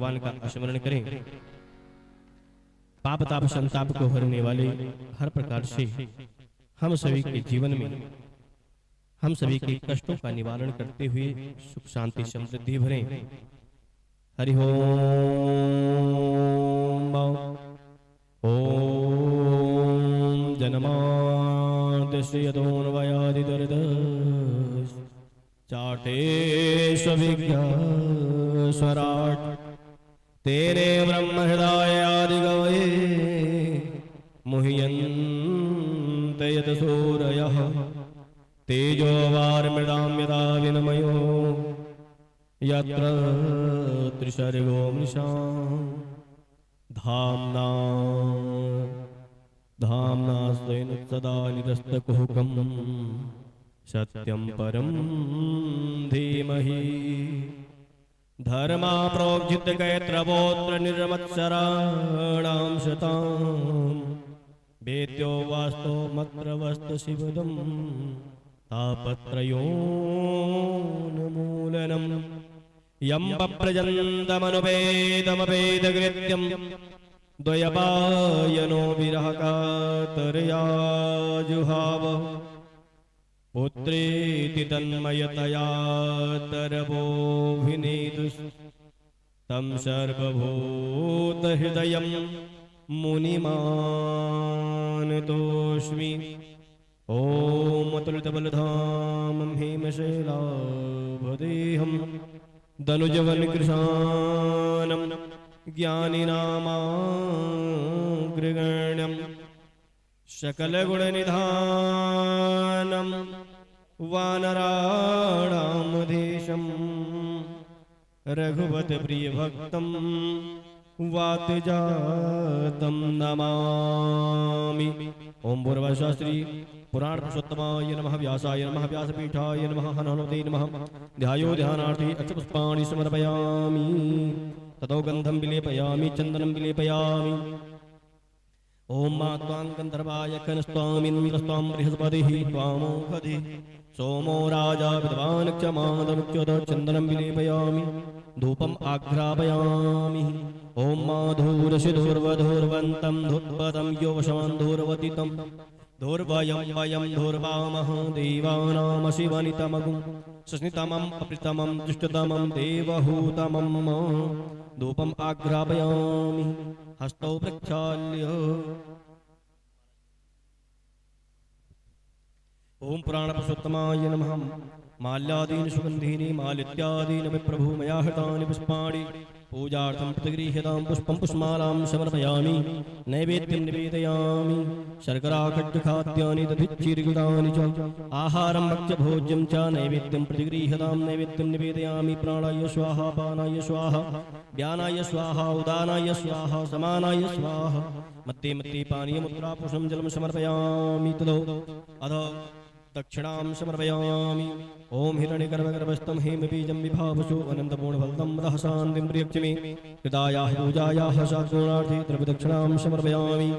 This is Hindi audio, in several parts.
भगवान का स्मरण करें। पाप ताप संताप को हरने वाले हर प्रकार से हम सभी के जीवन में हम सभी के कष्टों का निवारण करते हुए सुख शांति समृद्धि भरें। हरि ओम। ओम जन्माद्यस्यतोऽन्वयादितरतश्च चाटे स्वविज्ञस्वराट् तेने ब्रह्म हृदयादिकवये मुह्यन्ते यतसूरयः तेजो वारिमृदां यथा विनिमयो यत्र त्रिसर्गो मृषा धाम्ना धाम्ना स्वेन सदा निरस्तकुहकं सत्यं परं धीमहि। धर्मा प्रोज्झित कैत्रवोत्र निर्मत्सराणां शताम् वेद्यो वास्तो मत्र वस्तु शिवदम् तापत्रयोन्मूलनम् यं पप्रजन्तमनुपेदमपेदकृत्यं द्वयपायनो विरहकातर्याजुहाव पुत्रेति तन्मयतया तरवोऽभिनेदुस्तं सर्वभूतहृदयं मुनिमानतोऽस्मि। ॐ अतुलितबलधामं हेमशैलाभदेहं दनुजवनकृशानं ज्ञानिनामाग्रगण्यं सकलगुणनिधानं वानराणामधीशं रघुपतिप्रियभक्तं वातजातं नमामि। ओम पूर्वशास्त्री पुराण पुरुषोत्तमाय नमः। व्यासाय नमः। व्यासपीठाय नमः। हनुमते नमः। ध्यायो ध्यानार्थी अक्षपुष्पाणि समर्पयामि। ततो गन्धं विलेपयामि चन्दनं विलेपयामि। ओम मा त्वां गन्धर्वाय कनस्त्वामिन्द्रस्त्वां बृहस्पतिः त्वामोषधिः सोमो राजा विद्वान् क्षमादमुच्यत चन्दनं विलेपयामि धूपम् आघ्रापयामि। ओम माधूरशिधुर्वधूर्वन्तं धुत्पदं योवशवान् धूर्वतितं धूर्वयं वयं धूर्वामः देवानामशिवनितमगुं सुस्नितमम् अप्रितमं दुष्टतमं देवहूतमं धूपम् आघ्रापयामि हस्तौ प्रक्षाल्य। ओम पुराण पुरुषोत्तमाय नमः। माल्यादीनि सुगन्धीनि मालित्यादीनि विप्रभु मया हृतानि पुष्पाणि पूजार्थं प्रतिगृह्यतां पुष्पं पुष्पमालां समर्पयामि। नैवेद्यं निवेदयामि शर्कराखड्गखाद्यानि दधिच्चिर्गुडानि च आहारं भक्ष्यभोज्यं च नैवेद्यं प्रतिगृह्यतां नैवेद्यं निवेदयामि। प्राणाय स्वाहा पानाय स्वाहा व्यानाय स्वाहा उदानाय स्वाहा समानाय स्वाहा मध्ये मध्ये पानीयमुद्रापुषं जलं समर्पयामि। ततो अधो दक्षिणां समर्पयामि। ओम हिरण्यगर्भगर्भस्थं हेमबीजं विभावसु अनन्तपूर्णफलदं रहसान्दिं प्रियक्षमे कृतायाः पूजायाः शास्त्रार्थे द्रव्यदक्षिणां समर्पयामि।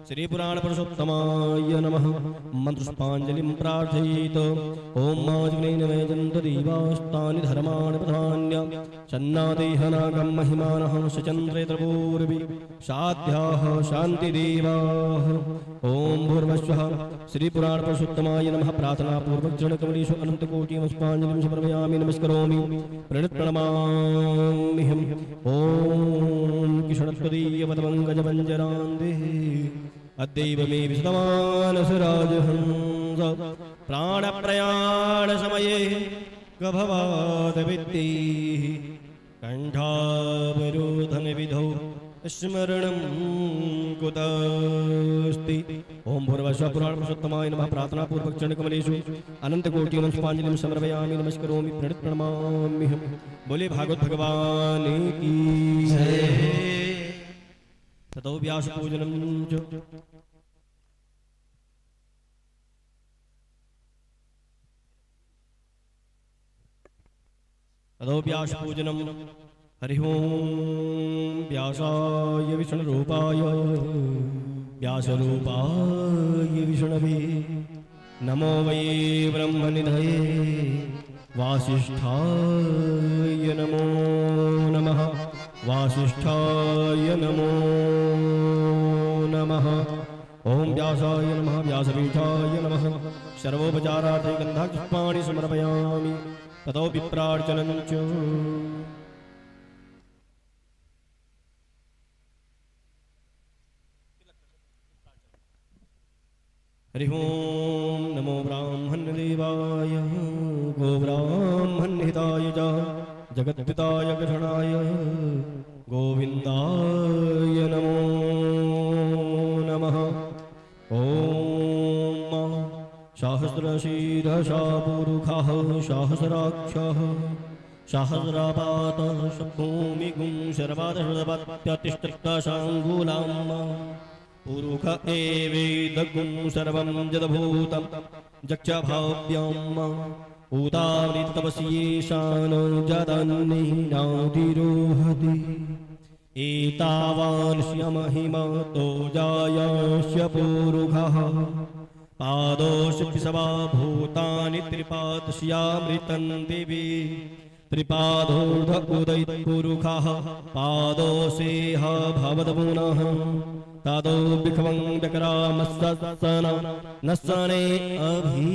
श्रीपुराणपुरुषोत्तमाय नमः। मन्त्रपुष्पाञ्जलिं प्रार्थयेत्। ओम माजग्नेन वैजन्त देवास्तानि धर्माणि प्रधान्य सन्नादेहनागं महिमानः सचन्द्रे द्रवोर्वि साध्याः शान्तिदेवाः। ओम भूर्भुवस्सुः। श्रीपुराणपुरुषोत्तमाय नमः। प्रार्थनापूर्वक चरणकमलेषु अनन्तकोटिं पुष्पाञ्जलिं समर्पयामि नमस्करोमि प्रणतप्रणमाम्यहम्। ओम किशोरत्वदीयपदमङ्गजपञ्जरान्धे अद्यैव मे विशतमानसराजहंस प्राणप्रयाणसमये गभवादवित्तिः कण्ठावरोधनविधौ स्मरणं कुतस्ति। ओम भूर्भुवस्सुः। पुराणपुरुषोत्तमाय नमः। प्रार्थनापूर्वक चरणकमलेषु अनन्तकोटिं पुष्पाञ्जलिं समर्पयामि नमस्करोमि प्रणतप्रणमाम्यहम्। बोले भागवत भगवान की जय। ततो व्यासपूजनं च ततो व्यासपूजनं। हरि ओम व्यासाय विष्णुरूपाय व्यासरूपाय विष्णवे नमो वै ब्रह्मनिधये वासिष्ठाय नमो नमः। वासिष्ठाय नमो नमः। ओम व्यासाय नमः व्यासपीठाय नमः। सर्वोपचारार्थे गन्धपुष्पाणि समर्पयामि ततो विप्रार्चनं च। हरि ओम नमो ब्राह्मणदेवाय गोब्राह्मणहिताय च जगद्पिताय गणनाय गोविन्दाय नमो नमः। ओम सहस्रशीर्षः पुरुषः सहस्राक्षः सहस्रपादः भूमिगुं सर्वादशपत्यतिष्ठशाङ्गुलाम् पुरुष एवेदगुं सर्वं यद्भूतं जक्षभाव्यम् उदावृतपस्येषान् जदन्निनादिरोहति एतावान् श्यमहिमतो जायस्य पुरुषः पादोऽस्य पिशवा भूतानि त्रिपादस्यामृतं दिवि त्रिपादोर्ध उदयपुरुषः पादोऽसेह भवद्पुनः तादो विखवं व्यकरामस्सन नस्सने अभि।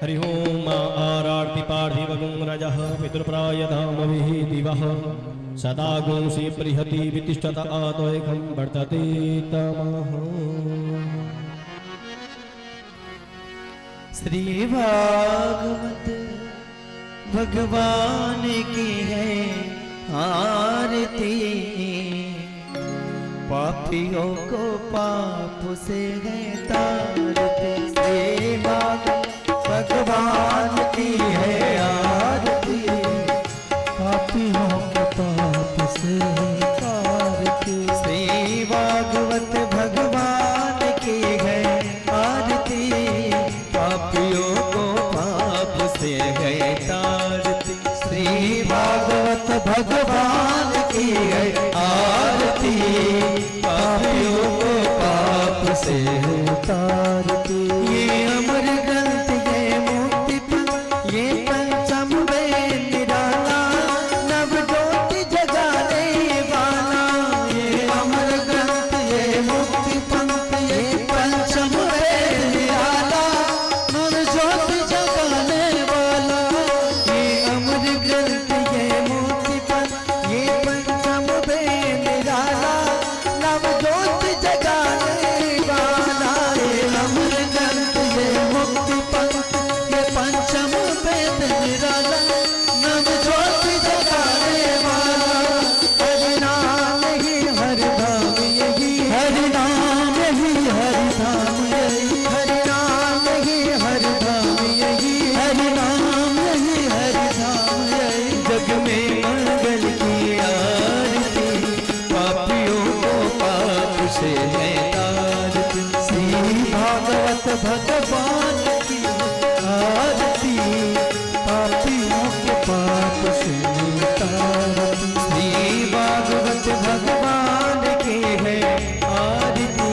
हरि ओम आरार्ति पार्थिवगुं रजः पितृप्रायधामभिः दिवः सदा गुंसि बृहति वितिष्ठत आत्वैकं वर्तते तमः। श्री भागवत भगवान की है आरती, पापियों को पाप से है तारती। श्री भागवत भगवान की है आरती, पापियों के पाप से है तारती। श्री भागवत भगवान की है आरती, पापियों को पाप से है तारती। श्री भागवत भगवान की है आरती, पापियों को पाप से है तारती। ये अमर ग्रंथ है मुक्ति पथ, ये पंचम वेद निराला, नव ज्योति जगाने वाला। ये अमर ग्रंथ ये मुक्ति पंथ, ये पंचम वेद निराला, नव ज्योति जगाने वाला। ये अमर ग्रंथ ये मुक्ति पंथ, ये पंचम वेद निराला, नव ज्योति जगाने वाला। ये अमर ग्रंथ ये मुक्ति पंथ, ये पंचम वेद निराला, नव ज्योति जगाने वाला। हरि नाम ही हरि धाम यही, हरि नाम ही हरि धाम यही, हरि नाम ही हरि धाम यही, हरि नाम ही हरि धाम यही। जग में मंगल की आरती, पापियों को पाप से है तारती। श्री भागवत भगवान की आरती, पापियों के पाप से है तारती। श्री भागवत भगवान की है आरती,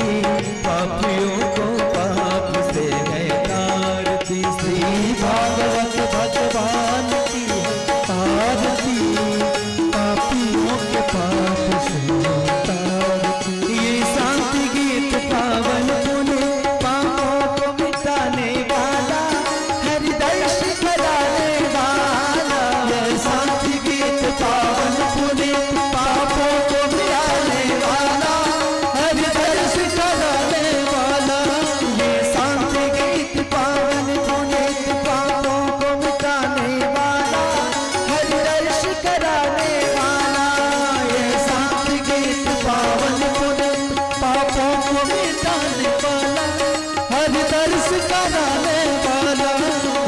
पापियों को पाप से है तारती। श्री भागवत भगवान की आरती, पापियों के पाप से है तारती। ये शांति गीत पावन पुण्य पापों को मिटाने वाला, हरिदर्श कराने वाला। ये शांति गीत पावन पुण्य पापों को मिटाने वाला, हरिदर्श कराने वाला। दर्श कराने वाला,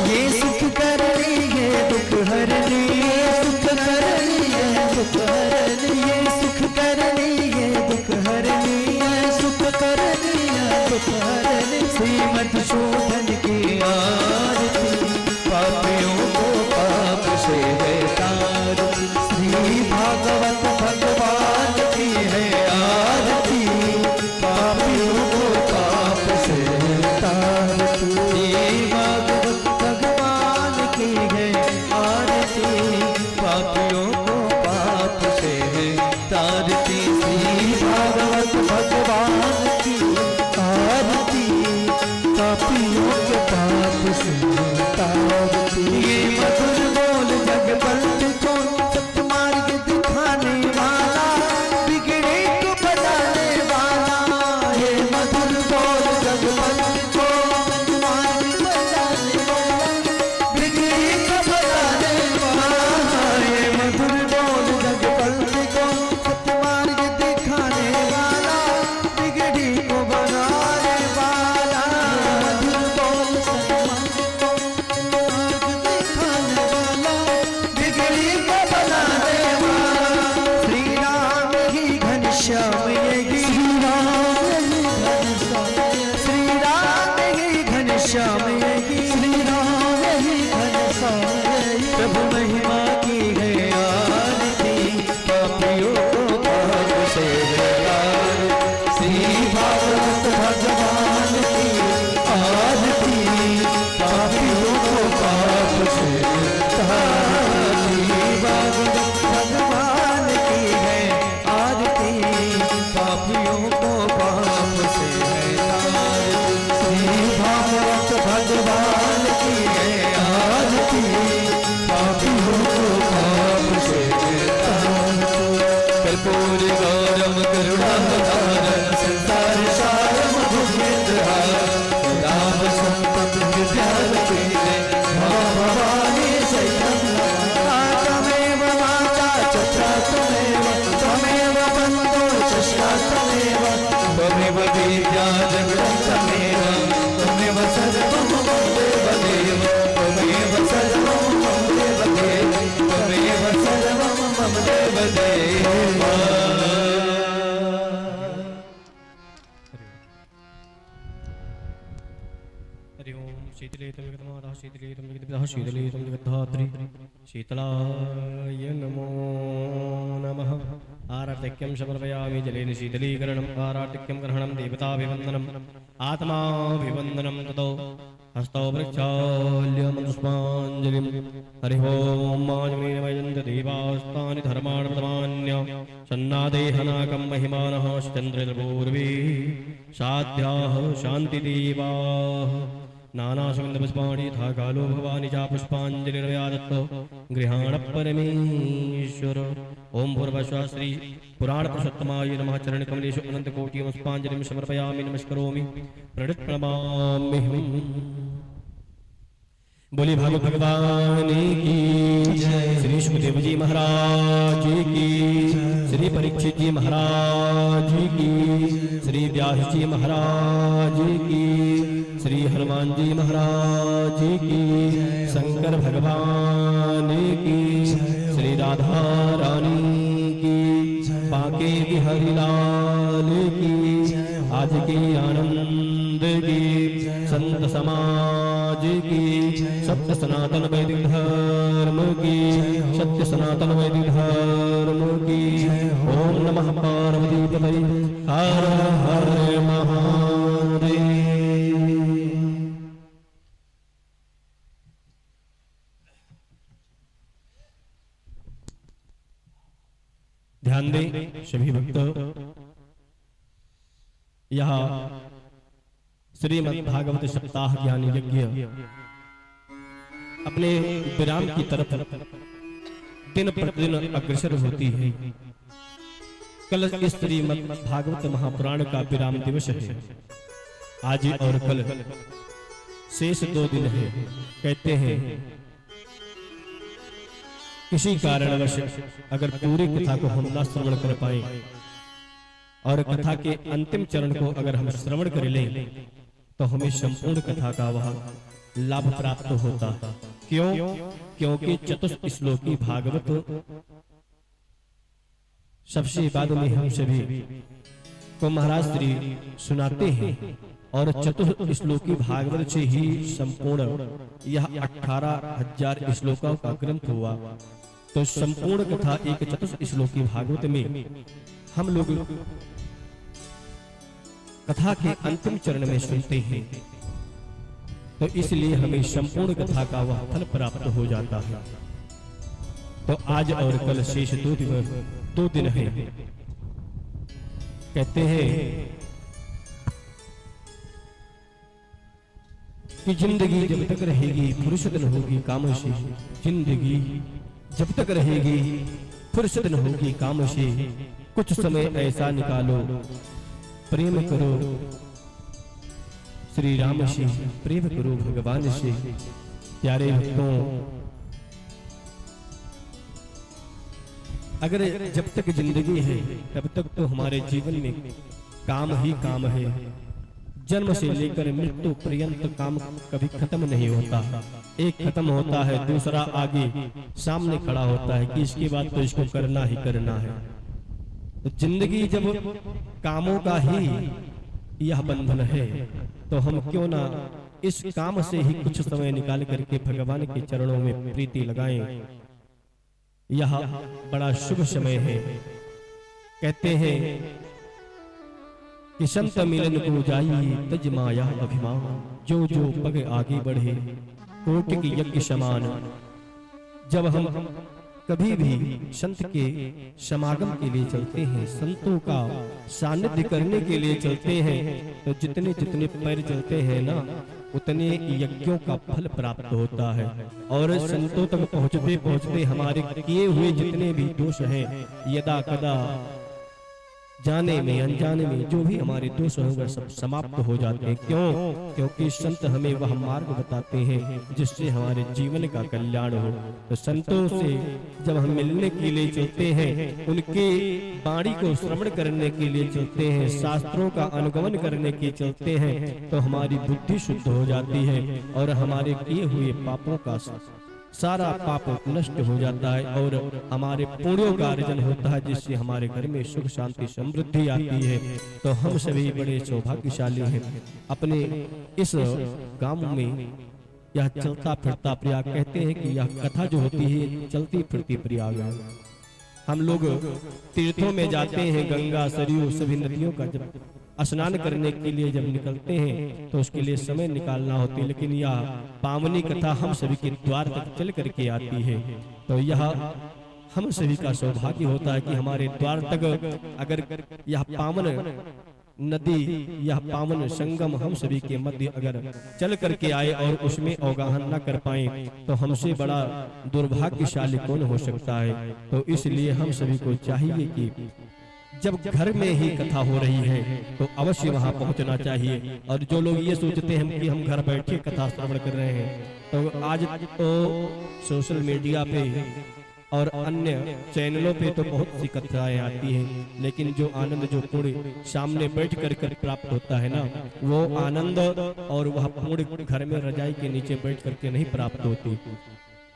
ये सुख करनी है दुख हरनी, ये सुख करनी है दुख हरनी, ये सुख करनी है दुख हरनी, ये सुख करनी है दुख हरनी। श्रीमद शोधन की आरती, पापियों को पाप से है तारती। श्री भागवत भगवान की है आरती, पापियों को पाप से है तारती। श्री भागवत भगवान की है आरती, पापियों को पाप से है तारती। श्री भागवत भगवान की आरती, पापियों के पाप से तारती। ये मधुर बोल जगबंद को सत्य मार्ग दिखाने वाला, बिगड़े को बताने वाला। ये मधुर बोल जगबंद को सत्य मार्ग बताने वाला, बिगड़े को बताने वाला। ये मधुर बोल जगबंद को सत्य मार्ग दिखाने वाला, बिगड़ी को बनाने वाला। मधुर बोल सत्य मार्ग दिखाने वाला, बिगड़ी को बनाने वाला। श्री राम ही घनश्याम यही, श्री राम ही घनश्याम यही, श्री राम ही घनश्याम यही। प्रभु महिमा की है आरती, पापियों को पाप से है तारती। श्री भागवत भगवान की आरती, पापियों को पाप से तारती। भागवत भगवान की है आरती, पापियों को पाप से है तारती। श्री भागवत भगवान की है आरती, पापियों को पाप से है तारती। कर्पूर गौरम करुणावतारम, संसार सारम भुजगेन्द्रहारम, राम संपद विद्यालक्ष्मी भवानी सहितं। त्वमेव माता च त्वमेव, त्वमेव बन्धो च त्वमेव, त्वमेव विद्या जगदन्तमेव, त्वमेव सर्वं मम देवदेव, त्वमेव सर्वं मम देवदेव, त्वमेव सर्वं मम देवदेव। हरि ओम शीतले तमिगतमादा शीतले तमिगतपिता शीतले तमिगतधात्री शीतलाय नमो नमः। आरार्तिक्यं समर्पयामि जलेन शीतलीकरणम्, आरार्तिक्यं ग्रहणं देवताभिवन्दनम्, आत्माभिवन्दनं ततो हस्तौ प्रक्षाल्य पुष्पाञ्जलिं। हरि ओम माजमेन वयन्त देवास्तानि धर्माणि प्रथमान्य, सन्नादेहनाकं महिमानः चन्द्रपूर्वे साध्याः शान्तिदेवाः। नानासुगन्धपुष्पाणि यथा कालो भवानि चा पुष्पाञ्जलिर्व्यादत्तो गृहाण परमेश्वर। ओम भूर्भुवः श्री पुराणपुरुषोत्तमाय नमः। चरणकमलेषु अनन्तकोटिं पुष्पाञ्जलिं समर्पयामि, नमस्करोमि, प्रणमाम्यहम्। बोली भागवत भगवान की जय। श्री सुखदेव जी महाराज की, श्री परीक्षित जी महाराज की, श्री व्यास जी महाराज की, श्री हनुमान जी महाराज की, शंकर भगवान की, श्री राधा रानी की, बांके बिहारी लाल की, आज की आनंद की, संत समाज की, सत्य सनातन वैदिक धर्म की, सत्य सनातन वैदिक धर्म की। ओम नमः पार्वती पतये, हर हर महादेव। ध्यान दें सभी भक्त, यहाँ श्रीमद् भागवत सप्ताह ज्ञान यज्ञ अपने विराम की तरफ दिन प्रतिदिन अग्रसर होती है। कल इस श्रीमद् भागवत महापुराण का विराम दिवस है। आज और कल शेष 2 दिन है। कहते हैं किसी कारणवश अगर पूरी कथा को हम न श्रवण कर पाए और कथा के अंतिम चरण को अगर हम श्रवण कर लें तो हमें संपूर्ण कथा का वह लाभ प्राप्त होता है। क्यों? क्योंकि चतुष्ट श्लोकी भागवत सबसे बाद में हम सभी को महाराज श्री सुनाते हैं, और चतुर्थ श्लोकी भागवत से ही संपूर्ण यह 18,000 श्लोकों का ग्रंथ हुआ। तो संपूर्ण कथा एक चतुर्थ श्लोकी भागवत में हम लोग कथा के अंतिम चरण में सुनते हैं। तो इसलिए हमें संपूर्ण कथा का वह फल प्राप्त हो जाता है। तो आज और कल शेष 2 दिन है। कहते हैं कि जिंदगी जब तक रहेगी फुर्सत न होगी काम से। जिंदगी जब तक रहेगी फुर्सत न होगी काम से। कुछ समय ऐसा निकालो, प्रेम करो श्री राम से, प्रेम करो भगवान से। प्यारे भक्तों, अगर जब तक जिंदगी है तब तक तो हमारे जीवन में काम ही काम है। जन्म से लेकर मृत्यु पर्यंत काम कभी खत्म नहीं होता। एक खत्म होता है, दूसरा आगे सामने खड़ा होता है कि इसके बाद तो इसको करना ही करना है। तो जिंदगी जब कामों का ही यह बंधन है, तो हम क्यों ना इस काम से ही कुछ समय निकाल करके भगवान के चरणों में प्रीति लगाएं। यह बड़ा शुभ समय है। कहते हैं कि संत मिलन को जाइए तज माया अभिमान। जो जो पग आगे बढ़े कोटि की यज्ञ समान। जब हम कभी भी संत के समागम के लिए चलते हैं, संतों का सानिध्य करने के लिए चलते हैं, तो जितने जितने पैर चलते हैं ना, उतने यज्ञों का फल प्राप्त होता है। और संतों तक पहुंचते पहुंचते हमारे किए हुए जितने भी दोष हैं, यदा कदा जाने में अनजाने में जो भी हमारे दोष होंगे सब समाप्त हो जाते हैं। क्यों? क्योंकि संत हमें वह मार्ग बताते हैं जिससे हमारे जीवन का कल्याण हो। तो संतों से जब हम मिलने के लिए चलते हैं, उनके वाणी को श्रवण करने के लिए चलते हैं, शास्त्रों का अनुगमन करने के चलते हैं, तो हमारी बुद्धि शुद्ध हो जाती है और हमारे किए हुए पापों का सारा पाप नष्ट हो जाता है और हमारे पुण्यों का अर्जन होता है, जिससे हमारे घर में सुख शांति समृद्धि आती है। तो हम सभी बड़े सौभाग्यशाली हैं। अपने इस गांव में यह चलता फिरता प्रयाग, कहते हैं कि यह कथा जो होती है चलती फिरती प्रयाग है। हम लोग तीर्थों में जाते हैं, गंगा सरयू सभी नदियों का जब स्नान करने के लिए जब निकलते हैं तो उसके लिए समय निकालना होती है, लेकिन यह पावनी कथा हम सभी के द्वार तक चल करके आती है। तो यह हम सभी का सौभाग्य होता है कि हमारे द्वार तक अगर यह पावन नदी, यह पावन संगम हम सभी के मध्य अगर चल करके आए और उसमें अवगाहन न कर पाए, तो हमसे बड़ा दुर्भाग्यशाली कौन हो सकता है। तो इसलिए हम सभी को चाहिए कि जब घर में ही कथा हो रही है तो अवश्य वहां पहुंचना चाहिए। और जो लोग ये सोचते हैं कि हम घर बैठे कथा श्रवण कर रहे हैं, तो आज तो सोशल मीडिया पे और अन्य चैनलों पे तो बहुत सी कथाएं आती हैं, लेकिन जो आनंद जो पूर्ण सामने बैठ कर प्राप्त होता है ना, वो आनंद और वह पूर्ण घर में रजाई के नीचे बैठ करके नहीं प्राप्त होती।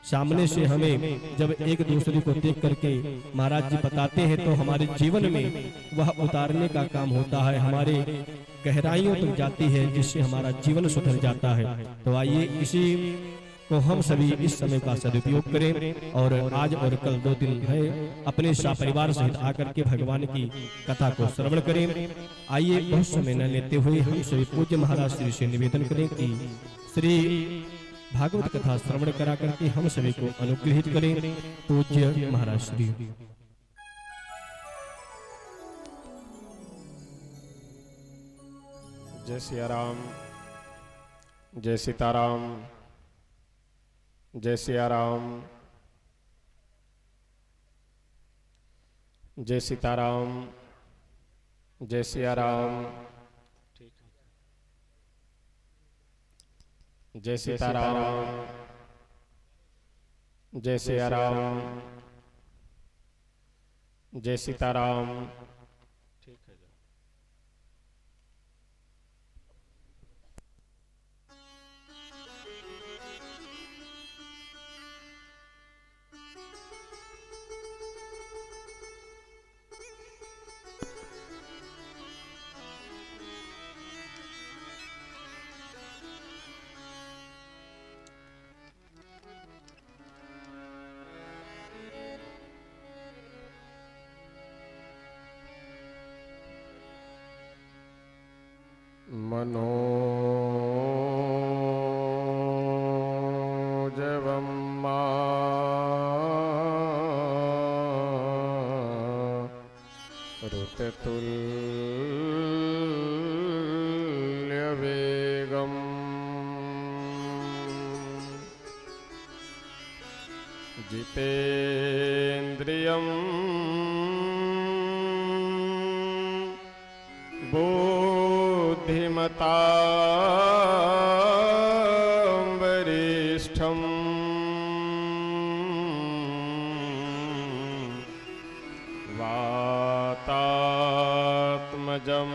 सामने से हमें जब एक दूसरे को देख करके महाराज जी बताते हैं तो हमारे जीवन में वह उतारने का काम होता है, हमारे गहराइयों तक जाती है, जिससे हमारा जीवन सुधर जाता है। तो आइए इसी को हम सभी इस समय का सदुपयोग करें और आज और कल 2 दिन है अपने सपरिवार सहित आकर के भगवान की कथा को श्रवण करें। आइए बहुत समय न लेते हुए हम सभी पूज्य महाराज श्री से निवेदन करें कि श्री भागवत कथा श्रवण करा करके हम सभी को अनुग्रहित करें। पूज्य महाराज श्री। जय सिया राम, जय सीताराम, जय सिया राम, जय सीताराम, जय सिया राम, जय सीताराम, जय सिया राम, जय सीताराम। ठीक है। मनोजवं ऋतुल्यवेगम् जितेन्द्रियं बुद्धिमतां वरिष्ठं वातात्मजं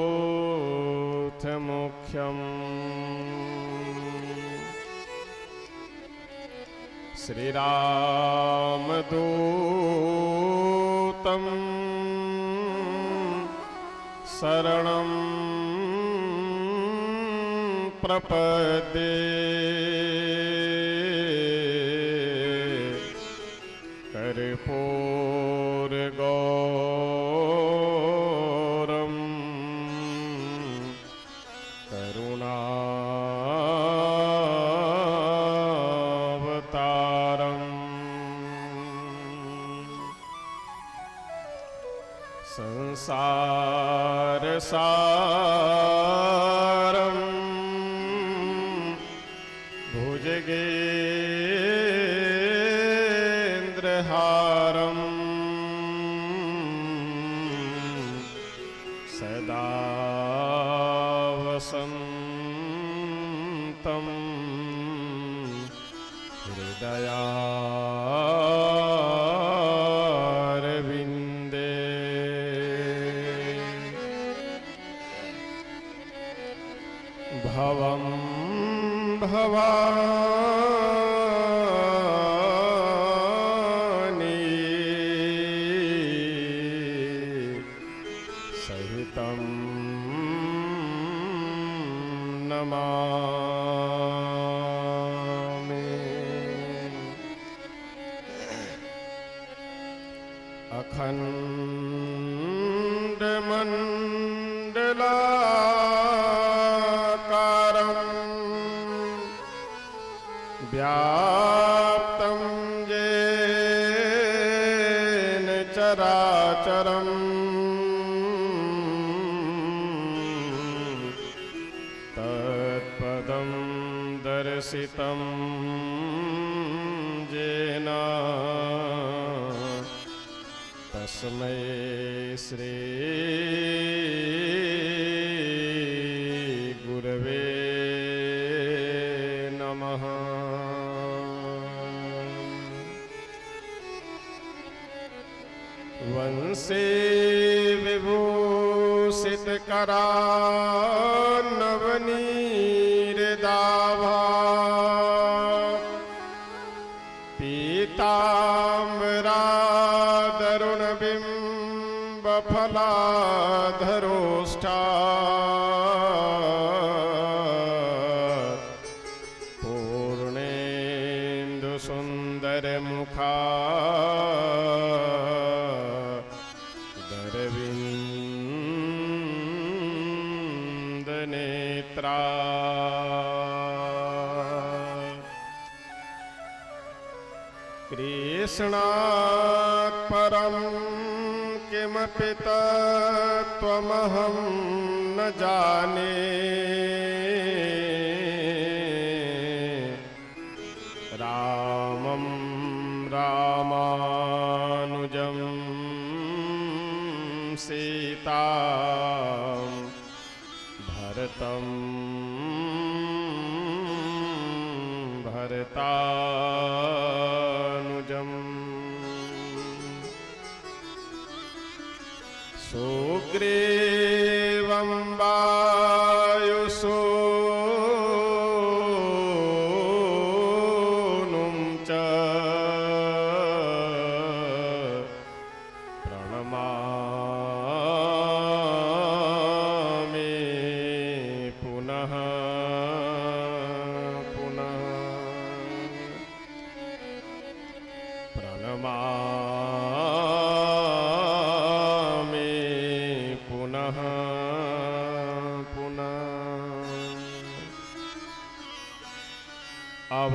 नरयोऽथ मुख्यम् श्रीरामदूतं शरणं प्रपद्ये कर्पूरगौरं करुणावतारम् संसारसारं भुजगेन्द्रहारं सदा वसन्तं हृदयारविन्दे भवं भवानी सहितं नमामि। अखण्डमण्डलाकारं व्याप्तं येन चराचरं तत्पदं दर्शितं येन तस्मै श्री गुरवे नमः। वंशे विभूषितकरान्नवनीरदाभा पीताम्बरादरुणबिम्बफलाधरोष्ठा पूर्णेन्दुसुन्दरमुखा दरविन्दनेत्रा कृष्णात् परं किमपि तत्त्वमहं न जाने। रामं रामानुजं सीतां भरतं भरतानुजम् सुग्रीवं वायुसूनुं च प्रणमामि पुनः पुनः।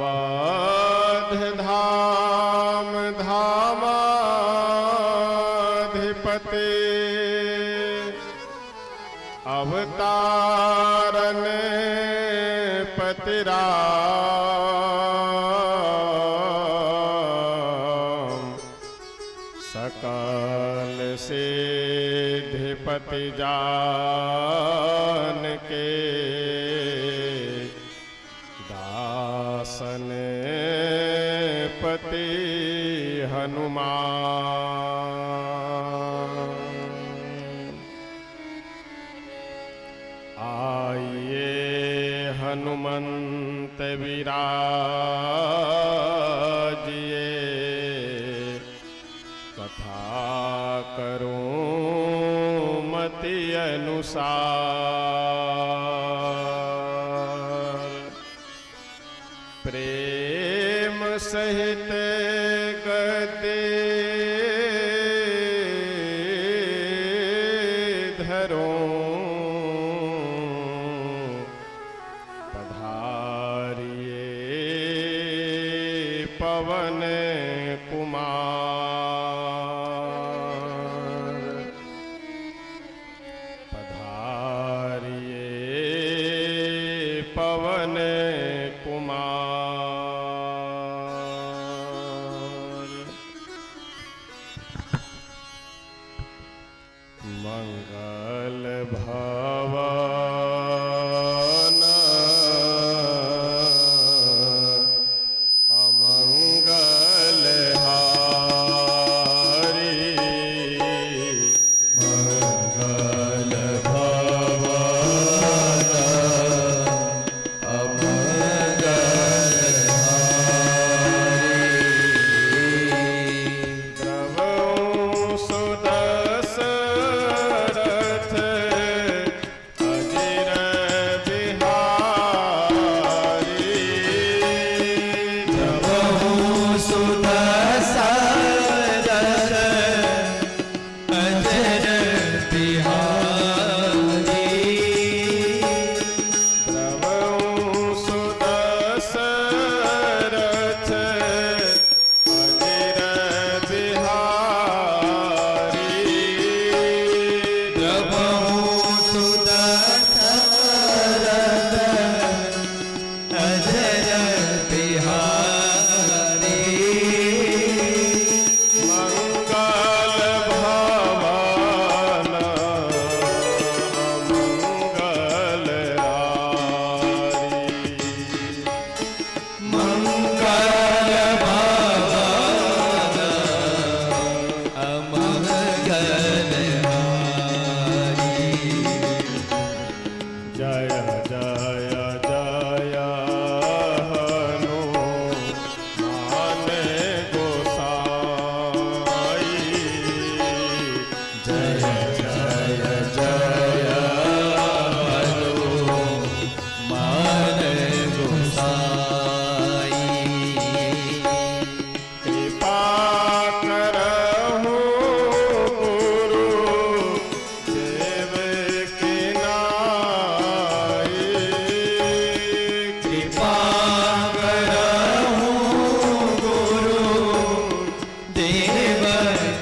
अवध धाम धामाधिपते अवतारन पतिराम सकल सिद्धिपति जान के दासन पति हनुमान। आइए हनुमंत विराजिए कथा करूं मति अनुसार। प्रेम सहित गद्य धरूं पधारिए पवन कुमार। पधारिए पवन कुमार। मंगल भवन अमंगल हारी। मंगल भवन अमंगल हारी। द्रवं सुदशरथ अजिर बिहारी। द्रवं सुदशरथ अजिर बिहारी। द्रवं सुदशरथ अजिर बिहारी। द्रवं सुदशरथ अजिर बिहारी। मंगल भवन अमंगल हारी। मंगल भवन अमंगल हारी। जय जय जय हनुमान गोसाई। जय जय जय हनुमान गोसाई। कृपा करहु गुरु देव की नाई। कृपा करहु गुरु देव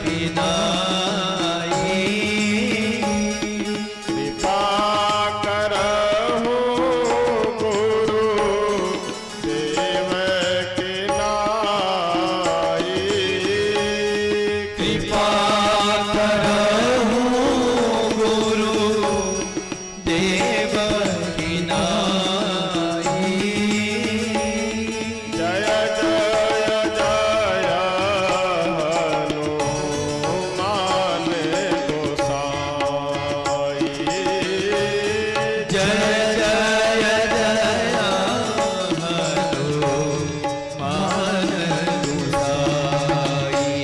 की नाई। कृपा करहु गुरु देव की नाई। कृपा करहु गुरु देव की नाई। जय जय जय हनुमान गोसाई। जय जय जय हनुमान गोसाई।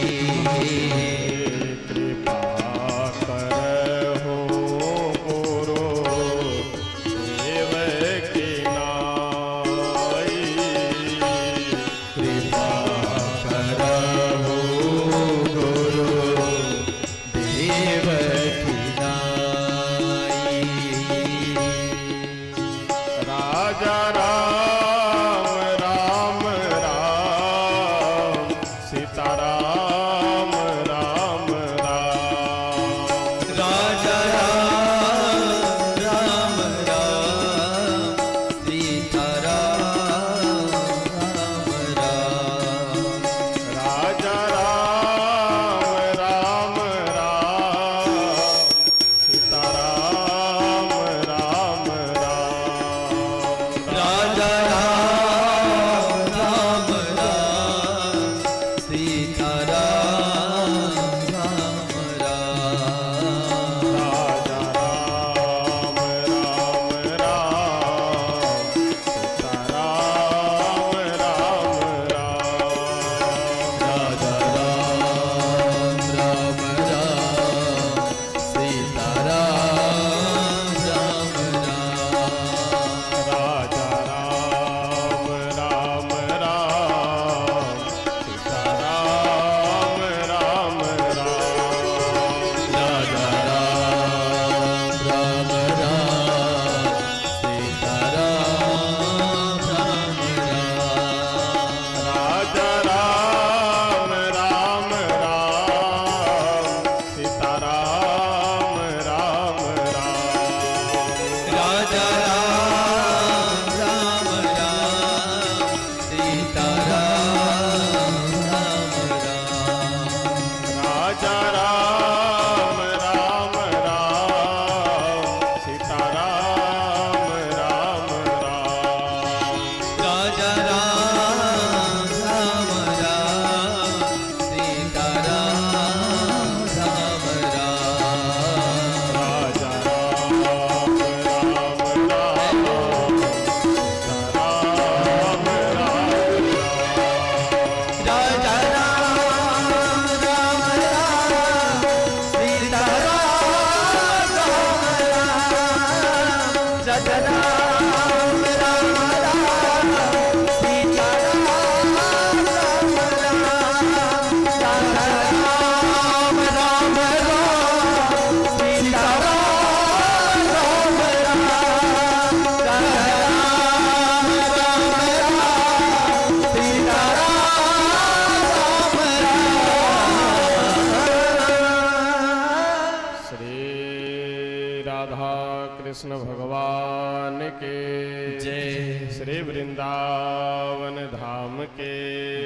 कृष्ण भगवान के जय। श्री वृंदावन धाम के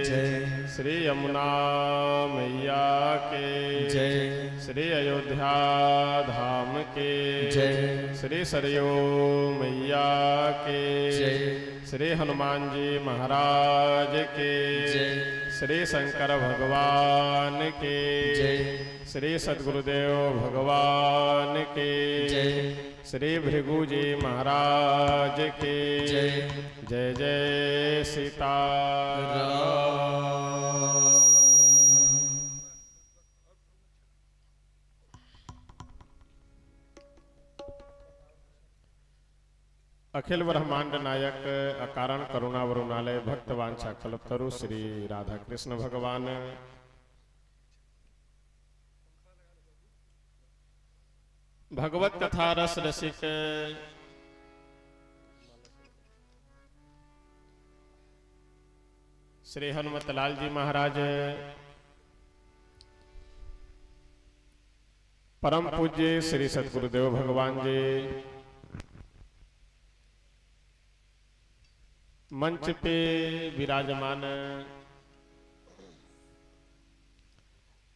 जय। श्री यमुना मैया के जय। श्री अयोध्या धाम के जय। श्री सरयू मैया के जय। श्री हनुमान जी महाराज के जय। श्री शंकर भगवान के जय। श्री सद्गुरुदेव भगवान के जय। श्री भृगु जी महाराज के जय। जय जय सीताराम। अखिल ब्रह्मांड नायक अकारण करुणा वरुणालय भक्त वांछा कल्पतरु श्री राधा कृष्ण भगवान भगवत कथा रस रसिक श्री हनुमत लाल जी महाराज परम पूज्य श्री सद्गुरुदेव भगवान जी मंच पे विराजमान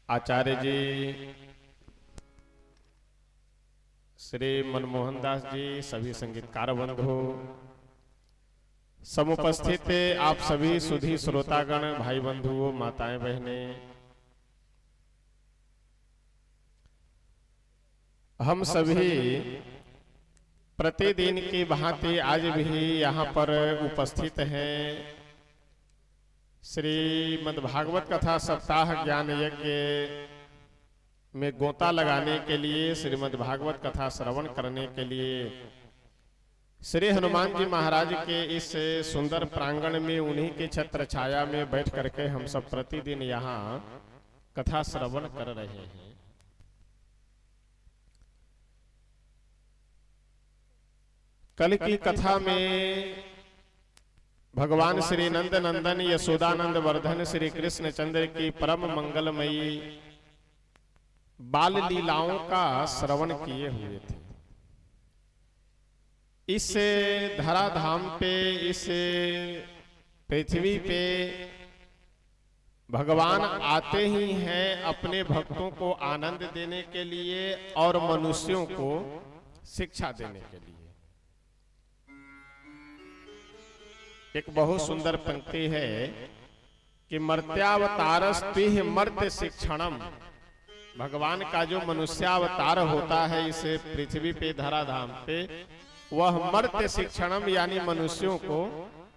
आचार्य जी श्री मनमोहन दास जी, सभी संगीतकार बंधु, समुपस्थित आप सभी सुधी श्रोतागण, भाई बंधुओं, माताएं बहनें, हम सभी प्रतिदिन की भांति आज भी यहाँ पर उपस्थित हैं। श्रीमद् भागवत कथा सप्ताह ज्ञान यज्ञ में गोता लगाने के लिए, श्रीमद् भागवत कथा श्रवण करने के लिए श्री हनुमान जी महाराज के इस सुंदर प्रांगण में, उन्हीं के छत्र छाया में बैठ करके हम सब प्रतिदिन यहाँ कथा श्रवण कर रहे हैं। कल की कथा में भगवान श्री नंद नंदन यशोदानंद वर्धन श्री कृष्ण चंद्र की परम मंगलमयी बाल लीलाओं का श्रवण किए हुए थे। इस धराधाम पे, इस पृथ्वी पे भगवान आते ही हैं अपने भक्तों को आनंद देने के लिए और मनुष्यों को शिक्षा देने के लिए। एक बहुत सुंदर पंक्ति है कि मर्त्यावतारस्तिह मर्त्य शिक्षणम। भगवान का जो मनुष्यावतार होता है इस पृथ्वी पे, धराधाम पे, वह मर्त्य शिक्षणम यानी मनुष्यों को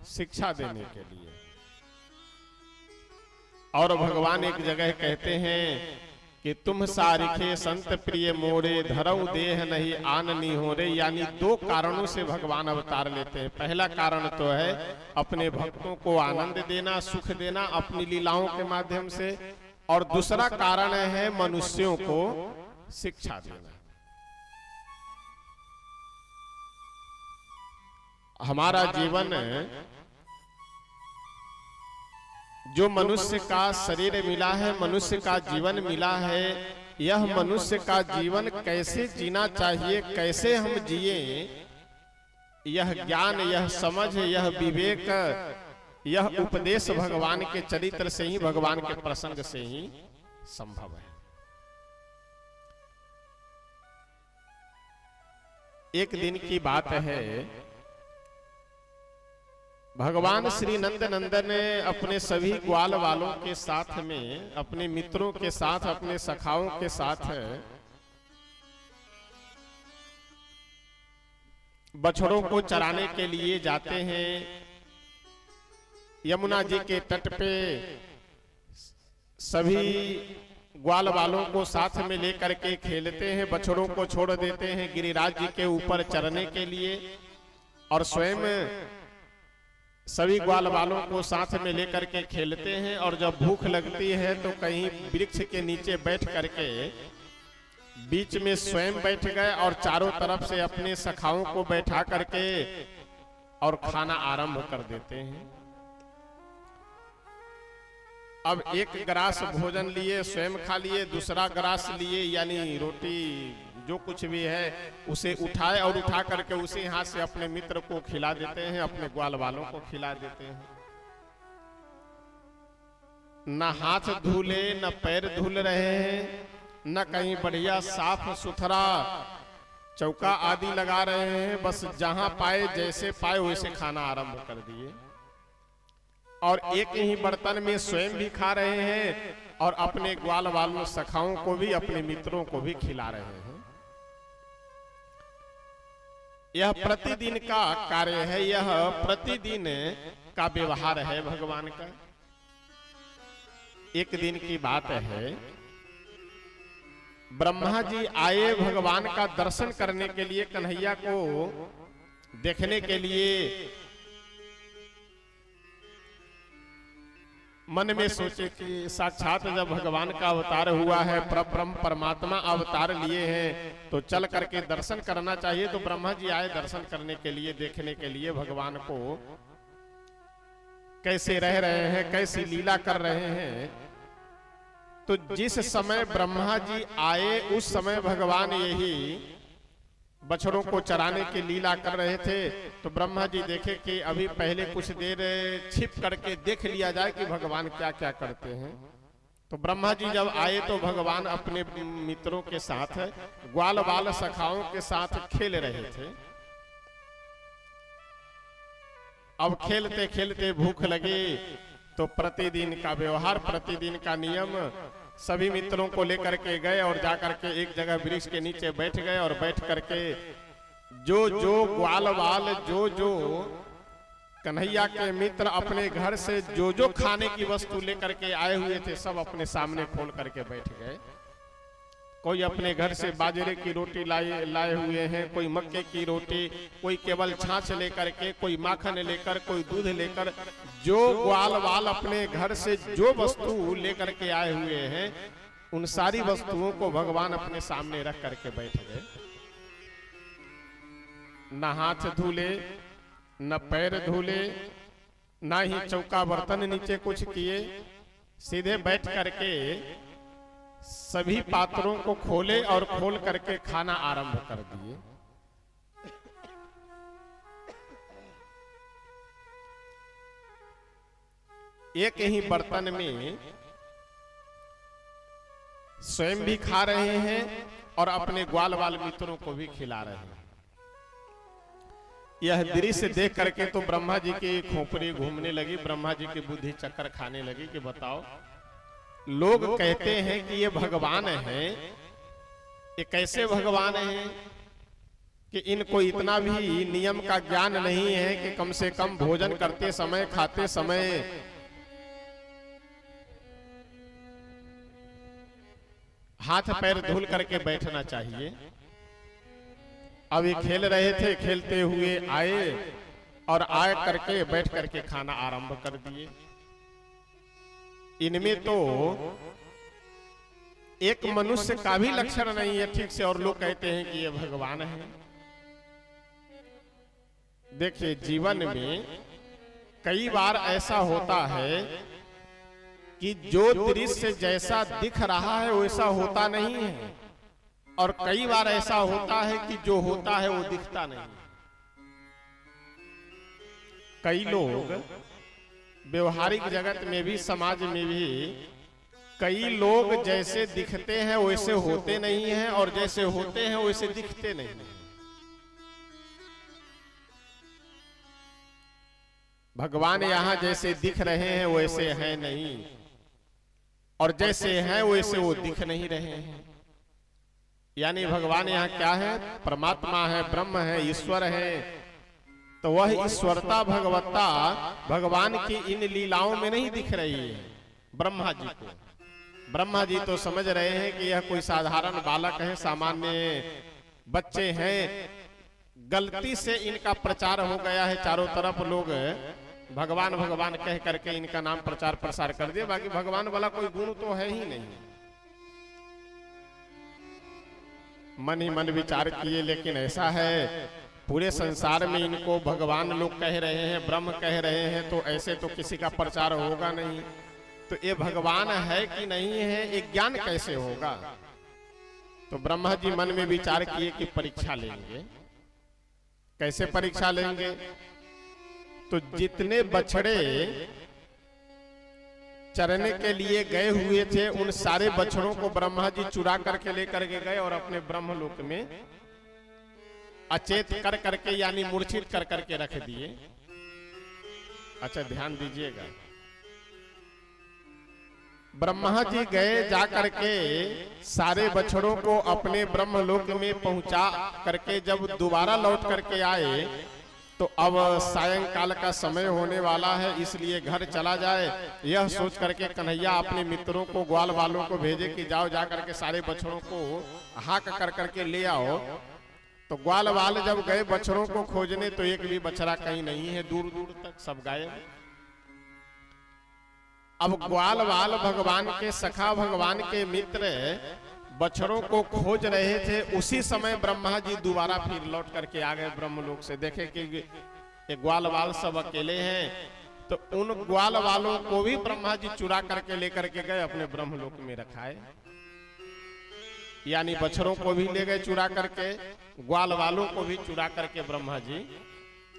शिक्षा देने के लिए। और भगवान एक जगह कहते हैं कि तुम सारिखे संत प्रिय मोरे, धरऊ देह नहीं आननी हो रे। यानी दो कारणों से भगवान अवतार लेते हैं। पहला कारण तो है अपने भक्तों को आनंद देना, सुख देना अपनी लीलाओं के माध्यम से, और दूसरा कारण है मनुष्यों को शिक्षा देना। हमारा जीवन, जो मनुष्य का शरीर मिला है, मनुष्य का जीवन मिला है, यह मनुष्य का जीवन कैसे जीना चाहिए, कैसे हम जिए, यह ज्ञान, यह समझ, यह विवेक, यह उपदेश भगवान के चरित्र से ही, भगवान के प्रसंग से ही संभव है। एक दिन की बात है, भगवान श्री नंद नंदन ने अपने सभी ग्वाल वालों के साथ में, अपने मित्रों के साथ, अपने सखाओं के साथ बछड़ों को चराने के लिए जाते हैं। यमुना जी के तट पे सभी ग्वाल वालों को साथ में लेकर के खेलते हैं, बछड़ों को छोड़ देते हैं गिरिराज जी के ऊपर चरने के लिए, और स्वयं सभी ग्वाल वालों को साथ में लेकर के खेलते हैं। और जब भूख लगती है तो कहीं वृक्ष के नीचे बैठ करके बीच में स्वयं बैठ गए और चारों तरफ से अपने सखाओं को बैठा करके और खाना आरंभ कर देते हैं। अब एक ग्रास भोजन लिए, स्वयं खा लिए, दूसरा ग्रास लिए, यानी रोटी जो कुछ भी है उसे उठाए और उठा करके उसी हाथ से अपने मित्र को खिला देते हैं, अपने ग्वाल वालों को खिला देते हैं। न हाथ धुले न पैर धुल रहे हैं, न कहीं बढ़िया साफ सुथरा चौका आदि लगा रहे हैं, बस जहां पाए जैसे पाए वैसे खाना आरंभ कर दिए और एक ही बर्तन में स्वयं भी खा रहे हैं और अपने ग्वाल वालों सखाओं को भी, अपने मित्रों को भी खिला रहे हैं। यह प्रतिदिन का कार्य है, यह प्रतिदिन का व्यवहार है भगवान का। एक दिन की बात है, ब्रह्मा जी आए भगवान का दर्शन करने के लिए, कन्हैया को देखने के लिए। मन में सोचे कि साक्षात जब भगवान का अवतार हुआ है, परब्रह्म परमात्मा अवतार लिए हैं, तो चल करके दर्शन करना चाहिए। तो ब्रह्मा जी आए दर्शन करने के लिए, देखने के लिए भगवान को कैसे रह रहे हैं, कैसी लीला कर रहे हैं। तो जिस समय ब्रह्मा जी आए उस समय भगवान यही बछड़ों को चराने की लीला कर रहे थे। तो ब्रह्मा जी देखे कि अभी पहले कुछ देर छिप करके देख लिया जाए कि भगवान क्या क्या करते हैं। तो ब्रह्मा जी जब आए तो भगवान अपने मित्रों के साथ, ग्वाल बाल सखाओं के साथ खेल रहे थे। अब खेलते खेलते भूख लगी तो प्रतिदिन का व्यवहार, प्रतिदिन का नियम, सभी मित्रों को लेकर के गए और जाकर के एक जगह वृक्ष के नीचे बैठ गए और बैठ करके जो जो ग्वाल वाल, जो जो कन्हैया के मित्र अपने घर से जो जो खाने की वस्तु लेकर के आए हुए थे, सब अपने सामने खोल करके बैठ गए। कोई अपने घर से बाजरे की रोटी लाए हुए हैं, कोई मक्के की रोटी, कोई केवल छाछ लेकर के, कोई माखन लेकर, कोई दूध लेकर, जो ग्वाल वाल अपने घर से जो वस्तु लेकर के आए हुए हैं, उन सारी वस्तुओं को भगवान अपने सामने रख करके बैठ गए। न हाथ धुले, न पैर धुले, न ही चौका बर्तन नीचे कुछ किए, सीधे बैठ करके सभी पात्रों को खोले और खोल करके खाना आरंभ कर दिए। एक ही बर्तन में स्वयं भी खा रहे हैं और अपने ग्वाल वाल मित्रों को भी खिला रहे हैं। यह दृश्य देख करके तो ब्रह्मा जी की खोपड़ी घूमने लगी, ब्रह्मा जी की बुद्धि चक्कर खाने लगी कि बताओ, लोग कहते हैं कि ये भगवान है, ये कैसे भगवान है कि इनको इतना भी नियम का ज्ञान नहीं है कि कम से कम भोजन करते समय, खाते समय हाथ पैर धुल करके बैठना चाहिए। अब ये खेल रहे थे, खेलते हुए आए और आए करके बैठ करके खाना आरंभ कर दिए। इनमें तो एक मनुष्य का भी लक्षण नहीं है ठीक से, और लोग कहते हैं कि ये भगवान है। देखिए, जीवन में कई बार ऐसा होता है कि जो दृश्य जैसा दिख रहा है वैसा होता नहीं है, और कई बार ऐसा होता है कि जो होता है वो दिखता नहीं। कई लोग व्यवहारिक जगत में भी, समाज में भी, कई लोग जैसे दिखते हैं वैसे होते नहीं हैं, और जैसे होते हैं वैसे दिखते नहीं हैं। भगवान यहाँ जैसे दिख रहे हैं वैसे हैं नहीं, और जैसे हैं वैसे वो दिख नहीं रहे हैं। यानी भगवान यहाँ क्या है? परमात्मा है, ब्रह्म है, ईश्वर है। तो वह ईश्वरता, भगवत्ता भगवान की इन लीलाओं में नहीं दिख रही है ब्रह्मा जी को। ब्रह्मा जी तो समझ रहे हैं कि यह कोई साधारण बालक है, सामान्य बच्चे हैं। गलती से इनका प्रचार हो गया है, चारों तरफ लोग भगवान भगवान कह करके इनका नाम प्रचार प्रसार कर दिए। बाकी भगवान वाला कोई गुण तो है ही नहीं। मन ही मन विचार किए, लेकिन ऐसा है पूरे संसार में इनको भगवान लोग कह रहे हैं, ब्रह्म कह रहे हैं, तो ऐसे तो किसी का प्रचार होगा नहीं। तो ये भगवान है कि नहीं है, ये ज्ञान कैसे होगा? तो ब्रह्मा जी मन में विचार किए कि परीक्षा लेंगे। कैसे परीक्षा लेंगे? तो जितने बछड़े चरने के लिए गए हुए थे उन सारे बछड़ों को ब्रह्मा जी चुरा करके लेकर के गए और अपने ब्रह्मलोक में अचेत कर करके यानी मूर्छित कर करके रख दिए। अच्छा ध्यान दीजिएगा, ब्रह्मा जी गए जा करके सारे बछड़ों को अपने ब्रह्मलोक में पहुंचा करके जब दोबारा लौट करके आए तो अब सायंकाल का समय होने वाला है, इसलिए घर चला जाए यह सोच करके कन्हैया अपने मित्रों को ग्वाल वालों को भेजे कि जाओ जा करके सारे बछड़ों को हाक कर करके ले आओ। तो ग्वाल वाल जब गए बछड़ों को खोजने तो एक भी बछड़ा कहीं नहीं है, दूर दूर तक सब गायब। अब ग्वाल वाल भगवान के सखा भगवान के मित्र बछड़ों को खोज रहे थे, उसी समय ब्रह्मा जी दोबारा फिर लौट करके आ गए ब्रह्मलोक से। देखे कि ये ग्वाल वाल सब अकेले हैं, तो उन ग्वाल वालों को भी ब्रह्मा जी चुरा करके लेकर के गए अपने ब्रह्मलोक में रखाए, यानी बछड़ों को भी ले गए चुरा करके, ग्वाल वालों को भी चुरा करके ब्रह्मा जी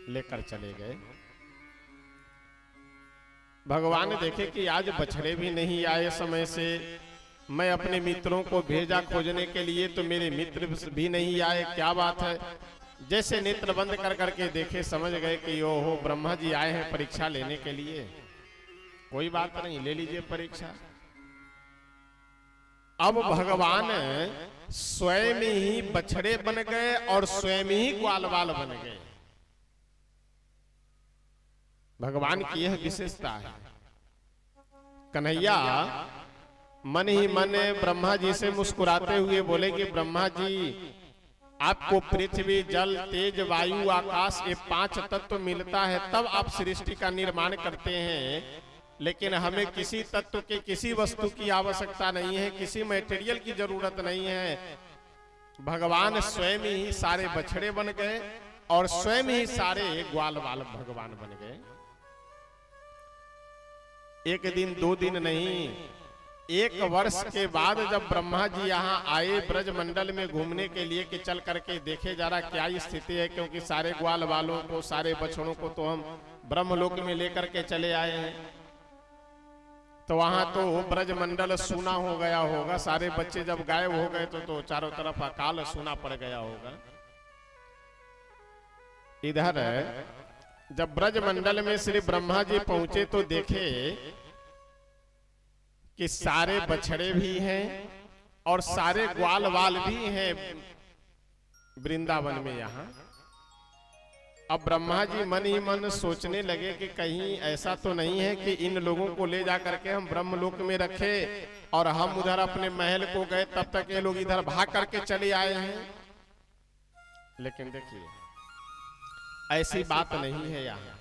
लेकर चले गए। भगवान देखे कि आज बछड़े भी नहीं आए समय से, मैं अपने मित्रों को भेजा खोजने के लिए तो मेरे मित्र भी नहीं आए, क्या बात है। जैसे नेत्र बंद कर करके देखे समझ गए कि ओहो ब्रह्मा जी आए हैं परीक्षा लेने के लिए। कोई बात नहीं, ले लीजिए परीक्षा। अब भगवान स्वयं ही बछड़े बन गए और स्वयं ही ग्वाल वाल बन गए। भगवान की यह विशेषता है। कन्हैया मन ही मन ब्रह्मा जी से मुस्कुराते हुए बोले कि ब्रह्मा जी आपको पृथ्वी जल तेज वायु आकाश ये 5 तत्व मिलता है तब आप सृष्टि का निर्माण करते हैं, लेकिन हमें किसी तत्व के किसी वस्तु की आवश्यकता नहीं है, किसी मटेरियल की जरूरत नहीं है। भगवान स्वयं ही सारे बछड़े बन गए और स्वयं ही सारे ग्वाल वाल भगवान बन गए। एक दिन 2 दिन नहीं, 1 वर्ष के बाद जब ब्रह्मा जी यहाँ आए ब्रजमंडल में घूमने के लिए कि चल करके देखे जा रहा क्या स्थिति है, क्योंकि सारे ग्वाल वालों को सारे बछड़ों को तो हम ब्रह्मलोक में लेकर के चले आए हैं, तो वहां तो ब्रजमंडल सूना हो गया होगा। सारे बच्चे जब गायब हो गए तो चारों तरफ अकाल सूना पड़ गया होगा। इधर जब ब्रजमंडल में श्री ब्रह्मा जी पहुंचे तो देखे कि सारे बछड़े भी हैं और सारे ग्वाल वाल भी हैं वृंदावन में यहाँ। अब ब्रह्मा जी मन ही मन सोचने लगे कि कहीं ऐसा तो नहीं है कि इन लोगों को ले जा करके हम ब्रह्मलोक में रखे और हम उधर अपने महल को गए तब तक ये लोग इधर भाग करके चले आए हैं। लेकिन देखिए ऐसी बात नहीं है यहाँ।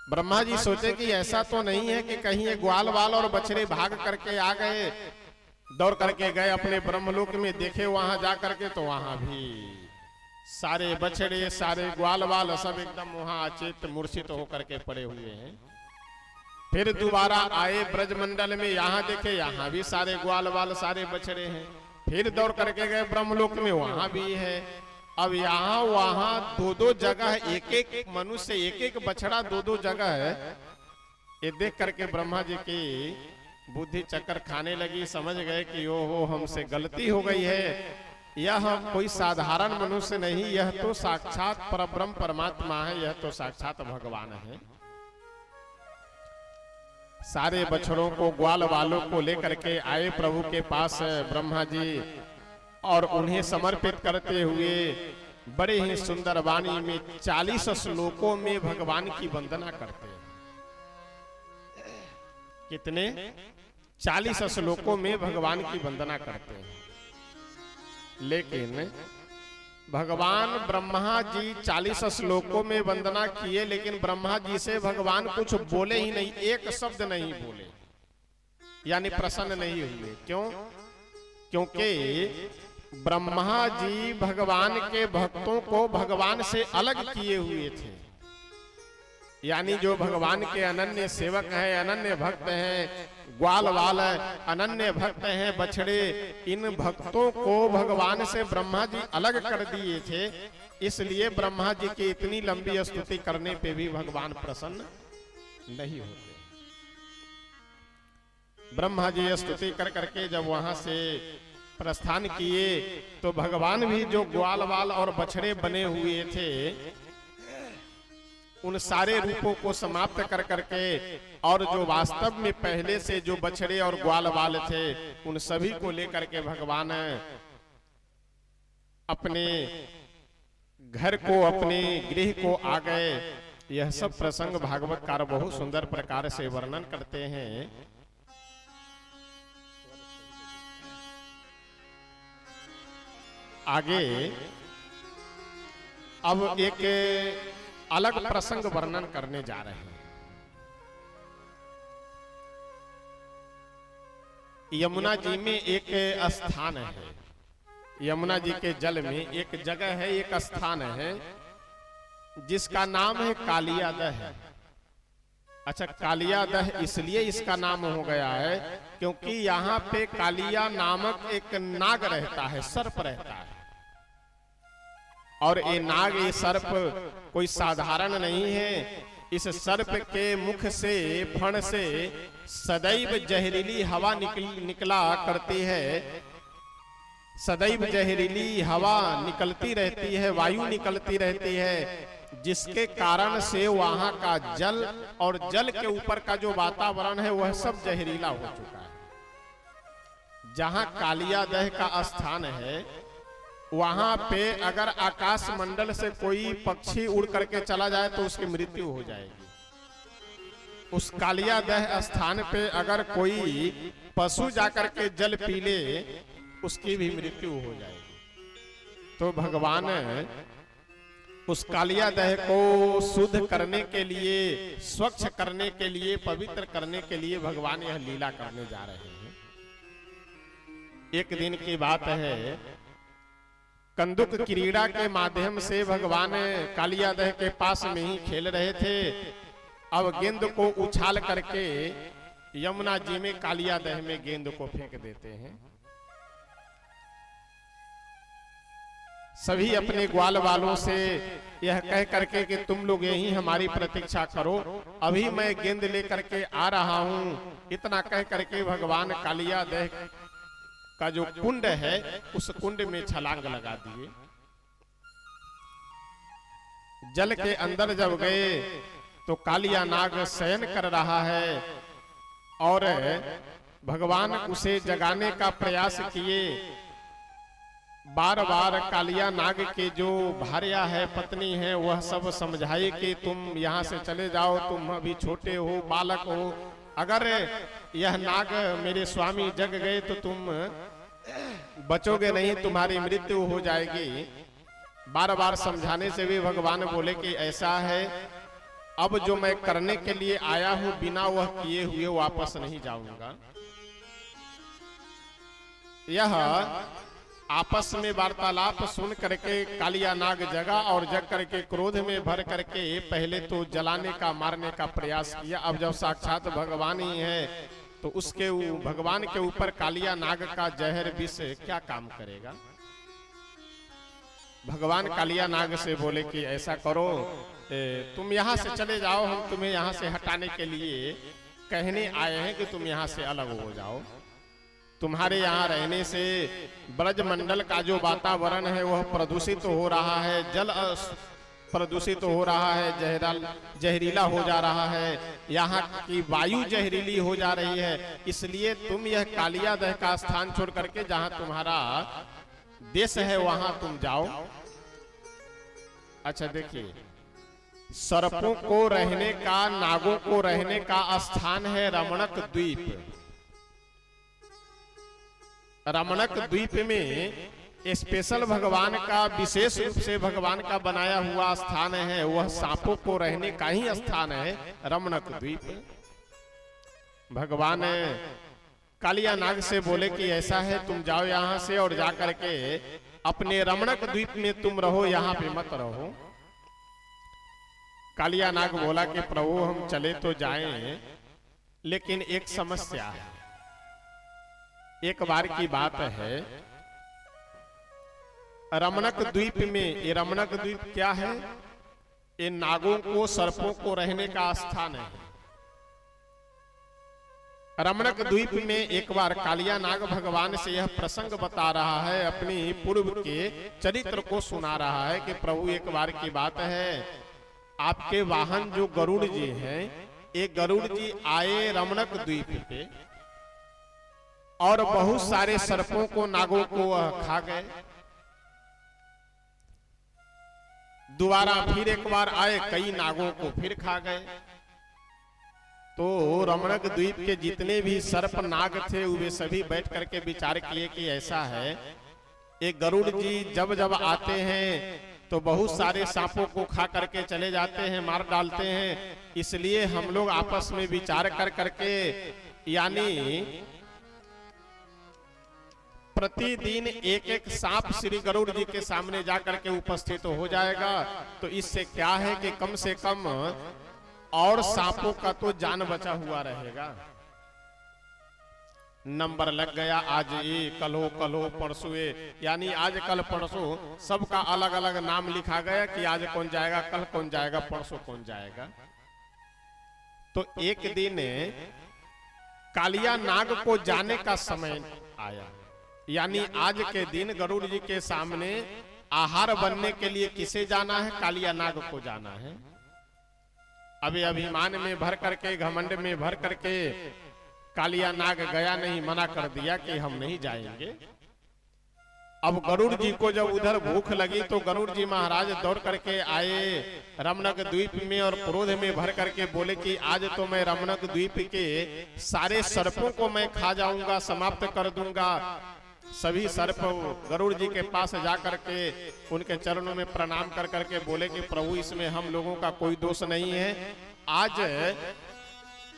ब्रह्मा जी सोचे कि ऐसा तो नहीं है कि कहीं ये ग्वाल वाल और बछड़े भाग करके आ गए, दौड़ करके गए अपने ब्रह्मलोक में, देखे वहां जा करके तो वहां भी सारे बछड़े सारे ग्वाल वाल सब एकदम वहां अचेत मूर्छित होकर के पड़े हुए हैं। फिर दोबारा आए ब्रजमंडल में, यहाँ देखे यहाँ भी सारे ग्वाल वाल सारे बछड़े हैं। फिर दौड़ करके गए ब्रह्मलोक में, वहां भी है। अब यहाँ वहां 2-2 जगह एक मनुष्य एक बछड़ा 2-2 जगह है। ये देख करके ब्रह्मा जी की बुद्धि चक्कर खाने लगी, समझ गए कि ओहो हमसे गलती हो गई है, यह कोई साधारण मनुष्य नहीं, यह तो साक्षात परब्रह्म परमात्मा है, यह तो साक्षात भगवान है। सारे बछड़ों को ग्वाल वालों को लेकर के आए प्रभु के पास ब्रह्मा जी और उन्हें समर्पित करते हुए बड़े ही सुंदर वाणी में 40 श्लोकों में भगवान की वंदना करते हैं। कितने? 40 श्लोकों में भगवान की वंदना करते हैं। लेकिन भगवान ब्रह्मा जी 40 श्लोकों में वंदना किए, लेकिन ब्रह्मा जी से भगवान कुछ बोले ही नहीं, एक शब्द नहीं बोले, यानी प्रसन्न नहीं हुए। क्यों? क्योंकि ब्रह्मा जी भगवान के भक्तों को भगवान से अलग किए हुए थे, यानी जो भगवान के अनन्य सेवक हैं, अनन्य भक्त हैं, ग्वाल वाल अनन्य भक्त हैं बछड़े, इन भक्तों को भगवान से ब्रह्मा जी अलग कर दिए थे, इसलिए ब्रह्मा जी की इतनी लंबी स्तुति करने पे भी भगवान प्रसन्न नहीं होते। ब्रह्मा जी स्तुति कर करके जब वहां से प्रस्थान किए तो भगवान भी जो ग्वाल वाल और बछड़े बने हुए थे उन सारे रूपों को समाप्त कर करके और जो वास्तव में पहले से जो बछड़े और ग्वाल वाल थे उन सभी को लेकर के भगवान अपने घर को, अपने गृह को आ गए। यह सब प्रसंग भागवतकार बहुत सुंदर प्रकार से वर्णन करते हैं। आगे अब एक अलग प्रसंग वर्णन करने जा रहे हैं। यमुना जी में एक स्थान है, यमुना जी के जल में एक जगह है, एक स्थान है जिसका नाम है कालियादह। अच्छा, कालियादह इसलिए इसका नाम हो गया है क्योंकि यहाँ पे कालिया नामक एक नाग रहता है, सर्प रहता है। और ये नाग, ये सर्प कोई साधारण नहीं है। इस सर्प के मुख से, फण से सदैव जहरीली हवा निकला करती है, सदैव जहरीली हवा निकलती रहती है, वायु निकलती रहती है, जिसके कारण से वहां का जल और जल के ऊपर का जो वातावरण है वह सब जहरीला हो चुका है। जहां कालियादह का स्थान है वहां पे अगर आकाश मंडल से कोई पक्षी उड़ करके चला जाए तो उसकी मृत्यु हो जाएगी। उस कालियादह स्थान पे अगर कोई पशु जाकर के जल पी ले उसकी भी मृत्यु हो जाएगी। तो भगवान उस कालियादह को शुद्ध करने के लिए, स्वच्छ करने के लिए, पवित्र करने के लिए भगवान यह लीला करने जा रहे हैं। एक दिन की बात है, कंदुक क्रीड़ा के माध्यम से भगवान कालियादह के पास में ही खेल रहे थे। अब गेंद को उछाल करके यमुना जी में कालियादह में गेंद को फेंक देते हैं। सभी अपने ग्वाल वालों से यह कह करके कि तुम लोग यही हमारी प्रतीक्षा करो, अभी मैं गेंद लेकर के आ रहा हूं। इतना कह करके भगवान कालियादह का जो कुंड है उस कुंड में छलांग लगा दिए। जल के अंदर जब गए तो कालिया नाग शयन कर रहा है और भगवान उसे जगाने का प्रयास किए। बार बार कालिया नाग के जो भार्या है, पत्नी है, वह सब समझाए कि तुम यहाँ से चले जाओ, तुम अभी छोटे हो, बालक हो, अगर यह नाग मेरे स्वामी जग गए तो तुम बचोगे नहीं, तुम्हारी मृत्यु हो जाएगी। बार बार समझाने से भी भगवान बोले कि ऐसा है, अब जो मैं करने के लिए आया हूं बिना वह किए हुए वापस नहीं जाऊंगा। यह आपस में वार्तालाप सुन करके कालिया नाग जगा और जग करके क्रोध में भर करके पहले तो जलाने का, मारने का प्रयास किया। अब जब साक्षात भगवान ही है तो उसके भगवान के ऊपर कालिया नाग का जहर विष क्या काम करेगा। भगवान कालिया नाग से बोले कि ऐसा करो, तुम यहाँ से चले जाओ, हम तुम्हें यहाँ से हटाने के लिए कहने आए हैं कि तुम यहाँ से अलग हो जाओ। तुम्हारे यहाँ रहने से ब्रजमंडल का जो वातावरण है वह प्रदूषित हो रहा है, जल प्रदूषित हो रहा है, जहरीला हो जा रहा है, यहाँ की वायु जहरीली हो जा रही है, इसलिए तुम यह कालियादह का स्थान छोड़ करके जहाँ तुम्हारा देश है वहां तुम जाओ। अच्छा देखिए, सर्पों को रहने का, नागों को रहने का स्थान है रमणक द्वीप। रमणक द्वीप में स्पेशल भगवान का, विशेष रूप से भगवान का बनाया हुआ स्थान है, वह सांपों को रहने का ही स्थान है रमणक द्वीप। भगवान कालिया नाग से बोले कि ऐसा है, तुम जाओ यहाँ से और जा करके अपने रमणक द्वीप में तुम रहो, यहाँ पे मत रहो। कालिया नाग बोला कि प्रभु हम चले तो जाएं, लेकिन एक समस्या है। एक बार की बात है, रमणक द्वीप में, ये रमणक द्वीप क्या है? ये नागों को, सर्पों को रहने का स्थान है। रमणक द्वीप में एक बार कालिया नाग भगवान से यह प्रसंग बता रहा है, अपनी पूर्व के चरित्र को सुना रहा है कि प्रभु एक बार की बात है, आपके वाहन जो गरुड़ जी हैं, ये गरुड़ जी आए रमणक द्वीप पे और बहुत सारे सर्पों को, नागों को खा गए। दोबारा फिर एक बार आए, कई नागों को फिर खा गए। तो रमणक द्वीप के जितने भी सर्प नाग थे वे सभी बैठ करके विचार किए कि ऐसा है, ये गरुड़ जी जब जब आते हैं तो बहुत सारे सांपों को खा करके चले जाते हैं, मार डालते हैं, इसलिए हम लोग आपस में विचार कर करके, यानी प्रतिदिन एक एक सांप श्री गरुड़ जी के सामने जाकर के उपस्थित हो जाएगा, तो इससे क्या है कि कम से कम और सांपों का तो जान बचा हुआ रहेगा। नंबर लग गया, आज ये कल हो परसों ये, यानी आज कल परसों सबका अलग अलग नाम लिखा गया कि आज कौन जाएगा, कल कौन जाएगा, परसों कौन जाएगा। तो एक दिन कालिया नाग को जाने का समय आया, यानी आज के दिन गरुड़ जी के सामने आहार बनने के लिए किसे जाना है? कालिया नाग को जाना है। अभी अभिमान में भर करके, घमंड में भर करके कालिया नाग गया नहीं, मना कर दिया कि हम नहीं जाएंगे। अब गरुड़ जी को जब उधर भूख लगी तो गरुड़ जी महाराज दौड़ करके आए रमणक द्वीप में और क्रोध में भर करके बोले कि आज तो मैं रमणक द्वीप के सारे सर्पों को मैं खा जाऊंगा, समाप्त कर दूंगा। सभी सर्प गरुड़ जी के पास जा करके उनके चरणों में प्रणाम कर करके बोले कि प्रभु इसमें हम लोगों का कोई दोष नहीं है, आज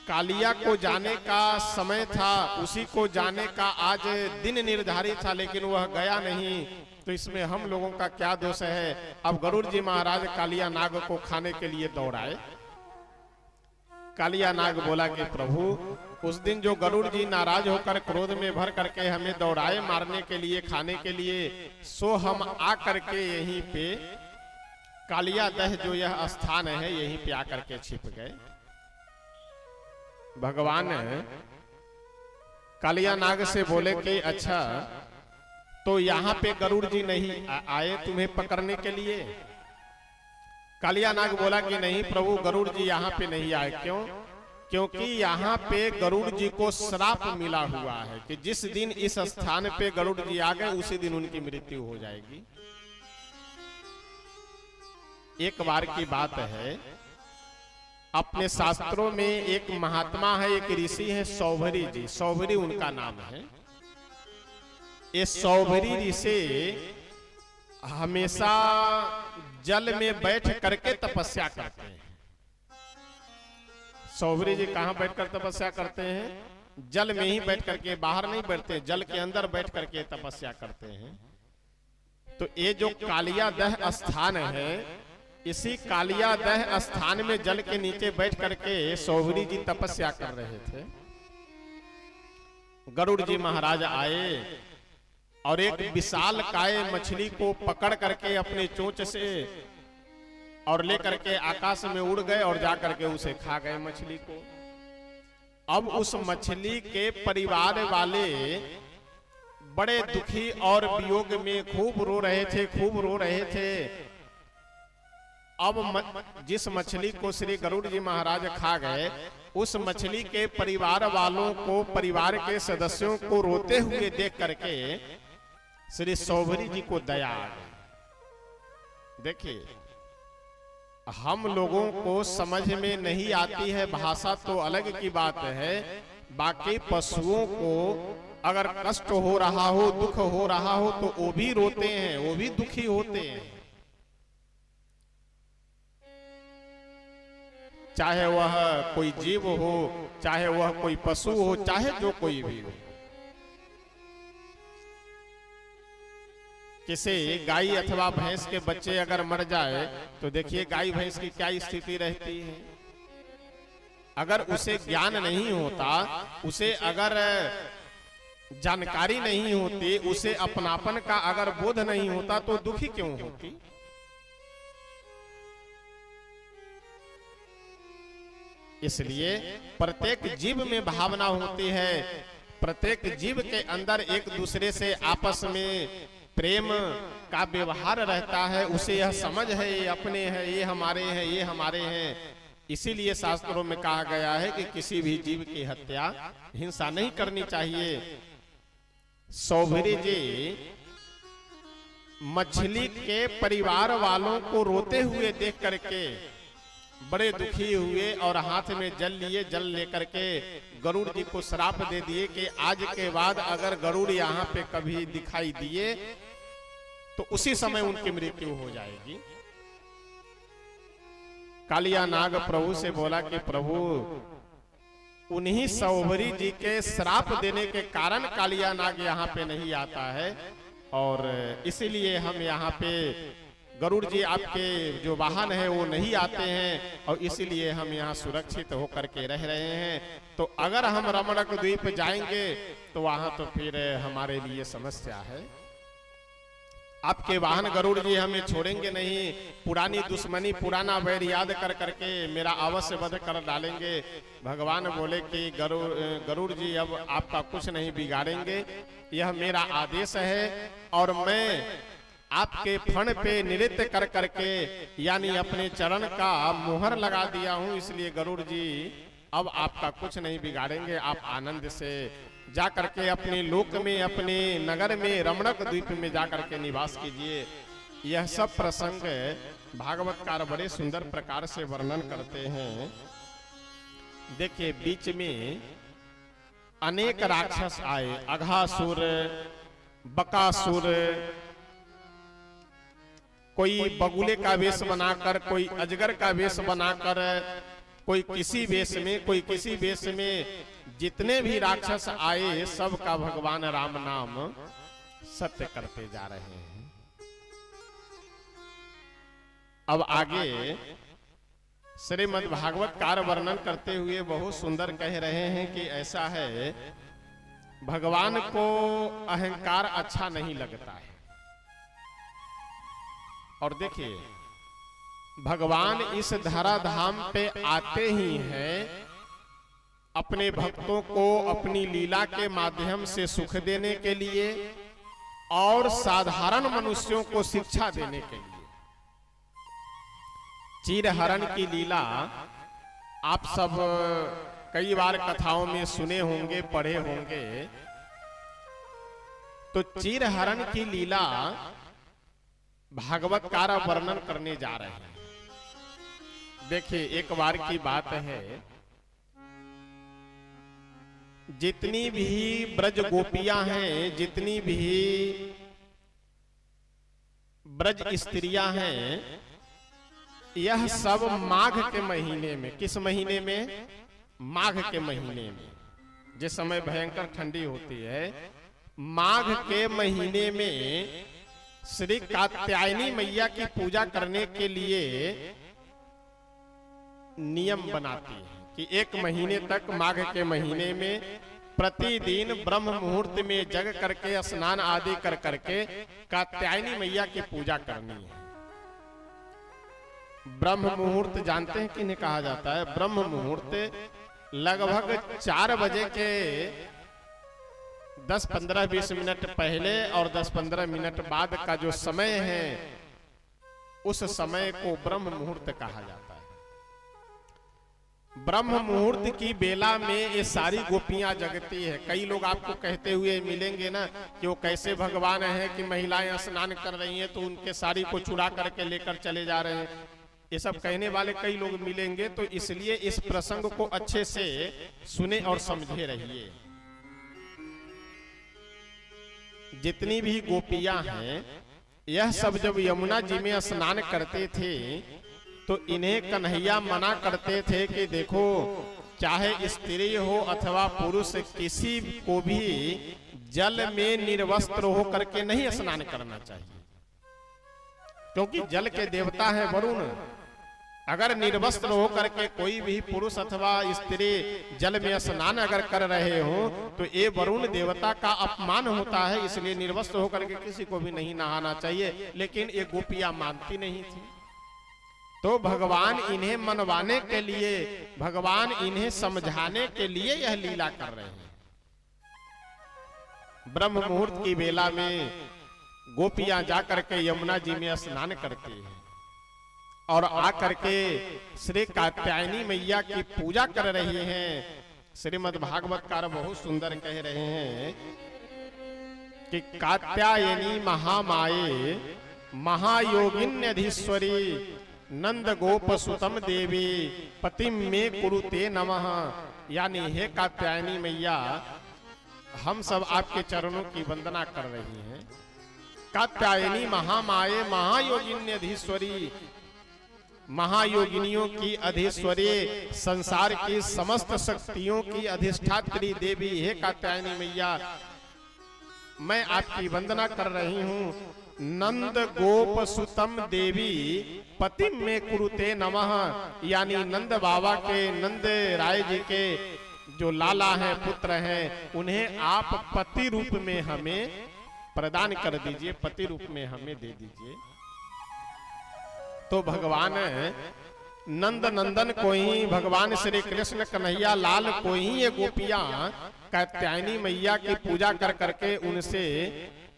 कालिया को जाने का समय था, उसी को जाने का आज दिन निर्धारित था, लेकिन वह गया नहीं, तो इसमें हम लोगों का क्या दोष है। अब गरुड़ जी महाराज कालिया नाग को खाने के लिए दौड़ाए। कालिया नाग बोला कि प्रभु उस दिन जो गरुड़ जी नाराज होकर क्रोध में भर करके हमें दौड़ाए मारने के लिए, खाने के लिए, सो हम आ करके यहीं पे कालिया दह जो यह स्थान है यहीं पे आकर के छिप गए। भगवान कालिया नाग से बोले कि अच्छा, तो यहाँ पे गरुड़ जी नहीं आए तुम्हें पकड़ने के लिए? कालिया नाग बोला कि नहीं प्रभु, गरुड़ जी यहाँ पे नहीं आए। क्यों? क्योंकि यहाँ पे गरुड़ जी को श्राप मिला हुआ है कि जिस दिन इस स्थान पे गरुड़ जी आ गए उसी दिन उनकी मृत्यु हो जाएगी। एक बार की बात है, अपने शास्त्रों में एक महात्मा है, एक ऋषि है सौभरी जी, सौभरी उनका नाम है। ये सौभरी ऋषि हमेशा जल में बैठ करके तपस्या करते हैं। सौभरी जी कहाँ बैठकर तपस्या करते हैं? जल में ही बैठ करके, बाहर नहीं बैठते, जल के अंदर बैठ करके तपस्या करते हैं। तो ये जो कालिया दह स्थान है, इसी कालिया दह स्थान में जल के नीचे बैठ करके सौभरी जी तपस्या कर रहे थे। गरुड़ जी महाराज आए और एक विशाल काय मछली को पकड़ करके अपने चोंच से और लेकर के आकाश में उड़ गए और जाकर के उसे खा गए मछली को। अब उस मछली के परिवार वाले बड़े दुखी और वियोग में खूब रो रहे थे, खूब रो रहे थे। अब जिस मछली को श्री गरुड़ जी महाराज खा गए, उस मछली के परिवार वालों को, परिवार के सदस्यों को रोते हुए देख करके श्री सौभरी जी को दया आ गई। देखिए, हम लोगों को समझ में नहीं आती है भाषा तो अलग की बात है, बाकी पशुओं को अगर कष्ट हो रहा हो, दुख हो रहा हो तो वो भी रोते हैं, वो भी दुखी होते हैं। चाहे वह कोई जीव हो, चाहे वह कोई पशु हो, चाहे जो कोई भी हो। किसी गाय अथवा भैंस के बच्चे अगर मर जाए तो देखिए गाय भैंस की क्या स्थिति रहती है। अगर उसे ज्ञान नहीं होता, उसे अगर जानकारी नहीं होती, उसे अपनापन का अगर बोध नहीं होता तो दुखी क्यों होती? इसलिए प्रत्येक जीव में भावना होती है, प्रत्येक जीव के अंदर एक दूसरे से आपस में प्रेम का व्यवहार रहता है। उसे यह समझ है ये अपने हैं, ये हमारे हैं, ये हमारे हैं। इसीलिए शास्त्रों में कहा गया है कि किसी भी जीव की हत्या, हिंसा नहीं करनी चाहिए। सौभरी जी मछली के परिवार वालों को रोते हुए देख करके बड़े दुखी हुए और हाथ में जल लिए। जल लेकर के गरुड़ जी को श्राप दे दिए कि आज के बाद अगर गरुड़ यहाँ पे कभी दिखाई दिए तो उसी समय उनकी मृत्यु हो जाएगी। कालिया नाग प्रभु से बोला कि प्रभु, उन्हीं सौभरी जी के श्राप देने के कारण कालिया नाग यहाँ पे नहीं आता है, और इसीलिए हम यहाँ पे गरुड़ जी आपके जो वाहन है वो नहीं आते हैं, और इसीलिए हम यहाँ सुरक्षित होकर के रह रहे हैं। तो अगर हम रमणक द्वीप जाएंगे तो वहां तो फिर हमारे लिए समस्या है। आपके वाहन गरुड़ जी हमें छोड़ेंगे नहीं, पुरानी दुश्मनी, पुराना वैर याद कर करके मेरा अवश्य वध कर डालेंगे। भगवान बोले कि गरुड़ जी अब आपका कुछ नहीं बिगाड़ेंगे, यह मेरा आदेश है, और मैं आपके फण पे नृत्य कर करके यानी अपने चरण का मुहर लगा दिया हूं, इसलिए गरुड़ जी अब आपका कुछ नहीं बिगाड़ेंगे। आप आनंद से जा करके अपने लोक में, अपने नगर में, रमणक द्वीप में जा करके निवास कीजिए। यह सब प्रसंग भागवतकार बड़े सुंदर प्रकार से वर्णन करते हैं। देखिए, बीच में अनेक राक्षस आए, अघासुर, बकासुर, कोई बगुले का वेश बनाकर, कोई अजगर का वेश बनाकर, कोई किसी वेश में, कोई किसी वेश में, जितने भी राक्षस आए सबका भगवान राम नाम सत्य करते जा रहे हैं। अब आगे श्रीमद् भागवतकार वर्णन करते हुए बहुत सुंदर कह रहे हैं कि ऐसा है, भगवान को अहंकार अच्छा नहीं लगता है। और देखिए, भगवान इस धराधाम पे आते ही हैं अपने भक्तों को अपनी लीला के माध्यम से सुख देने के लिए और साधारण मनुष्यों को शिक्षा देने के लिए। चीरहरण की लीला आप सब कई बार कथाओं में सुने होंगे, पढ़े होंगे। तो चीरहरण की लीला भागवतकार वर्णन करने जा रहे हैं। देखिए, एक बार की बात है, जितनी भी ब्रज गोपियां हैं, जितनी भी ब्रज स्त्रियां हैं, यह सब माघ के महीने में, किस महीने में? माघ के महीने में, जिस समय भयंकर ठंडी होती है, माघ के महीने में श्री कात्यायनी मैया की पूजा करने के लिए नियम बनाती है कि एक महीने तक, माघ के महीने में प्रतिदिन ब्रह्म मुहूर्त में जग करके स्नान आदि कर करके कात्यायनी मैया की पूजा करनी है। ब्रह्म मुहूर्त जानते हैं किन्हें कहा जाता है? ब्रह्म मुहूर्त लगभग 4 बजे के 10-15-20 मिनट पहले और 10-15 मिनट बाद का जो समय है, उस समय को ब्रह्म मुहूर्त कहा जाता है। ब्रह्म मुहूर्त की बेला में ये सारी गोपियां जगती है। कई लोग आपको कहते हुए मिलेंगे ना कि वो कैसे भगवान है कि महिलाएं स्नान कर रही हैं तो उनके साड़ी को चुरा करके लेकर चले जा रहे हैं। ये सब कहने वाले कई लोग मिलेंगे, तो इसलिए इस प्रसंग को अच्छे से सुने और समझे रहिए। जितनी भी गोपियां हैं, यह सब जब यमुना जी में स्नान करते थे तो इन्हें कन्हैया मना करते थे कि देखो, चाहे स्त्री हो अथवा पुरुष, किसी को भी जल में निर्वस्त्र हो करके नहीं स्नान करना चाहिए, क्योंकि जल के देवता है वरुण। अगर निर्वस्त्र होकर के कोई भी पुरुष अथवा स्त्री जल में स्नान अगर कर रहे हो तो ये वरुण देवता का अपमान होता है, इसलिए निर्वस्त्र होकर के किसी को भी नहीं नहाना चाहिए। लेकिन ये गोपियां मानती नहीं थी, तो भगवान इन्हें मनवाने के लिए, भगवान इन्हें समझाने के लिए यह लीला कर रहे हैं। ब्रह्म मुहूर्त की बेला में गोपियां जाकर के यमुना जी में स्नान करती हैं और आकर के श्री कात्यायनी मैया की पूजा कर रही हैं। श्रीमद् भागवतकार बहुत सुंदर कह रहे हैं कि कात्यायनी महामाये महायोगिन्यधीश्वरी नंद गोप सुतम देवी पतिम में कुरुते नमः। यानी हे कात्यायनी मैया, हम सब आपके चरणों की वंदना कर रही हैं। कात्यायनी महामाये महायोगिन्यधीश्वरी, महायोगिनियों की अधीश्वरी, संसार की समस्त शक्तियों की अधिष्ठात्री देवी हे कात्यायनी मैया, मैं आपकी वंदना कर रही हूँ। नंद गोप सुतम देवी पतिम में कुरुते नमः। यानी नंद बाबा के, नंद राय जी के जो लाला हैं, पुत्र हैं, उन्हें आप पति रूप में हमें प्रदान कर दीजिए, पति रूप में हमें दे दीजिए। तो भगवान नंद नंदन को ही, भगवान श्री कृष्ण कन्हैया लाल को ही ये गोपियां कात्यायनी मैया की पूजा कर करके उनसे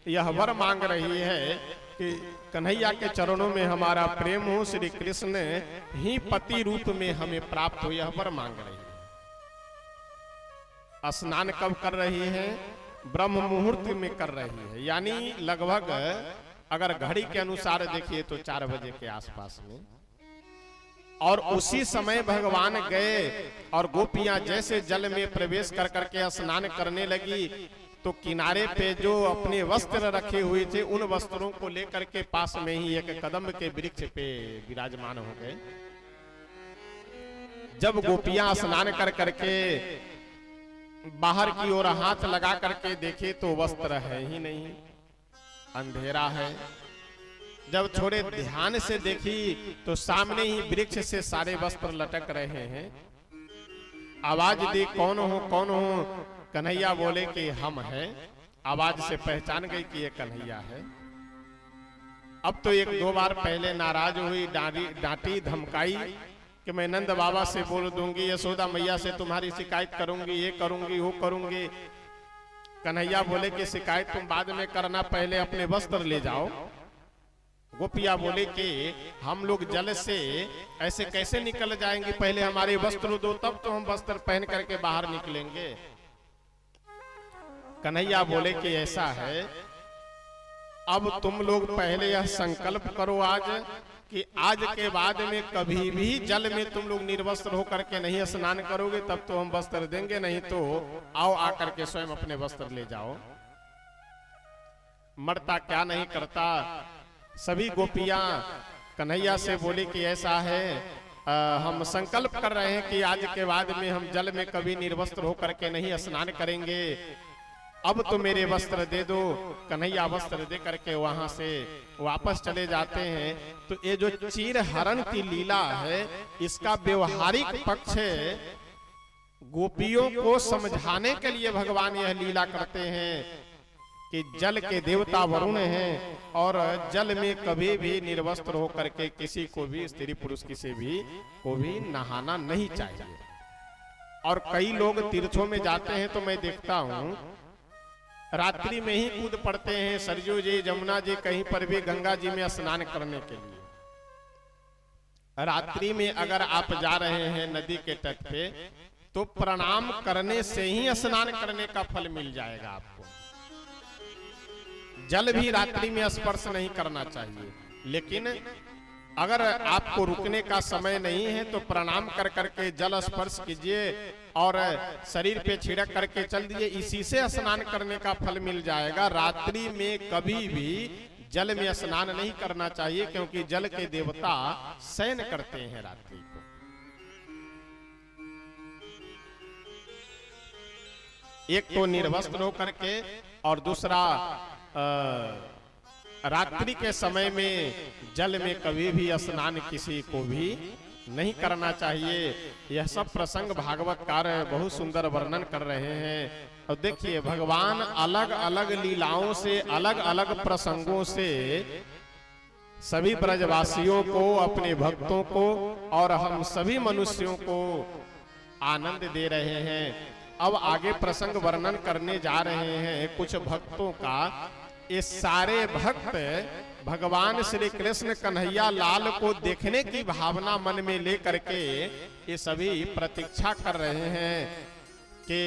यह वर मांग रही है कि कन्हैया के चरणों में हमारा प्रेम हो, श्री कृष्ण ही पति रूप में हमें प्राप्त हो, यह वर मांग रही है। स्नान कब कर रही है? ब्रह्म मुहूर्त में कर रही है, यानी लगभग अगर घड़ी के अनुसार देखिए तो 4 बजे के आसपास में। और उसी समय भगवान गए और गोपियां जैसे जल में प्रवेश कर करके स्नान करने लगी तो किनारे पे जो अपने वस्त्र रखे हुए थे उन वस्त्रों को लेकर के पास में ही एक कदम्ब के वृक्ष पे विराजमान हो गए। जब गोपियां स्नान कर करके बाहर की ओर हाथ लगा करके देखे तो वस्त्र है ही नहीं, अंधेरा है। जब थोड़े ध्यान से देखी तो सामने ही वृक्ष से सारे वस्त्र लटक रहे हैं। आवाज दी, कौन हो कौन हो? कन्हैया बोले कि हम हैं। आवाज से पहचान गई कि ये कन्हैया है। अब तो 1-2 बार पहले नाराज हुई, डांटी धमकाई कि मैं नंद बाबा से बोल दूंगी, यशोदा मैया से तुम्हारी शिकायत करूंगी, ये करूंगी वो करूंगी। कन्हैया बोले कि शिकायत तुम बाद में करना, पहले अपने वस्त्र ले जाओ। गोपिया बोले कि हम लोग जल से ऐसे कैसे निकल जाएंगे, पहले हमारे वस्त्र दो तब तो हम वस्त्र पहन करके बाहर निकलेंगे। कन्हैया बोले कि ऐसा है, अब तुम लोग पहले यह संकल्प करो आज कि आज के बाद में कभी भी जल में तुम लोग निर्वस्त्र होकर के नहीं स्नान करोगे, तब तो हम वस्त्र देंगे, नहीं तो आओ आकर के स्वयं अपने वस्त्र ले जाओ। मरता क्या नहीं करता। सभी गोपियां कन्हैया से बोले कि ऐसा है, हम संकल्प कर रहे हैं कि आज के बाद में हम जल में कभी निर्वस्त्र होकर के नहीं स्नान करेंगे, अब तो मेरे वस्त्र दे दो। कन्हैया वस्त्र दे करके वहां से वापस चले जाते हैं। तो ये जो चीर हरण की लीला है, इसका व्यवहारिक पक्ष गोपियों को समझाने के लिए भगवान यह लीला करते हैं कि जल के देवता वरुण हैं और जल में कभी भी निर्वस्त्र होकर के किसी को भी, स्त्री पुरुष किसी भी को भी नहाना नहीं चाहिए। और कई लोग तीर्थों में जाते हैं तो मैं देखता हूँ रात्रि में ही कूद पड़ते हैं, सरयू जी, जमुना जी, कहीं पर भी गंगा जी में स्नान करने के लिए। रात्रि में अगर आप जा रहे हैं नदी के तट पे तो प्रणाम करने से ही स्नान करने का फल मिल जाएगा आपको। जल भी रात्रि में स्पर्श नहीं करना चाहिए, लेकिन अगर आपको रुकने का समय नहीं है तो प्रणाम कर करके जल स्पर्श कीजिए और शरीर पे छिड़क करके चल दीजिए, इसी से स्नान करने का फल मिल जाएगा। रात्रि में कभी भी जल में स्नान नहीं करना चाहिए, क्योंकि जल के देवता शयन करते हैं रात्रि को। एक तो निर्वस्त्र होकर के और दूसरा रात्रि के समय में जल में कभी भी स्नान किसी को भी नहीं करना चाहिए। यह सब प्रसंग भागवतकार बहुत सुंदर वर्णन कर रहे हैं। और देखिए भगवान अलग अलग लीलाओं से, अलग अलग प्रसंगों से सभी ब्रजवासियों को, अपने भक्तों को और हम सभी मनुष्यों को आनंद दे रहे हैं। अब आगे प्रसंग वर्णन करने जा रहे हैं कुछ भक्तों का। ये सारे भक्त भगवान श्री कृष्ण कन्हैया लाल को देखने की भावना मन में लेकर के ये सभी प्रतीक्षा कर रहे हैं कि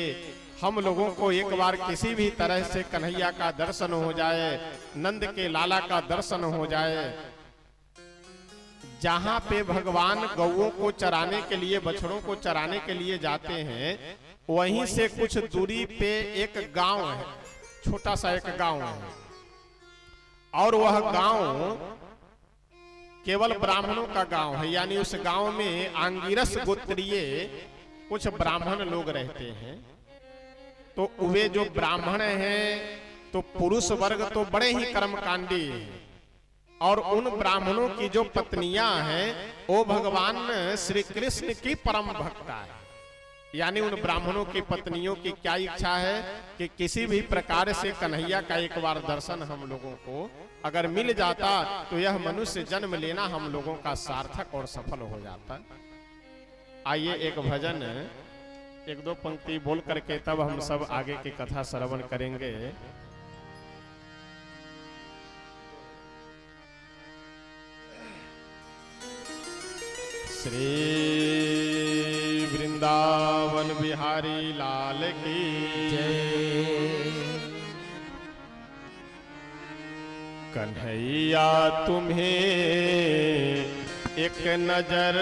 हम लोगों को एक बार किसी भी तरह से कन्हैया का दर्शन हो जाए, नंद के लाला का दर्शन हो जाए। जहां पे भगवान गौओं को चराने के लिए, बछड़ों को चराने के लिए जाते हैं, वहीं से कुछ दूरी पे एक गांव है, छोटा सा एक गांव है। और वह गांव केवल ब्राह्मणों का गांव है, यानी उस गांव में आंगिरस गोत्रीय कुछ ब्राह्मण लोग रहते हैं। तो वे जो ब्राह्मण हैं तो पुरुष वर्ग तो बड़े ही कर्मकांडी हैं, और उन ब्राह्मणों की जो पत्नियां हैं वो भगवान श्री कृष्ण की परम भक्ता है। यानी उन ब्राह्मणों की पत्नियों की क्या इच्छा है कि किसी भी प्रकार से कन्हैया का एक बार दर्शन हम लोगों को अगर मिल जाता तो यह मनुष्य जन्म लेना हम लोगों का सार्थक और सफल हो जाता। आइए एक भजन, एक दो पंक्ति बोल करके तब हम सब आगे की कथा श्रवण करेंगे। श्री वृंदावन बिहारी लाल की जय। कन्हैया तुम्हें एक नजर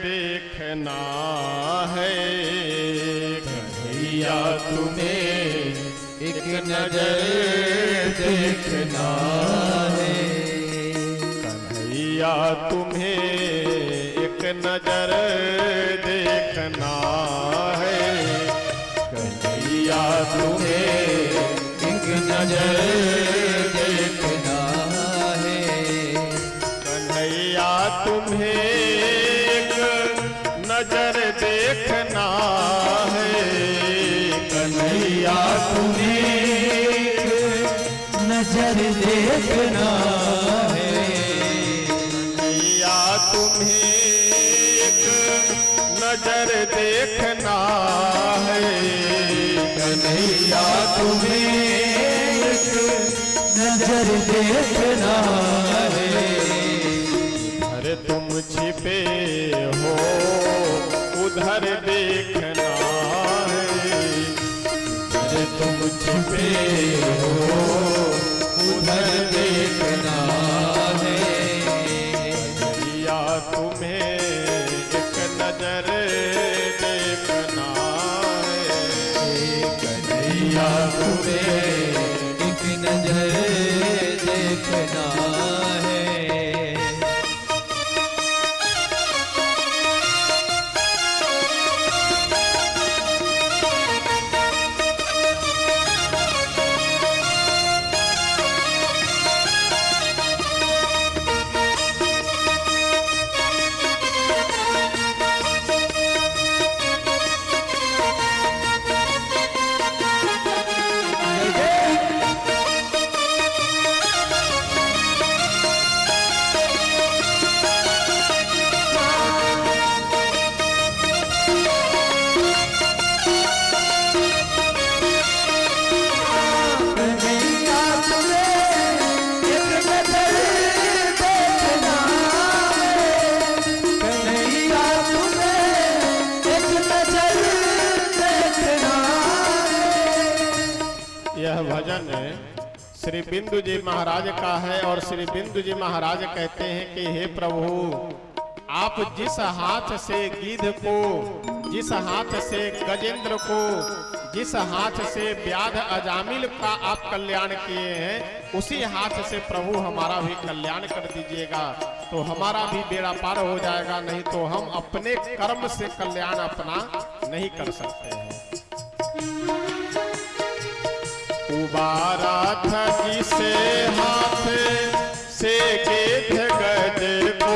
देखना है, कन्हैया तुम्हें एक नजर देखना है, कन्हैया तुम्हें एक नजर देखना है, कन्हैया तुम्हें एक नजर देखना है, कन्हैया तुम्हें एक नजर देखना है, कन्हैया तुम्हें एक नजर देखना है, कन्हैया तुम्हें एक नजर देखना है, कन्हैया तुम्हें एक नजर देखना है, अरे तुम छिपे हो उधर देखना है, अरे तुम छिपे हो उधर देखना है, कन्हैया तुम्हें एक नजर देखना है, कन्हैया तुम्हें एक नजर देखना है। यह भजन श्री बिंदु जी महाराज का है। और श्री बिंदु जी महाराज कहते हैं कि हे प्रभु, आप जिस हाथ से गिद्ध को, जिस हाथ से गजेंद्र को, जिस हाथ से व्याध अजामिल का आप कल्याण किए हैं, उसी हाथ से प्रभु हमारा भी कल्याण कर दीजिएगा, तो हमारा भी बेड़ा पार हो जाएगा। नहीं तो हम अपने कर्म से कल्याण अपना नहीं कर सकते हैं। उबारा था जिसे हाथ से गिद्ध गज को,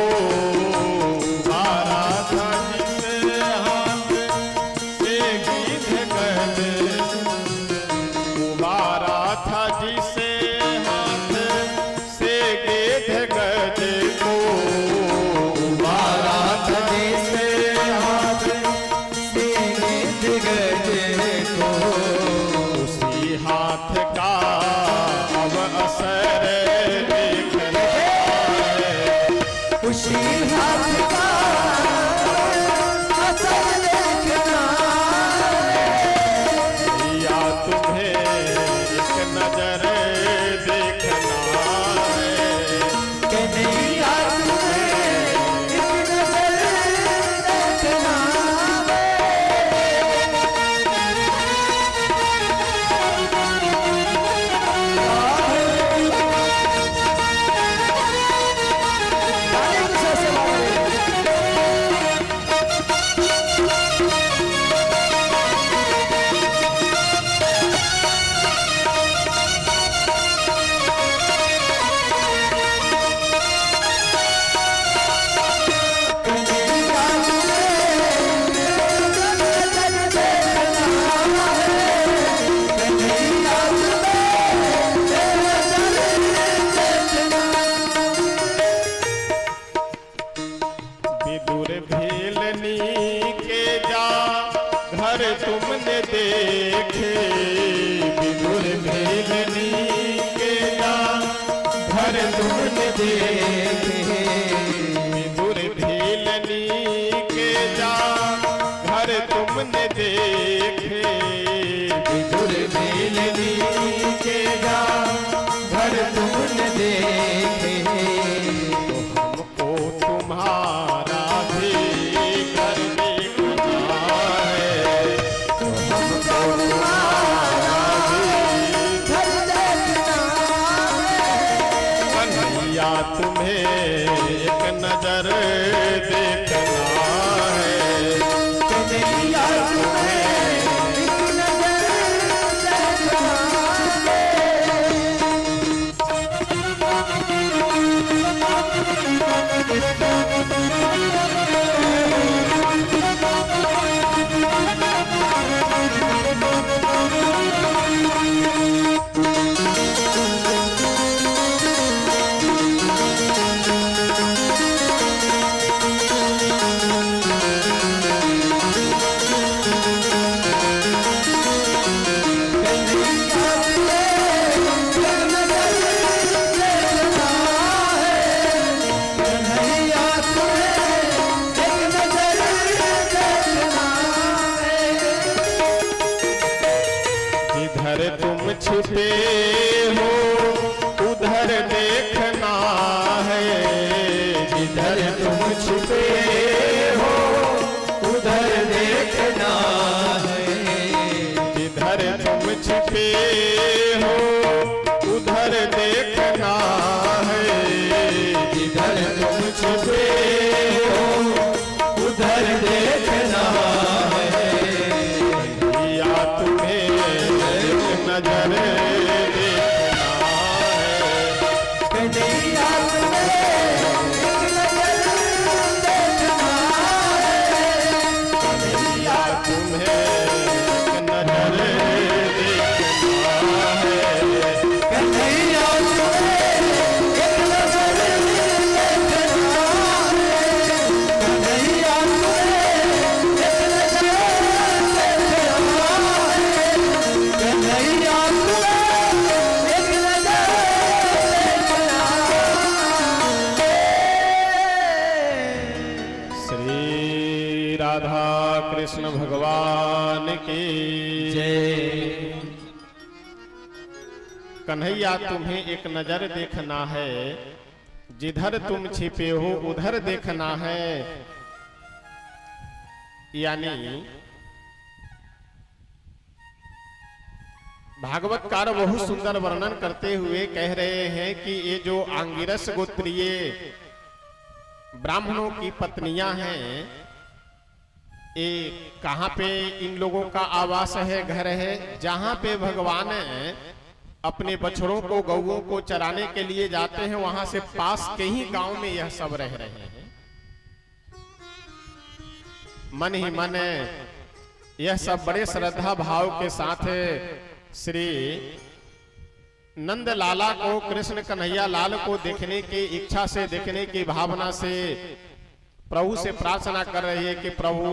देखे विदुर भीलनी के जा घर तुमने देखे विदुर भीलनी के जा घर तुमने देखे हमको तुम्हारा भी घर देखना है हमको तुम्हारा भी घर देखना है कन्हैया तुम्हें एक नजर देखना है कन्हैया तुम्हें एक नजर देखना जिधर तुम छिपे हो उधर देखना है जिधर तुम छुपे हो उधर देखना है जिधर तुम छिपे हो उधर देखना है जिधर तुम छुपे हो उधर देखना है या तुम्हें एक नजर देखना है कन्हैया तुम्हें एक नजर देखना है या तुम्हें एक नजर देखना है कन्हैया तुम्हें एक नजर देखना है कन्हैया तुम्हें एक नजर देखना है कन्हैया तुम्हें एक नजर देखना है श्री राधा कृष्ण भगवान की जय कन्हैया तुम्हें एक नजर देखना है जिधर तुम छिपे हो उधर देखना है यानी भागवतकार बहुत सुंदर वर्णन करते हुए कह रहे हैं कि ये जो आंगिरस गोत्रीय ब्राह्मणों की पत्नियां हैं ये कहाँ पे इन लोगों का आवास है, घर है, जहां पे भगवान अपने बछड़ों को गौओं को चराने के लिए जाते हैं वहां से पास के ही गांव में यह सब रह रहे हैं। मन ही मन यह सब बड़े श्रद्धा भाव के साथ श्री नंद लाला को, कृष्ण कन्हैया लाल को देखने की इच्छा से, देखने की भावना से प्रभु से प्रार्थना कर रही है कि प्रभु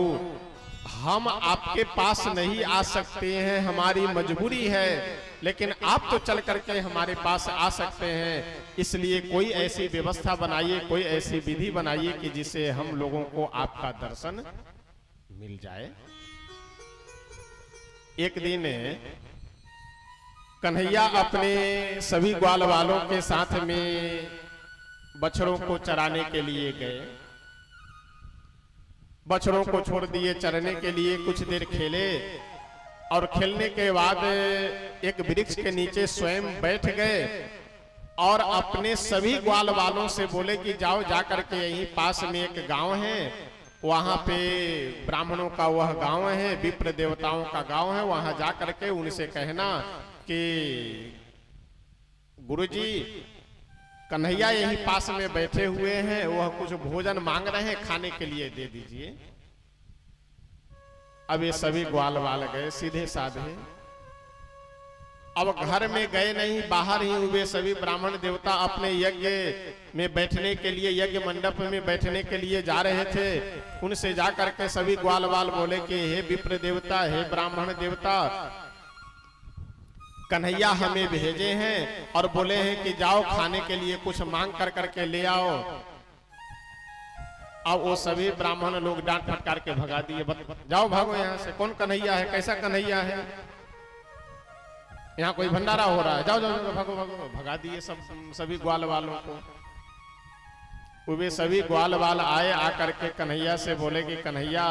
हम आपके पास नहीं आ सकते हैं, हमारी मजबूरी है, लेकिन आप तो चल करके हमारे पास आ सकते हैं, इसलिए कोई ऐसी व्यवस्था बनाइए, कोई ऐसी विधि बनाइए कि जिससे हम लोगों को आपका दर्शन मिल जाए। एक दिन कन्हैया अपने सभी ग्वाल वालों के साथ में बछड़ों को चराने के लिए गए। बछड़ों को छोड़ दिए चरने के लिए, कुछ देर खेले और खेलने के बाद एक वृक्ष के नीचे स्वयं बैठ गए और अपने सभी ग्वाल वालों से बोले कि जाओ जाकर के यहीं पास में एक गांव है, वहां पे ब्राह्मणों का वह गांव है, विप्र देवताओं का गांव है, वहां जाकर के उनसे कहना कि गुरुजी कन्हैया यहीं पास में बैठे हुए हैं, वह कुछ भोजन मांग रहे हैं, खाने के लिए दे दीजिए। अब ये सभी ग्वाल वाल गए सीधे साधे, अब घर में गए नहीं, बाहर ही हुए। सभी ब्राह्मण देवता अपने यज्ञ में बैठने के लिए, यज्ञ मंडप में बैठने के लिए जा रहे थे। उनसे जाकर के सभी ग्वाल वाल बोले कि हे विप्र देवता, हे ब्राह्मण देवता, कन्हैया हमें भेजे हैं और बोले हैं कि जाओ खाने के लिए कुछ मांग कर करके ले आओ। अब वो सभी ब्राह्मण लोग डांट फटकार के भगा दिए, जाओ भागो यहाँ से, कौन कन्हैया है, कैसा कन्हैया है, यहाँ कोई भंडारा हो रहा है, जाओ जाओ जाओ भागो भागो। भगा दिए सभी ग्वाल वालों को। वे सभी ग्वाल वाल आए, आकर के कन्हैया से बोले कि कन्हैया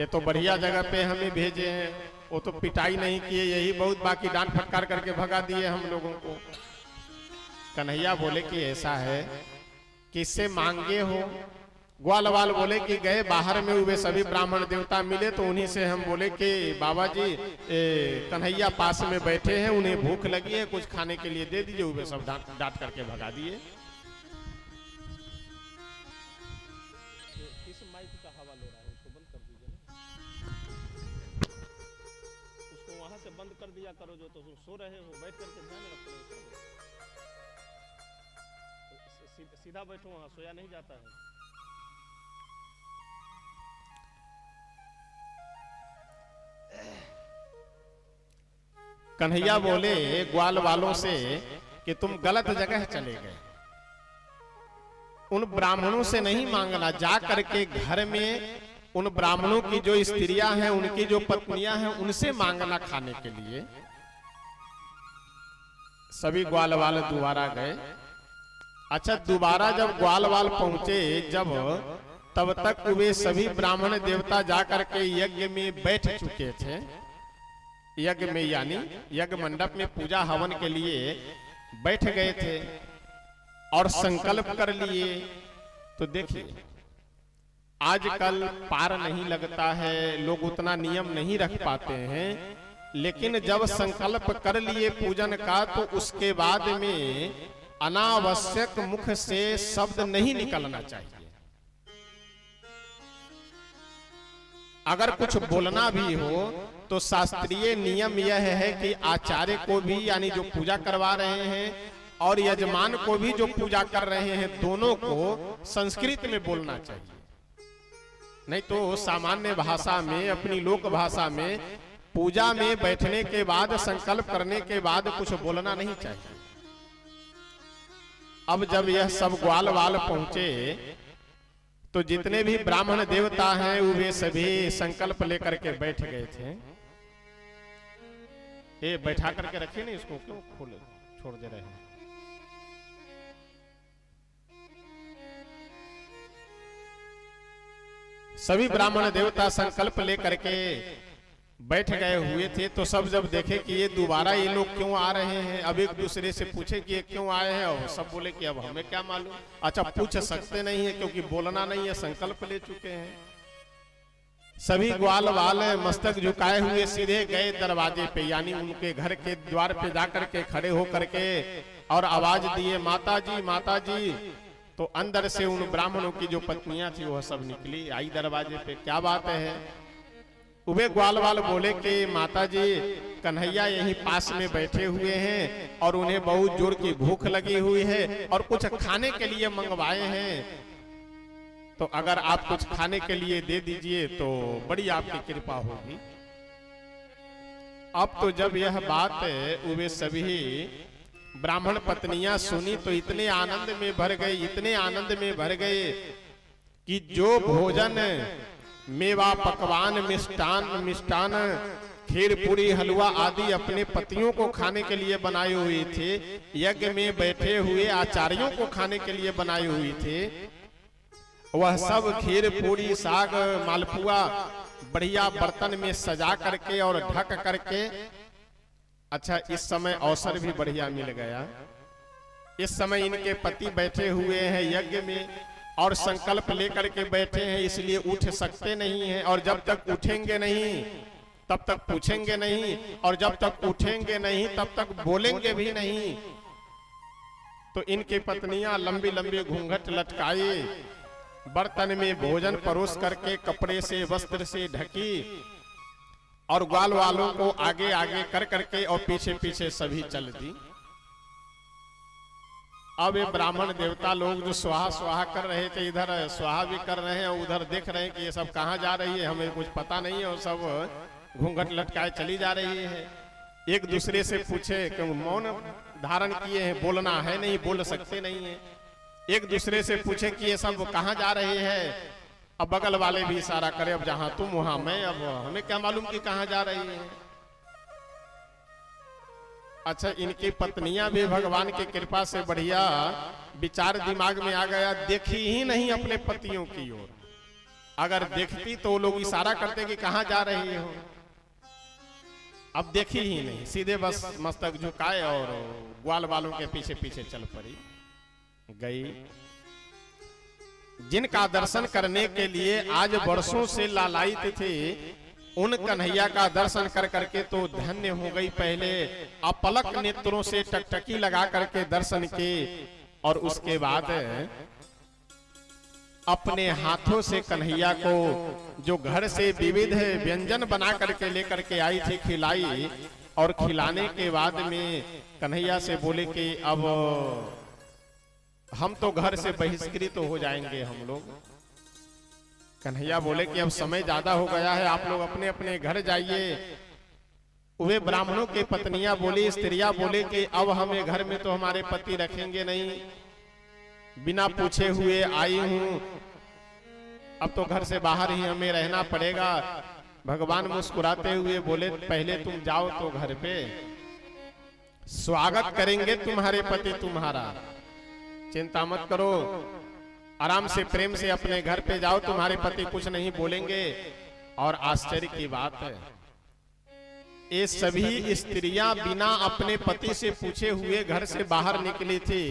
ये तो बढ़िया जगह पे हमें भेजे हैं, वो तो पिटाई नहीं किए, यही बहुत, बाकी डांट फटकार करके भगा दिए हम लोगों को। कन्हैया बोले कि ऐसा है, किससे मांगे हो? ग्वाल वाल बोले कि गए बाहर में वे सभी ब्राह्मण देवता मिले तो उन्हीं से हम बोले कि बाबा जी कन्हैया पास में बैठे हैं, उन्हें भूख लगी है, कुछ खाने के लिए दे दीजिए। वे सब डांट करके भगा दिए। इस माइक का हवा ले रहा है, उसको बंद कर दीजिए ना, उसको वहां से बंद कर दिया करो, जो तो सो रहे हो, बैठ करके ध्यान रखो, सीधा बैठो, वहां सोया नहीं जाता है। कन्हैया बोले ग्वाल वालों से कि तुम गलत जगह चले गए, उन ब्राह्मणों से नहीं मांगना, जा करके घर में उन ब्राह्मणों की जो स्त्रियां हैं, उनकी जो पत्नियां हैं, उनसे मांगना खाने के लिए। सभी ग्वाल वाल दोबारा गए। अच्छा, दोबारा जब ग्वाल वाल पहुंचे, जब तब तक वे सभी ब्राह्मण देवता जाकर के यज्ञ में बैठ चुके थे। यज्ञ में यानी यज्ञ मंडप में पूजा हवन के लिए बैठ गए थे और संकल्प कर लिए। तो देखिए, आजकल पार नहीं लगता है, लोग उतना नियम नहीं रख पाते हैं, लेकिन जब संकल्प कर लिए पूजन का, तो उसके बाद में अनावश्यक मुख से शब्द नहीं निकलना चाहिए। अगर कुछ बोलना भी हो तो शास्त्रीय नियम यह है कि आचार्य को भी, यानी जो पूजा करवा रहे हैं, और यजमान को भी जो पूजा कर रहे हैं, दोनों को संस्कृत में बोलना चाहिए। नहीं तो सामान्य भाषा में, अपनी लोक भाषा में, पूजा में बैठने के बाद, संकल्प करने के बाद कुछ बोलना नहीं चाहिए। अब जब यह सब ग्वाल वाल पहुंचे, तो जितने भी ब्राह्मण देवता हैं, वे सभी संकल्प लेकर के बैठ गए थे। ये बैठा करके रखे नहीं, इसको क्यों खोल छोड़ दे रहे हैं? सभी ब्राह्मण देवता संकल्प लेकर के बैठ गए हुए थे। तो सब जब देखे कि ये दोबारा ये लोग क्यों आ रहे हैं, अब एक दूसरे से पूछे कि ये क्यों आए हैं, और सब बोले कि अब हमें क्या मालूम। अच्छा, पूछ सकते नहीं है क्योंकि बोलना नहीं है, संकल्प ले चुके हैं। सभी ग्वाल वाल मस्तक झुकाए हुए सीधे गए दरवाजे पे, यानी उनके घर के द्वार पे जाकर के खड़े होकर के और आवाज दिए, माता जी माता जी। तो अंदर से उन ब्राह्मणों की जो पत्नियां थी वह सब निकली, आई दरवाजे पे, क्या बात है? वे ग्वाल वाल बोले कि माता जी, कन्हैया यहीं पास में बैठे हुए हैं और उन्हें बहुत जोर की भूख लगी हुई है और कुछ खाने के लिए मंगवाए हैं, तो अगर आप कुछ खाने के लिए दे दीजिए तो बड़ी आपकी कृपा होगी। अब तो जब यह बात वे सभी ब्राह्मण पत्नियां सुनी तो इतने आनंद में भर गए, इतने आनंद में भर गए कि जो भोजन, मेवा, पकवान, मिष्टान, खीर, पूरी, हलवा आदि अपने पतियों को खाने के लिए बनाए हुए थे, यज्ञ में बैठे हुए आचार्यों को खाने के लिए बनाए हुए थे, वह सब खीर, पूरी, साग, मालपुआ बढ़िया बर्तन में सजा करके और ढक करके। अच्छा, इस समय अवसर भी बढ़िया मिल गया। इस समय इनके पति बैठे हुए हैं यज्ञ में और संकल्प लेकर के बैठे हैं, इसलिए उठ सकते नहीं हैं, और जब तक उठेंगे नहीं तब तक पूछेंगे नहीं, और जब तक उठेंगे नहीं तब तक बोलेंगे भी नहीं। तो इनकी पत्नियां लंबी लंबी घूंघट लटकाए, बर्तन में भोजन परोस करके कपड़े से, वस्त्र से ढकी, और ग्वाल वालों को आगे आगे कर करके और पीछे पीछे सभी चल दी। अब ये ब्राह्मण देवता लोग जो स्वाहा स्वाहा कर रहे थे, इधर स्वाहा भी कर रहे हैं, उधर देख रहे हैं कि ये सब कहाँ जा रही है, हमें कुछ पता नहीं है, और सब घूंघट लटकाए चली जा रही है। एक दूसरे से पूछे कि मौन धारण किए हैं, बोलना है नहीं, बोल सकते नहीं है। एक दूसरे से पूछे कि ये सब कहाँ जा रहे हैं। अब बगल वाले भी इशारा करे, अब जहां तुम वहां मैं, अब हमें क्या मालूम कि कहाँ जा रही है। अच्छा, इनकी पत्नियां भी भगवान की कृपा से बढ़िया विचार दिमाग में आ गया, देखी ही नहीं अपने पतियों की ओर। अगर देखती तो लोग इशारा करते कि कहाँ जा रही हो। अब देखी ही नहीं, सीधे बस मस्तक झुकाए और ग्वाल वालों के पीछे पीछे चल पड़ी गई। जिनका दर्शन करने के लिए आज वर्षों से लालायित थे, उन कन्हैया का दर्शन कर करके तो धन्य हो गई। पहले अपलक नेत्रों से टकटकी लगा करके दर्शन के, और उसके बाद अपने हाथों से कन्हैया को जो घर से विविध व्यंजन बना करके लेकर के आई थी खिलाई, और खिलाने के बाद में कन्हैया से बोले कि अब हम तो घर से बहिष्कृत हो जाएंगे हम लोग। कन्हैया बोले कि अब समय ज्यादा हो गया है, आप लोग अपने अपने घर जाइए। वे ब्राह्मणों के पत्नियां बोली, स्त्रियां बोले कि अब हमें घर में तो हमारे पति रखेंगे नहीं, बिना पूछे हुए आई हूं, अब तो घर से बाहर ही हमें रहना पड़ेगा। भगवान मुस्कुराते हुए बोले, पहले तुम जाओ तो घर पे, स्वागत करेंगे तुम्हारे पति तुम्हारा, चिंता मत करो, आराम से प्रेम से अपने घर पे जाओ, तुम्हारे पति कुछ नहीं बोलेंगे। और आश्चर्य की बात है, ये सभी स्त्रियां बिना अपने पति से पूछे हुए घर से बाहर निकली थी।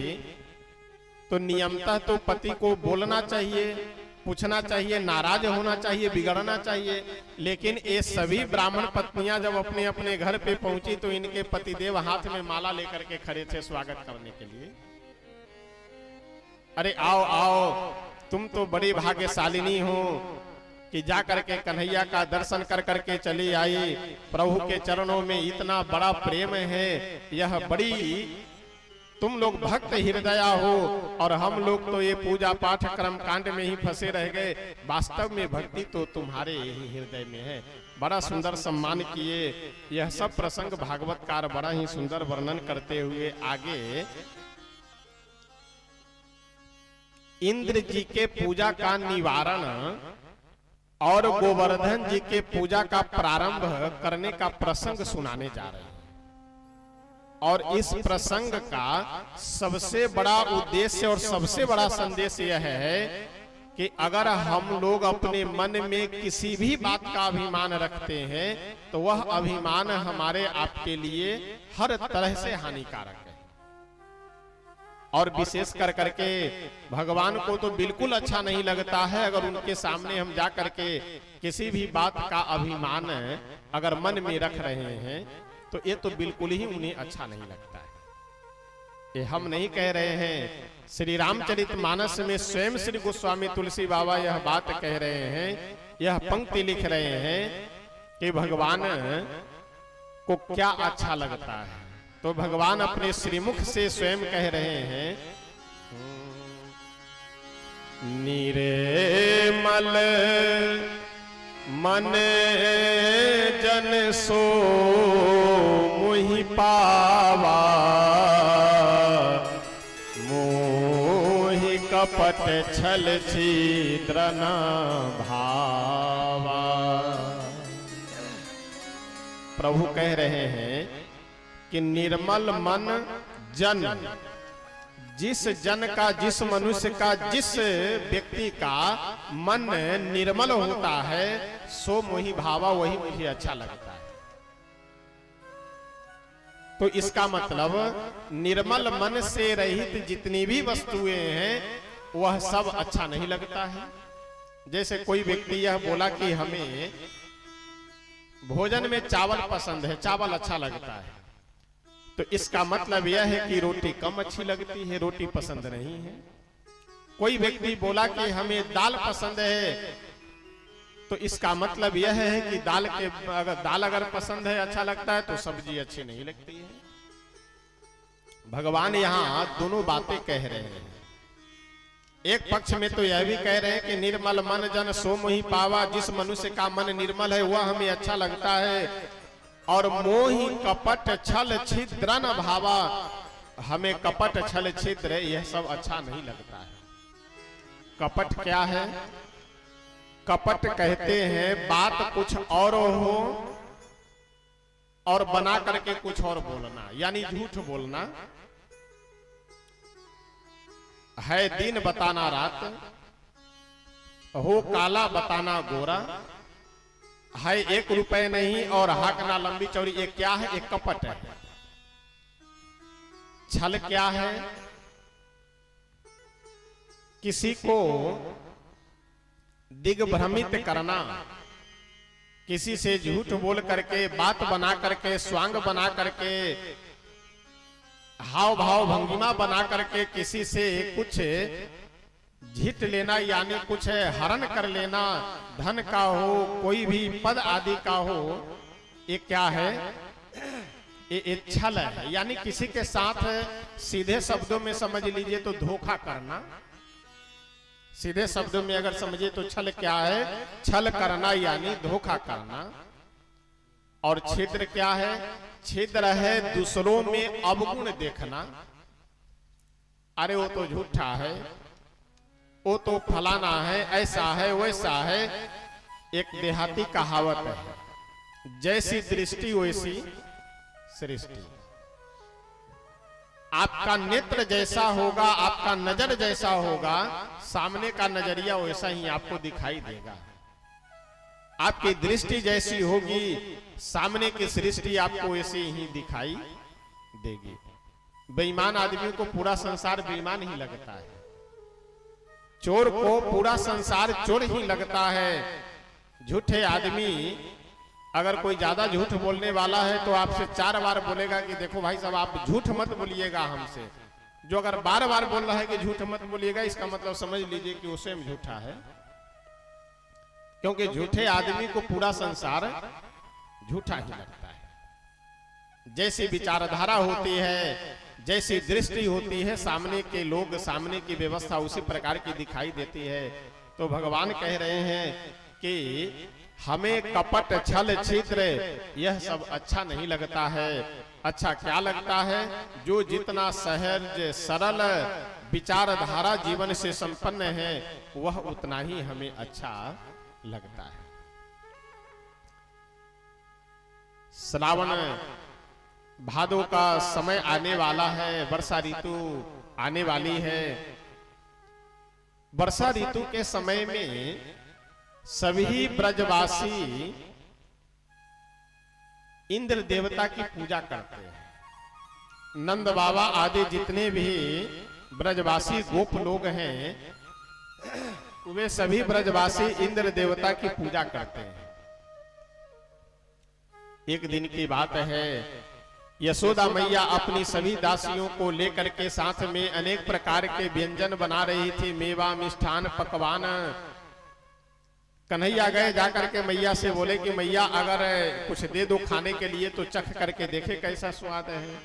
तो नियमतः तो पति को बोलना चाहिए, पूछना चाहिए, नाराज होना चाहिए, बिगड़ना चाहिए। लेकिन ये सभी ब्राह्मण पत्नियां जब अपने अपने घर पे पहुंची तो इनके पतिदेव हाथ में माला लेकर के खड़े थे स्वागत करने के लिए। अरे आओ आओ, तुम तो बड़ी भाग्यशालिनी हो कि जा करके कन्हैया का दर्शन कर करके चली आई। प्रभु के चरणों में इतना बड़ा प्रेम है, यह बड़ी, तुम लोग भक्त हृदया हो, और हम लोग तो ये पूजा पाठ कर्म कांड में ही फंसे रह गए। वास्तव में भक्ति तो तुम्हारे ही हृदय में है। बड़ा सुंदर सम्मान किए। यह सब प्रसंग भागवतकार बड़ा ही सुंदर वर्णन करते हुए आगे इंद्र जी के पूजा का निवारण और गोवर्धन जी के पूजा का प्रारंभ करने का प्रसंग सुनाने जा रहे हैं। और इस प्रसंग का सबसे बड़ा उद्देश्य और सबसे बड़ा संदेश यह है कि अगर हम लोग अपने मन में किसी भी बात का अभिमान रखते हैं तो वह अभिमान हमारे आपके लिए हर तरह से हानिकारक है। और विशेष कर करके भगवान को तो बिल्कुल अच्छा नहीं लगता है अगर उनके सामने हम जा करके किसी भी बात का अभिमान अगर मन में रख रहे हैं, तो ये तो बिल्कुल ही उन्हें अच्छा नहीं लगता है। ये हम नहीं कह रहे हैं, श्री रामचरितमानस में स्वयं श्री गोस्वामी तुलसी बाबा यह बात कह रहे हैं, यह पंक्ति लिख रहे हैं कि भगवान को क्या अच्छा लगता है। तो भगवान अपने श्रीमुख से स्वयं कह रहे हैं, निर्मल मन जन सो मोहि पावा, मोहि कपट छल छिद्र न भावा। प्रभु कह रहे हैं कि निर्मल मन जन, जिस जन का, जिस मनुष्य का, जिस व्यक्ति का मन निर्मल होता है सो मोहि भावा, वही मुझे अच्छा लगता है। तो इसका मतलब निर्मल मन से रहित जितनी भी वस्तुएं हैं वह सब अच्छा नहीं लगता है। जैसे कोई व्यक्ति यह बोला कि हमें भोजन में चावल पसंद है, चावल अच्छा लगता है, तो इसका मतलब यह है कि रोटी कम अच्छी लगती है, रोटी पसंद नहीं है। कोई व्यक्ति बोला कि हमें दाल पसंद है, तो इसका मतलब यह है कि दाल अगर पसंद है, अच्छा लगता है, तो सब्जी अच्छी नहीं लगती है। भगवान यहाँ दोनों बातें कह रहे हैं। एक पक्ष में तो यह भी कह रहे हैं कि निर्मल मन जन सो मोहि पावा, जिस मनुष्य का मन निर्मल है वह हमें अच्छा लगता है। और मोहि कपट छल छिद्रन भावा, हमें कपट छल छिद्र यह सब अच्छा नहीं लगता है। कपट क्या है? कपट कहते हैं बात कुछ और हो और बना करके कुछ और बोलना, यानी झूठ बोलना। है दिन बताना रात, हो काला बताना गोरा, है 1 रुपए नहीं और हाकना लंबी चौड़ी। ये क्या है? एक कपट है। छल क्या है? किसी को दिग्भ्रमित करना, किसी से झूठ बोल करके, बात बना करके, स्वांग बना करके, हाव भाव भंगिमा बना करके किसी से कुछ जीत लेना, यानी कुछ हरण कर लेना, धन का हो, कोई भी पद आदि का हो। ये क्या है? ये छल है, यानी किसी के साथ सीधे शब्दों में समझ लीजिए तो धोखा करना। सीधे शब्दों में अगर समझिए तो छल क्या है? छल करना यानी धोखा करना। और छिद्र क्या है? छिद्र है दूसरों में अवगुण देखना। अरे वो तो झूठा है, वो तो फलाना है, ऐसा है, वैसा है। एक देहाती कहावत है, जैसी दृष्टि वैसी सृष्टि। आपका नेत्र जैसा होगा, आपका नजर जैसा होगा, सामने का नजरिया वैसा ही आपको दिखाई देगा। आपकी दृष्टि जैसी होगी, सामने की सृष्टि आपको वैसी ही दिखाई देगी। बेईमान आदमी को पूरा संसार बेईमान ही लगता है, चोर को पूरा संसार चोर ही लगता है। झूठे आदमी, अगर कोई ज्यादा झूठ बोलने वाला है तो आपसे 4 बार बोलेगा कि देखो भाई साहब आप झूठ मत बोलिएगा हमसे। जो अगर बार बार बोल रहा है कि झूठ मत बोलिएगा, इसका मतलब समझ लीजिए कि वो स्वयं झूठा है। क्योंकि झूठे आदमी को पूरा संसार झूठा ही लगता है। जैसी विचारधारा होती है, जैसी दृष्टि होती है, सामने के लोग, सामने की व्यवस्था उसी प्रकार की दिखाई देती है। तो भगवान कह रहे हैं कि हमें कपट छल छिद्र यह सब अच्छा नहीं लगता है। अच्छा क्या लगता है? जो जितना सहज सरल विचारधारा जीवन से संपन्न है, वह उतना ही हमें अच्छा लगता है। श्रावण भादों का समय आने वाला है, वर्षा ऋतु आने वाली है। वर्षा ऋतु के समय में सभी ब्रजवासी इंद्र देवता की पूजा करते हैं। नंद बाबा आदि जितने भी ब्रजवासी गोप लोग हैं, वे सभी ब्रजवासी इंद्र देवता की पूजा करते हैं। एक दिन की बात है, यशोदा मैया अपनी सभी दासियों को लेकर के साथ में अनेक प्रकार के व्यंजन बना रही थी, मेवा मिष्ठान पकवान। कन्हैया गए, जाकर के मैया से बोले कि मैया अगर कुछ दे दो खाने के लिए तो चख करके देखे कैसा स्वाद है।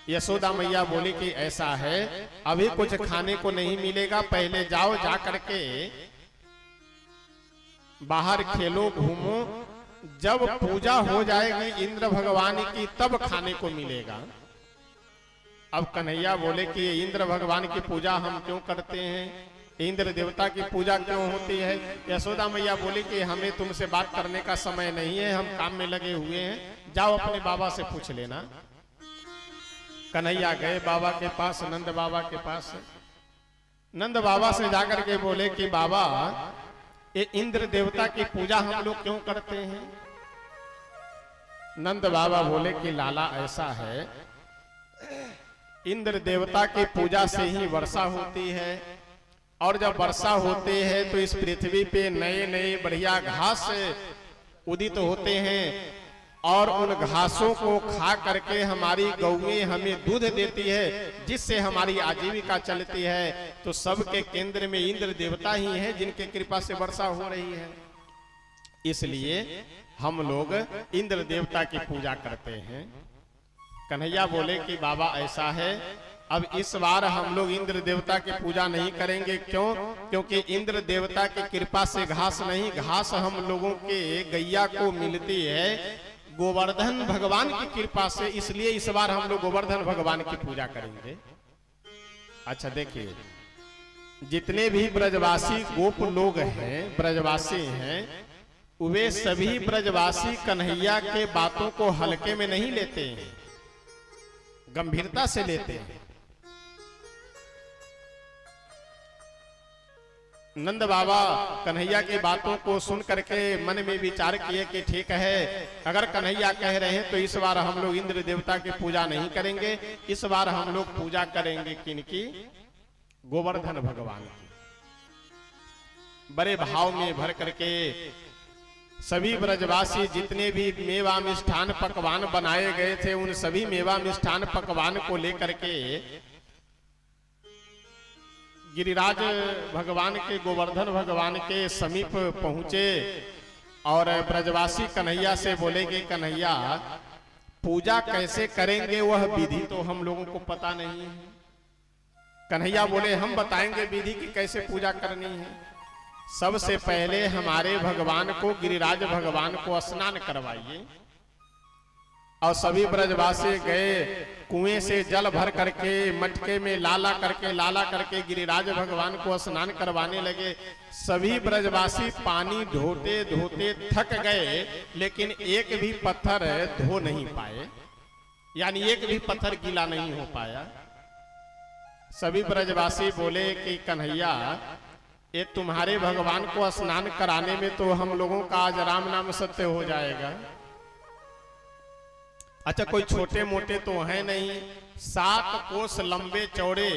यशोदा मैया बोली कि ऐसा है, अभी कुछ खाने को नहीं मिलेगा, पहले जाओ, जा करके बाहर खेलो, घूमो, जब पूजा हो जाएगी इंद्र भगवान की तब खाने को मिलेगा। अब कन्हैया बोले कि इंद्र भगवान की पूजा हम क्यों करते हैं, इंद्र देवता की पूजा क्यों होती है। यशोदा मैया बोली कि हमें तुमसे बात करने का समय नहीं है, हम काम में लगे हुए हैं, जाओ अपने बाबा से पूछ लेना। कन्हैया गए बाबा के पास, नंद बाबा के पास। नंद बाबा से जाकर के बोले कि बाबा ये इंद्र देवता की पूजा हम लोग क्यों करते हैं। नंद बाबा बोले कि लाला ऐसा है, इंद्र देवता की पूजा से ही वर्षा होती है, और जब वर्षा होती है तो इस पृथ्वी पे नए नए बढ़िया घास उदित होते हैं, और उन घासों को खा करके हमारी गौएं हमें दूध देती है, जिससे हमारी आजीविका चलती है। तो सबके केंद्र में इंद्र देवता ही हैं, जिनके कृपा से वर्षा हो रही है। इसलिए हम लोग इंद्र देवता की पूजा करते हैं। कन्हैया बोले कि बाबा ऐसा है, अब इस बार हम लोग इंद्र देवता की पूजा नहीं करेंगे। क्यों? क्योंकि इंद्र देवता की कृपा से घास नहीं, घास हम लोगों के गैया को मिलती है। गोवर्धन भगवान की कृपा से, इसलिए इस बार हम लोग गोवर्धन भगवान की पूजा करेंगे। अच्छा देखिए, जितने भी ब्रजवासी गोप लोग हैं, ब्रजवासी हैं, वे सभी ब्रजवासी कन्हैया के बातों को हल्के में नहीं लेते हैं, गंभीरता से लेते हैं। नंद बाबा कन्हैया की बातों को सुन करके मन में विचार किए कि ठीक है, अगर कन्हैया कह रहे हैं तो इस बार हम लोग इंद्र देवता की पूजा नहीं करेंगे, इस बार हम लोग पूजा करेंगे किनकी? गोवर्धन भगवान की। बड़े भाव में भर करके सभी ब्रजवासी जितने भी मेवा मिष्ठान पकवान बनाए गए थे, उन सभी मेवा मिष्ठान पकवान को लेकर के गिरिराज भगवान के, गोवर्धन भगवान के समीप पहुंचे और ब्रजवासी कन्हैया से बोले कि कन्हैया, पूजा कैसे करेंगे वह विधि तो हम लोगों को पता नहीं है। कन्हैया बोले, हम बताएंगे विधि की कैसे पूजा करनी है। सबसे पहले हमारे भगवान को, गिरिराज भगवान को स्नान करवाइए। और सभी ब्रजवासी गए, कुएं से जल भर करके मटके में लाला करके गिरिराज भगवान को स्नान करवाने लगे। सभी ब्रजवासी पानी ढोते ढोते थक गए, लेकिन एक भी पत्थर धो नहीं पाए, यानी एक भी पत्थर गीला नहीं हो पाया। सभी ब्रजवासी बोले कि कन्हैया, ये तुम्हारे भगवान को स्नान कराने में तो हम लोगों का आज राम नाम सत्य हो जाएगा। अच्छा, कोई छोटे मोटे तो है नहीं, 7 कोस लंबे चौड़े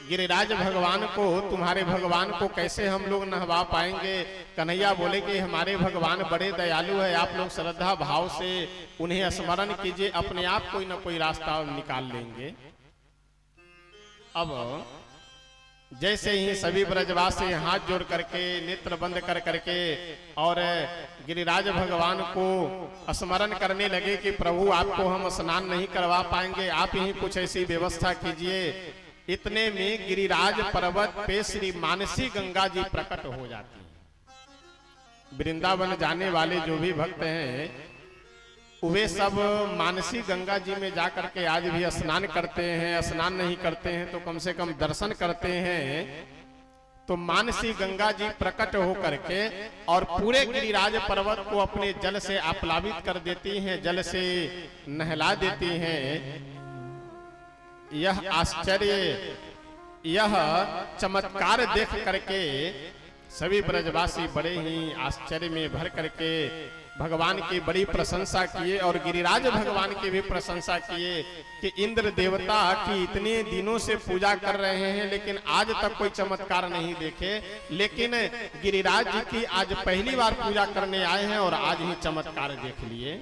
गिरिराज भगवान को, तुम्हारे भगवान को कैसे हम लोग नहवा पाएंगे? कन्हैया बोले कि हमारे भगवान बड़े दयालु है, आप लोग श्रद्धा भाव से उन्हें स्मरण कीजिए, अपने आप कोई ना कोई रास्ता निकाल लेंगे। अब जैसे ही सभी ब्रजवासी हाथ जोड़ करके, नेत्र बंद कर करके और गिरिराज भगवान को स्मरण करने लगे कि प्रभु, आपको हम स्नान नहीं करवा पाएंगे, आप ही कुछ ऐसी व्यवस्था कीजिए। इतने में गिरिराज पर्वत पे श्री मानसी गंगा जी प्रकट हो जाती है। वृंदावन जाने वाले जो भी भक्त हैं, वे सब मानसी गंगा जी में जाकर के आज भी स्नान करते हैं। स्नान नहीं करते हैं तो कम से कम दर्शन करते हैं। तो मानसी गंगा जी प्रकट होकर के और पूरे गिरिराज पर्वत को अपने जल से आप्लावित कर देती हैं, जल से नहला देती हैं। यह आश्चर्य, यह चमत्कार देख करके सभी ब्रजवासी बड़े ही आश्चर्य में भर करके भगवान की बड़ी प्रशंसा किए और गिरिराज भगवान की भी प्रशंसा किए कि इंद्र देवता की इतने दिनों से पूजा कर रहे हैं, लेकिन आज तक कोई चमत्कार नहीं देखे, लेकिन गिरिराज जी की आज पहली बार पूजा करने आए हैं और आज ही चमत्कार देख लिए।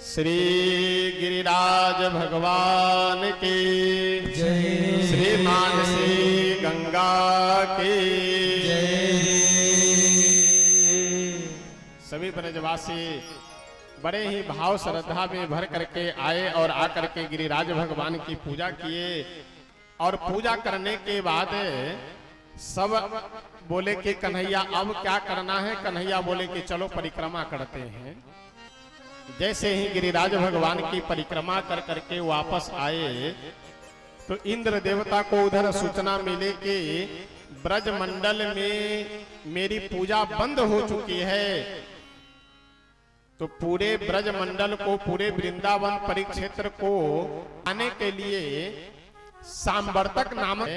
श्री गिरिराज भगवान की जय, श्री मानसी गंगा की जय। सभी ब्रजवासी बड़े ही भाव श्रद्धा में भर करके आए और आकर के गिरिराज भगवान की पूजा किए। और पूजा करने के बाद सब बोले कि कन्हैया अब क्या करना है? कन्हैया बोले कि चलो परिक्रमा करते हैं। जैसे ही गिरिराज भगवान की परिक्रमा कर करके वापस आए तो इंद्र देवता को उधर सूचना मिले कि ब्रज मंडल में मेरी पूजा बंद हो चुकी है। तो पूरे ब्रज मंडल को, पूरे वृंदावन परिक्षेत्र को आने के लिए सांवर्तक नामक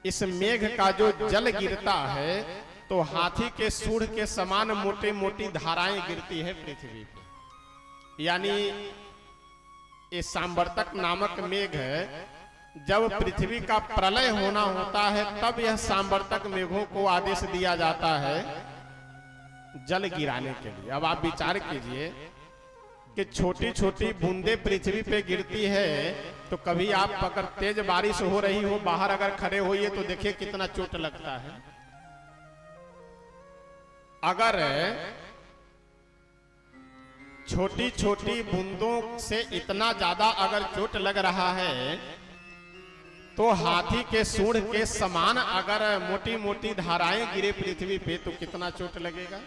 इस मेघ का जो जल गिरता है तो हाथी के सूढ़ के समान मोटी मोटी धाराएं गिरती है पृथ्वी पे। यानी ये सांवर्तक नामक मेघ जब पृथ्वी का प्रलय होना होता है तब यह सांवर्तक मेघों को आदेश दिया जाता है जल गिराने के लिए। अब आप विचार कीजिए कि छोटी छोटी बूंदे पृथ्वी पे गिरती है तो कभी आप अगर तेज बारिश हो रही हो, बाहर अगर खड़े होइए तो देखिए कितना चोट लगता है। अगर छोटी छोटी बूंदों से इतना ज्यादा अगर चोट लग रहा है तो हाथी के सूंड के समान अगर मोटी मोटी धाराएं गिरे पृथ्वी पे तो कितना चोट लगेगा।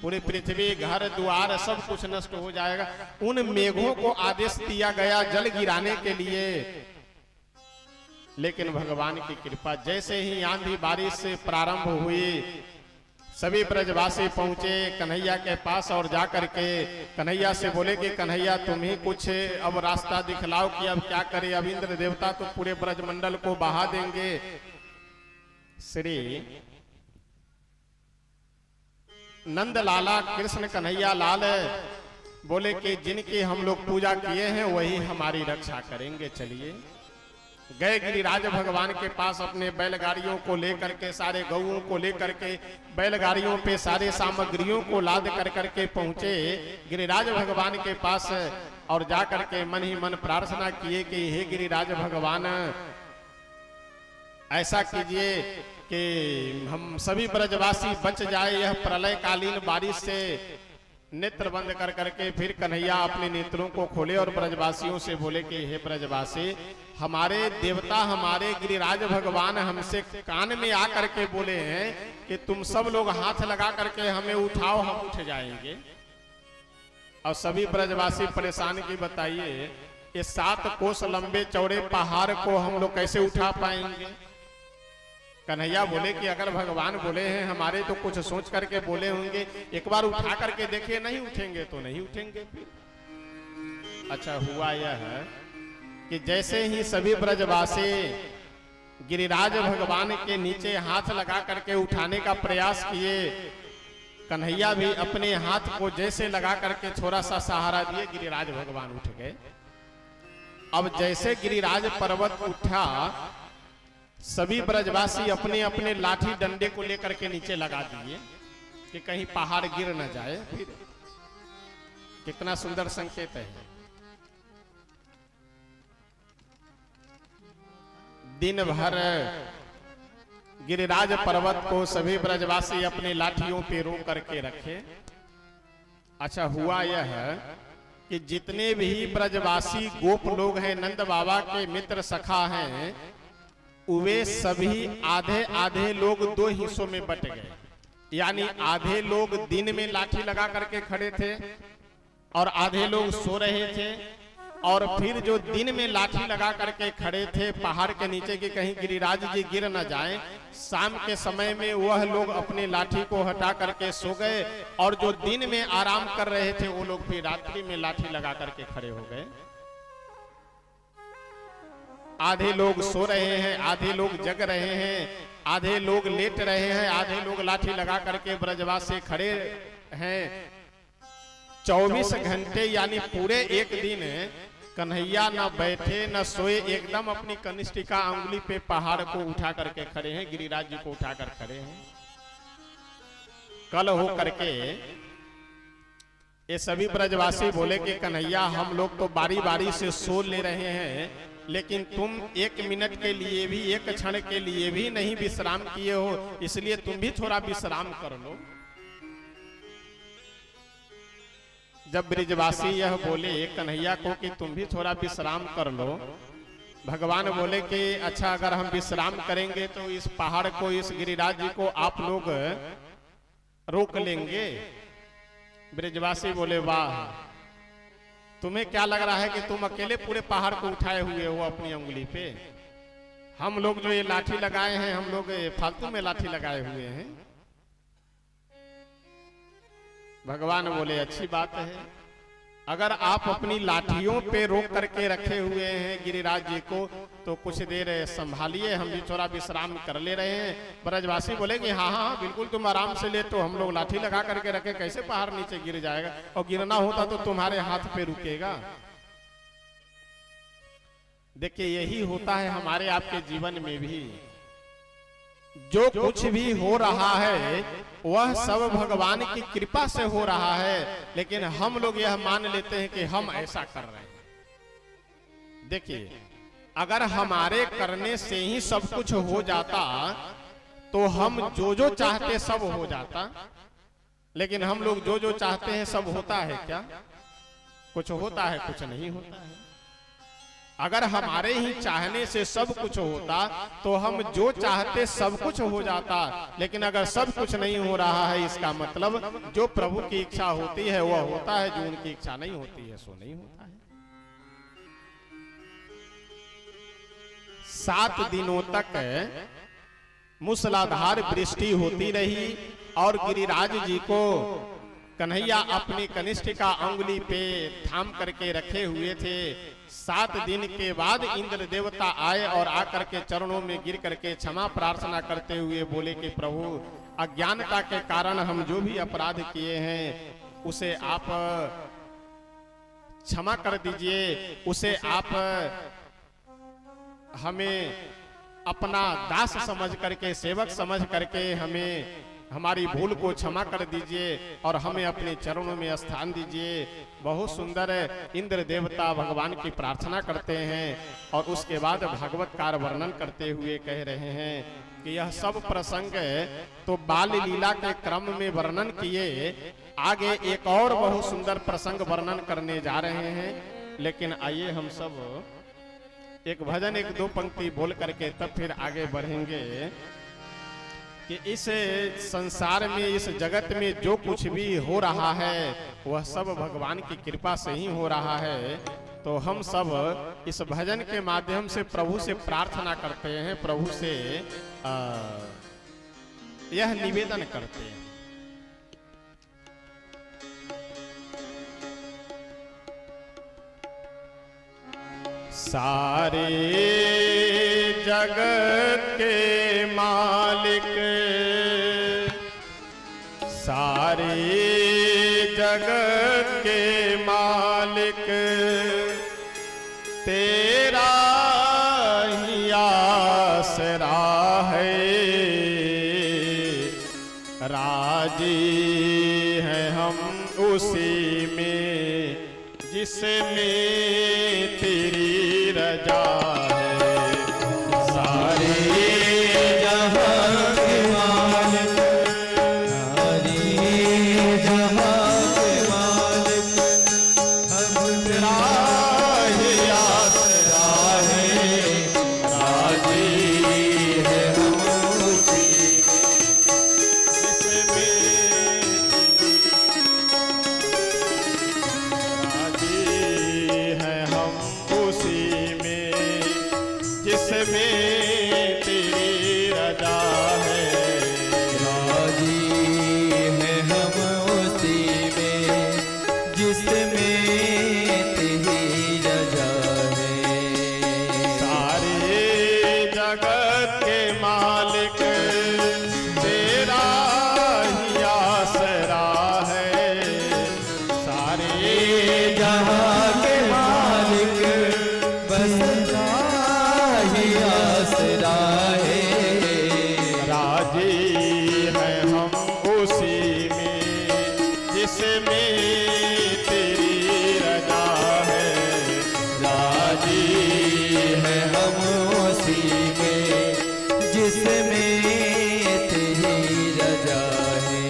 पूरी पृथ्वी घर द्वार सब कुछ नष्ट हो जाएगा। उन मेघों को आदेश दिया गया जल गिराने के लिए, लेकिन भगवान की कृपा, जैसे ही आंधी बारिश से प्रारंभ हुई, सभी ब्रजवासी पहुंचे कन्हैया के पास और जाकर के कन्हैया से बोले कि कन्हैया तुम ही कुछ अब रास्ता दिखलाओ कि अब क्या करें, अब इंद्र देवता तो पूरे ब्रजमंडल को बहा देंगे। श्री नंद लाला कृष्ण कन्हैया लाल बोले कि जिनकी हम लोग पूजा किए हैं वही हमारी रक्षा करेंगे। चलिए गए गिरिराज भगवान के पास, अपने बैलगाड़ियों को लेकर के, सारे गऊओं को लेकर के बैलगाड़ियों पे सारे सामग्रियों को लाद कर करके पहुंचे गिरिराज भगवान के पास और जाकर के मन ही मन प्रार्थना किए कि हे गिरिराज भगवान, ऐसा कीजिए कि हम सभी ब्रजवासी बच जाए यह प्रलय कालीन बारिश से। नेत्र बंद कर करके फिर कन्हैया अपने नेत्रों को खोले और ब्रजवासियों से बोले कि हे ब्रजवासी, हमारे देवता हमारे गिरिराज भगवान हमसे कान में आकर के बोले हैं कि तुम सब लोग हाथ लगा करके हमें उठाओ, हम उठ जाएंगे। और सभी ब्रजवासी परेशान की बताइए, ये 7 कोस लंबे चौड़े पहाड़ को हम लोग कैसे उठा पाएंगे। कन्हैया बोले कि अगर भगवान बोले हैं हमारे तो कुछ सोच करके बोले होंगे, एक बार उठा करके देखिए, नहीं उठेंगे तो नहीं उठेंगे फिर। अच्छा हुआ यह है कि जैसे ही सभी ब्रजवासी गिरिराज भगवान के नीचे हाथ लगा करके उठाने का प्रयास किए, कन्हैया भी अपने हाथ को जैसे लगा करके थोड़ा सा सहारा दिए, गिरिराज भगवान उठ गए। अब जैसे गिरिराज पर्वत उठा, सभी ब्रजवासी अपने अपने लाठी डंडे को लेकर के नीचे लगा दिए कि कहीं पहाड़ गिर न जाए। फिर कितना सुंदर संकेत है। दिन भर गिरिराज पर्वत को सभी ब्रजवासी अपने लाठियों पे रोक करके रखे। अच्छा हुआ यह है कि जितने भी ब्रजवासी गोप लोग हैं, नंद बाबा के मित्र सखा हैं, वे सभी आधे आधे लोग 2 हिस्सों में बट गए। यानी आधे लोग दिन में लाठी लगा करके खड़े थे और आधे लोग सो रहे थे, और फिर जो दिन में लाठी लगा करके खड़े थे पहाड़ के नीचे कि कहीं गिरिराज जी गिर न जाएं, शाम के समय में वह लोग अपने लाठी को हटा करके सो गए, और जो दिन में आराम कर रहे थे वो लोग फिर रात्रि में लाठी लगा करके खड़े हो गए। आधे लोग सो रहे हैं, आधे लोग जग रहे हैं, आधे लोग लेट रहे हैं, आधे लोग लाठी लगा करके ब्रजवासी खड़े हैं। 24 घंटे यानी पूरे एक दिन कन्हैया न बैठे न सोए, एकदम अपनी कनिष्ठिका अंगुली पे पहाड़ को उठा करके खड़े हैं, गिरिराज जी को उठाकर खड़े हैं। कल हो करके ये सभी ब्रजवासी बोले कि कन्हैया हम लोग तो बारी बारी से सो ले रहे हैं, लेकिन तुम 1 मिनट के लिए भी, 1 क्षण के लिए भी नहीं विश्राम किए हो, इसलिए तुम भी थोड़ा विश्राम कर लो। जब ब्रजवासी यह बोले कन्हैया को कि तुम भी थोड़ा विश्राम कर लो, भगवान बोले कि अच्छा अगर हम विश्राम करेंगे तो इस पहाड़ को, इस गिरिराज जी को आप लोग रोक लेंगे। ब्रजवासी बोले वाह, तुम्हें क्या लग रहा है कि तुम अकेले पूरे पहाड़ को उठाए हुए हो अपनी उंगली पे? हम लोग जो ये लाठी लगाए हैं, हम लोग फालतू में लाठी लगाए हुए हैं। भगवान बोले अच्छी बात है, अगर आप अपनी लाठियों पे रोक करके रखे हुए हैं गिरिराज जी को तो कुछ देर संभालिए, हम भी थोड़ा विश्राम कर ले रहे हैं। ब्रजवासी बोले कि हाँ हाँ बिल्कुल तुम आराम से ले, तो हम लोग लाठी लगा करके रखे, कैसे पहाड़ नीचे गिर जाएगा, और गिरना होता तो तुम्हारे हाथ पे रुकेगा। देखिए यही होता है हमारे आपके जीवन में भी, जो कुछ भी हो रहा है वह सब भगवान की कृपा से हो रहा है, लेकिन हम लोग यह मान लेते हैं कि हम ऐसा कर रहे हैं। देखिए अगर हमारे करने से ही सब कुछ हो जाता तो हम जो जो चाहते सब हो जाता, लेकिन हम लोग जो जो चाहते हैं सब होता है क्या? कुछ होता है, कुछ नहीं होता है। अगर हमारे ही चाहने से सब कुछ होता तो हम जो चाहते सब कुछ हो जाता, लेकिन अगर सब कुछ नहीं हो रहा है, इसका मतलब जो प्रभु की इच्छा होती है वह होता है, जो उनकी इच्छा नहीं होती है सो नहीं होता है। 7 दिनों तक मूसलाधार वृष्टि होती रही और गिरिराज जी को कन्हैया अपनी कनिष्ठ का अंगुली पे थाम करके रखे हुए थे। 7 दिन के बाद इंद्र देवता आए और आकर के चरणों में गिर करके क्षमा प्रार्थना करते हुए बोले कि प्रभु, अज्ञानता के कारण हम जो भी अपराध किए हैं उसे आप क्षमा कर दीजिए, उसे आप हमें अपना दास समझ करके, सेवक समझ करके हमें हमारी भूल को क्षमा कर दीजिए और हमें अपने चरणों में स्थान दीजिए। बहुत सुंदर इंद्र देवता भगवान की प्रार्थना करते हैं और उसके बाद भागवत कार वर्णन करते हुए कह रहे हैं कि यह सब प्रसंग तो बाल लीला के क्रम में वर्णन किए, आगे एक और बहुत सुंदर प्रसंग वर्णन करने जा रहे हैं। लेकिन आइए हम सब एक भजन 1-2 पंक्ति बोल करके तब फिर आगे बढ़ेंगे कि इस संसार में, इस जगत में जो कुछ भी हो रहा है वह सब भगवान की कृपा से ही हो रहा है। तो हम सब इस भजन के माध्यम से प्रभु से प्रार्थना करते हैं, प्रभु से यह निवेदन करते हैं। सारे जगत के मालिक, सारे जगत के मालिक, तेरा ही आसरा है। राजी हैं हम उसी में जिसमें तेरी रजा है। सारे जहां के मालिक, सारे जहां के मालिक, हम तेरा ही आसरा है। राजी है हम उसी जिसमें जिसमें तेरी रजा है। राजी है हम उसी में जिसमें तेरी रजा है। सारे जगत के मालिक, तेरा ही आसरा है। सारे जहां के मालिक, बस आसरा है। राजी है हम उसी में जिसमें तेरी रजा है। राजी है हम उसी में जिसमें तेरी रजा है।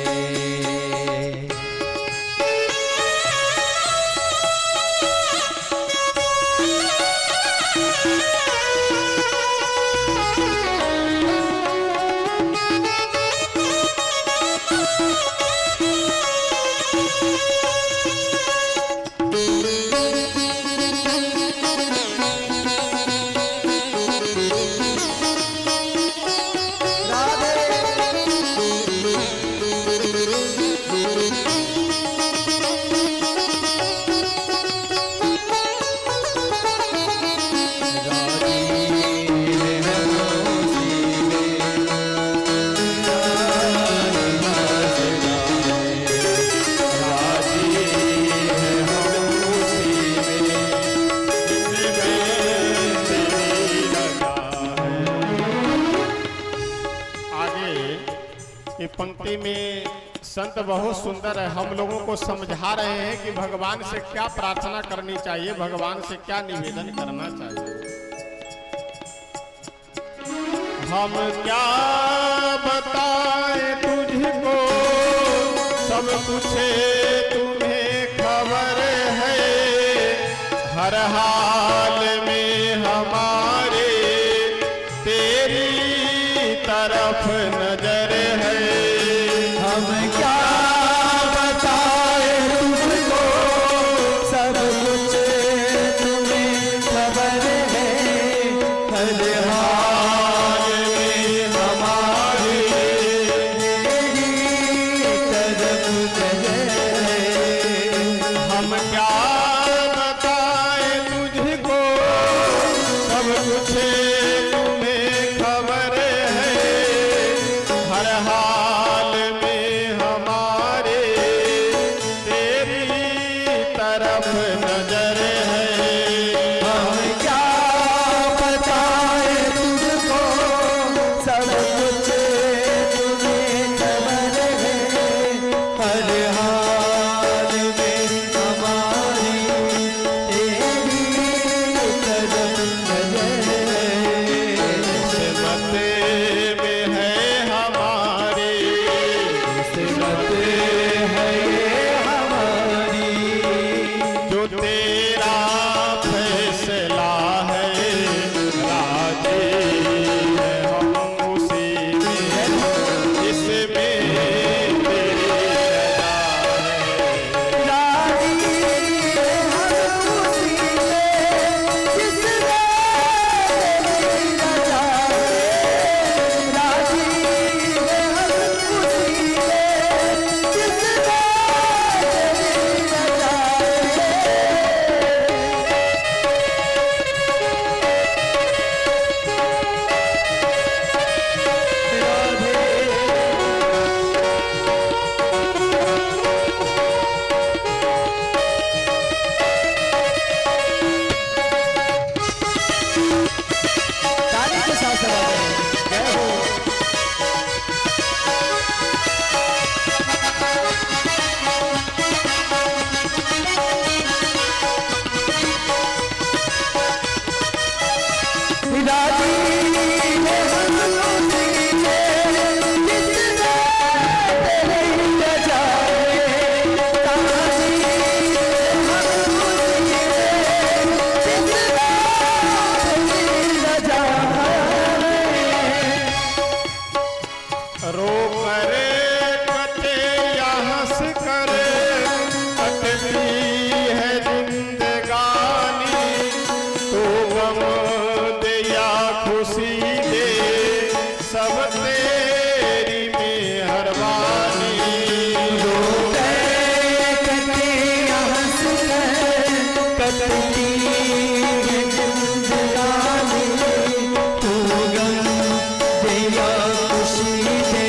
पंक्ति में संत बहुत सुंदर है, हम लोगों को समझा रहे हैं कि भगवान से क्या प्रार्थना करनी चाहिए, भगवान से क्या निवेदन करना चाहिए। हम क्या बताएं तुझको, सब कुछ तुम्हें खबर है। हर हाल हाल में हमारे तेरी तरफ नजर है। हम क्या बताए तुझको, सब कुछ तुम्हें खबर है। हर हाल में हमारे तेरी तरफ नजर है। हम क्या बताए तुझको, सब कुछ तुम्हें खबर है। हर हाल में हमारे तेरी तरफ नजर है। हम क्या बताए तुझको, सब कुछ तुम्हें खबर है। हर हाल में हमारी तेरी तरफ नजर है। किस्मत में है हमारे, किस्मत है ये हमारी, जो तेरा फैसला है। राजी है हम उसी में, जिसमें तेरी रजा है। राजी है हम उसी में, जिसमें तेरी रजा है। राजी है हम उसी में, जिसमें तेरी रजा है। ताली के साथ सवाल जय हो। राजी है हम उसी में, जिसमें तेरी रजा है। राजी है हम उसी में, जिसमें तेरी रजा है। रो कर कटे या हंस कर कटती है जिंदगानी। तो गम दे या खुशी दे, सब तेरी मेहरबानी। कटे या हंस कर कटती है जिंदगानी। तू गम दे या खुशी दे,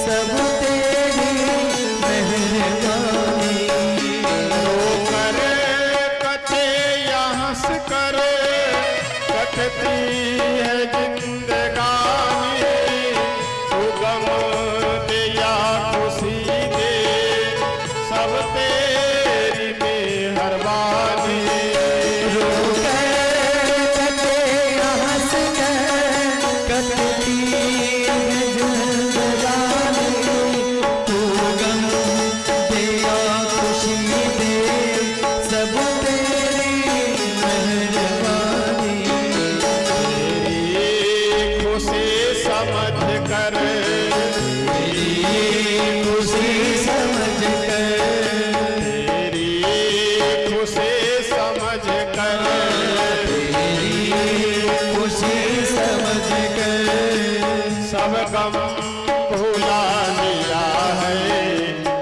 सब तेरी मेहरबानी। रो कर कटे या हंस कर कटती है जिंदगानी। तू गम दे या खुशी दे, सब तेरी मेहरबानी। कटे या हंस कर कटती है जिंदगानी। तू गम दे या खुशी दे, सब तेरी मेहरबानी। तेरी खुशी समझ कर, तेरी खुशी समझ कर, तेरी खुशी समझ कर, तेरी खुशी समझ कर सब गम भुला लिया है।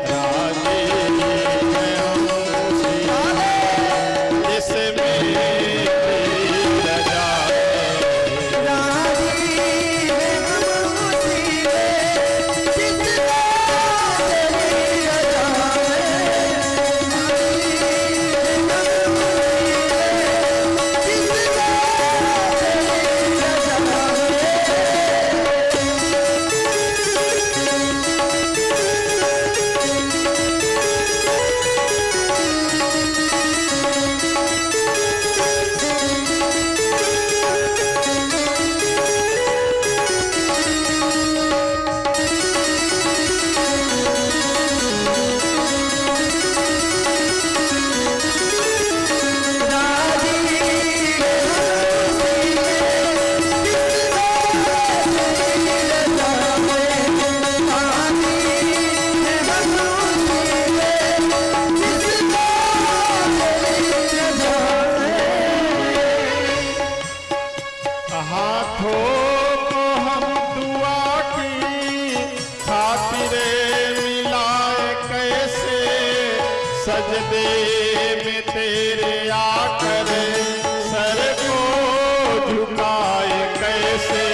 राजी है हम उसी में, जिसमें तेरी रजा है। राजी है हम उसी में, जिसमें तेरी रजा है। राजी है हम उसी में, जिसमें तेरी रजा है। हाथों को हम दुआ की खातिर मिलाए कैसे, सजदे में तेरे आकर सर को झुकाए कैसे।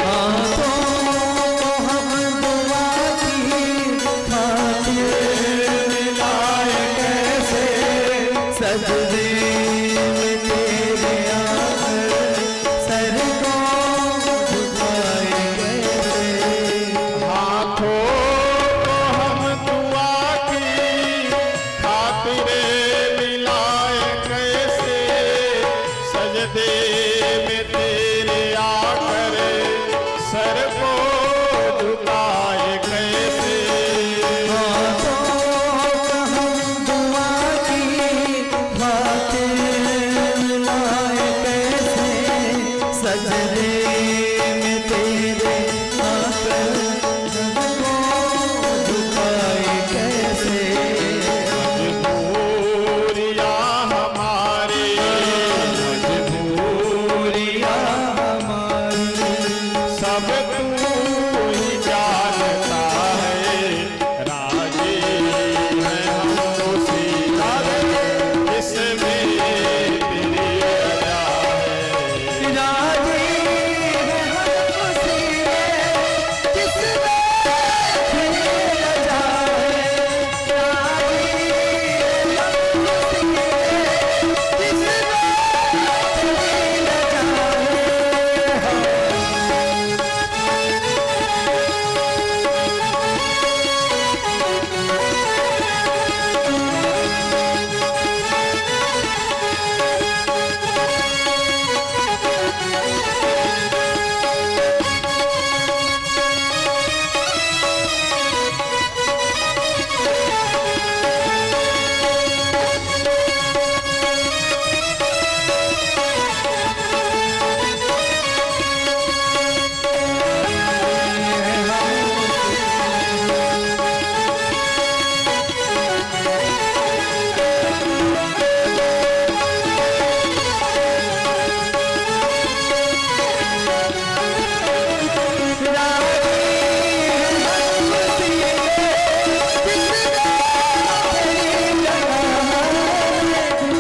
हाथों को हम दुआ की खातिर मिलाए कैसे, सजदे में तेरे आकर सर को झुकाए कैसे। हाथों को हम दुआ की खातिर मिलाए कैसे, सजदे में तेरे आकर सर को झुकाए कैसे। हाथों को हम दुआ की खातिर मिलाए कैसे, सजदे में तेरे आकर सर को झुकाए कैसे। मजबूरियां हमारी, मजबूरियां हमारी सब तू ही जानता है, राजी है हम उसी दर जिसमें तेरी रजा है। राजी है हम उसी में जिसमें तेरी रजा है।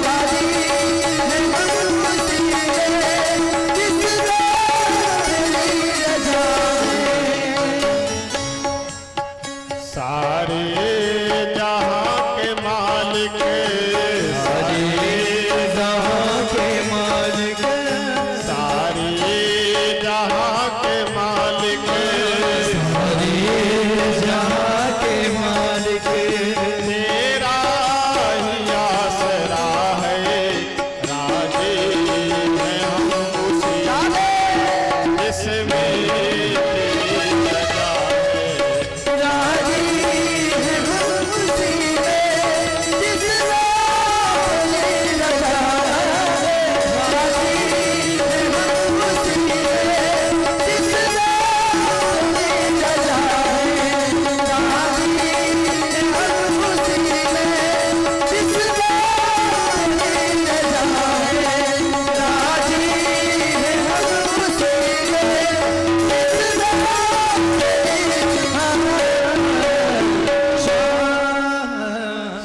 राजी है हम उसी में जिसमें तेरी रजा सारे जहां के मालिक, जहां के मालिक, सारे जहां के मालिक, जहां के मालिक तेरा ही आसरा है, राजी है हम उसी जिसमें तेरी रजा है। राजी है हम उसी में जिसमें तेरी रजा है। राजी है हम उसी में जिसमें तेरी रजा है। राजी है हम उसी में जिसमें तेरी रजा है। राजी है हम उसी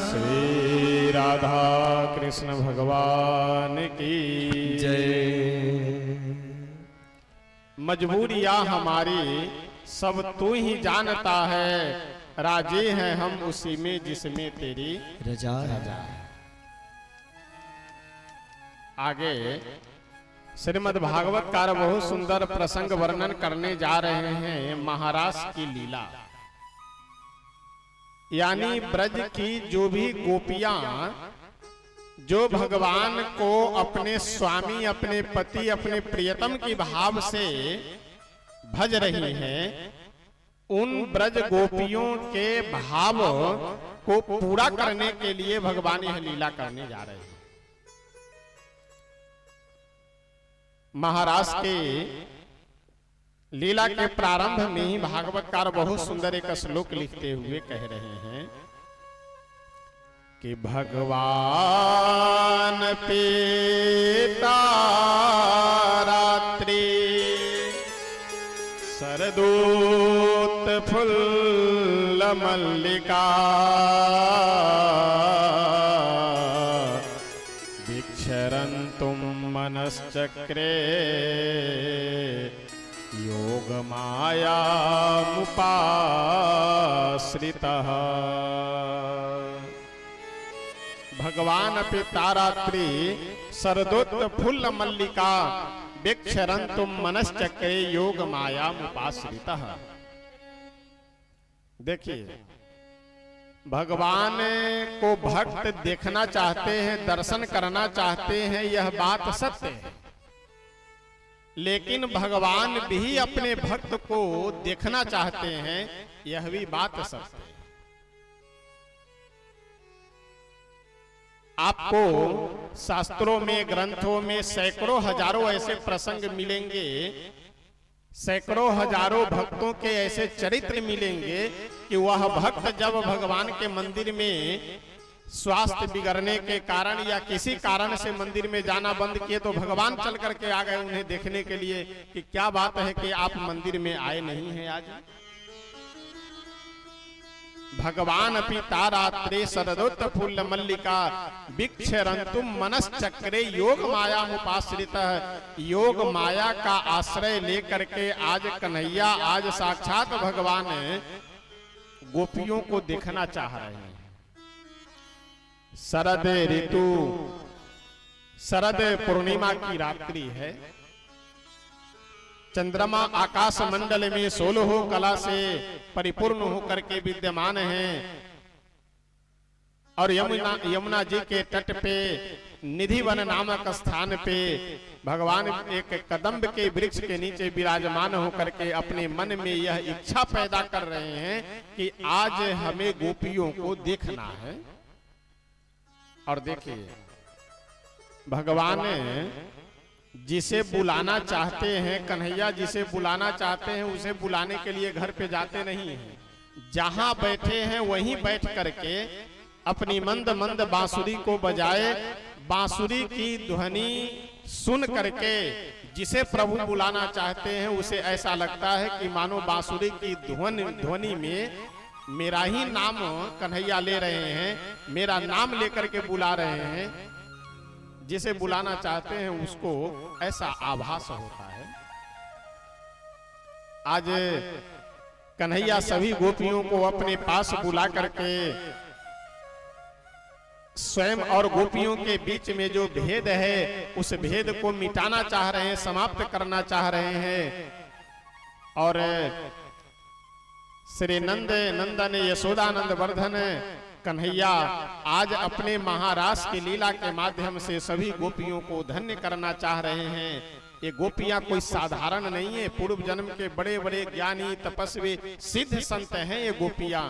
श्री राधा कृष्ण भगवान की जय। मजबूरियां हमारी सब तू ही जानता है, राजी हैं हम उसी में जिसमें तेरी रजा आगे श्रीमद् भागवतकार बहुत सुंदर प्रसंग वर्णन करने जा रहे हैं। महाराष्ट्र की लीला यानी ब्रज की जो भी गोपियां जो भगवान को अपने स्वामी, अपने पति, अपने प्रियतम की भाव से भज रही हैं, उन ब्रज गोपियों के भाव को पूरा करने के लिए भगवान यह लीला करने जा रहे हैं। महाराज के लीला के प्रारंभ में ही भागवतकार बहुत सुंदर एक श्लोक लिखते हुए कह रहे हैं कि भगवान पिता रात्रि सरदूत फुल्ल मल्लिका विक्षरन्तुं मनश्चक्रे योगमायामुपाश्रितः। भगवान अपि तारात्रि सरदूत फुल्ल मल्लिका विक्षरन्तुं मनश्चक्रे योग मायामुपाश्रितः। देखिए, भगवान को भक्त देखना चाहते हैं, दर्शन करना चाहते हैं, यह बात सत्य है। लेकिन भगवान भी अपने भक्त को देखना चाहते हैं, यह भी बात सत्य है। आपको शास्त्रों में, ग्रंथों में सैकड़ों हजारों ऐसे प्रसंग मिलेंगे, सैकड़ों हजारों भक्तों के ऐसे चरित्र मिलेंगे कि वह भक्त जब भगवान के मंदिर में स्वास्थ्य बिगड़ने के कारण या किसी कारण से मंदिर में जाना बंद किए तो भगवान चल करके आ गए उन्हें देखने के लिए कि क्या बात है कि आप मंदिर में आए नहीं हैं आज। भगवान अपि तारात्रे सरदूत फुल्ल मल्लिका विक्षरन्तुं मनश्चक्रे योग मायामुपाश्रितः। योग माया का आश्रय लेकर के आज कन्हैया, आज साक्षात भगवान गोपियों को देखना चाह रहे हैं। शरद ऋतु, शरद पूर्णिमा की रात्रि है। चंद्रमा आकाश मंडल में 16 कला से परिपूर्ण होकर के विद्यमान हैं और यमुना जी के तट पे निधिवन नामक स्थान पे भगवान एक कदम्ब के वृक्ष के नीचे विराजमान होकर के अपने मन में यह इच्छा पैदा कर रहे हैं कि आज हमें गोपियों को देखना है। और देखिए, भगवान जिसे बुलाना चाहते हैं, कन्हैया जिसे बुलाना चाहते हैं, उसे बुलाने के लिए घर पे जाते नहीं हैं। जहां बैठे हैं वहीं बैठ करके अपनी मंद मंद बांसुरी को बजाए, बांसुरी की ध्वनि सुन करके जिसे प्रभु बुलाना चाहते हैं उसे ऐसा लगता है कि मानो बांसुरी की ध्वनि में मेरा ही नाम कन्हैया ले रहे हैं, मेरा नाम लेकर के बुला रहे हैं। जिसे बुलाना चाहते हैं उसको ऐसा आभास होता है। आज कन्हैया सभी गोपियों को अपने पास बुला करके स्वयं और गोपियों के बीच में जो भेद है उस भेद को मिटाना चाह रहे हैं, समाप्त करना चाह रहे हैं। और श्री नंद नंदन यशोदानंद वर्धन कन्हैया आज अपने महारास की लीला के माध्यम से सभी गोपियों को धन्य करना चाह रहे हैं। ये गोपियां कोई साधारण नहीं है, पूर्व जन्म के बड़े बड़े ज्ञानी तपस्वी सिद्ध संत हैं ये गोपियां।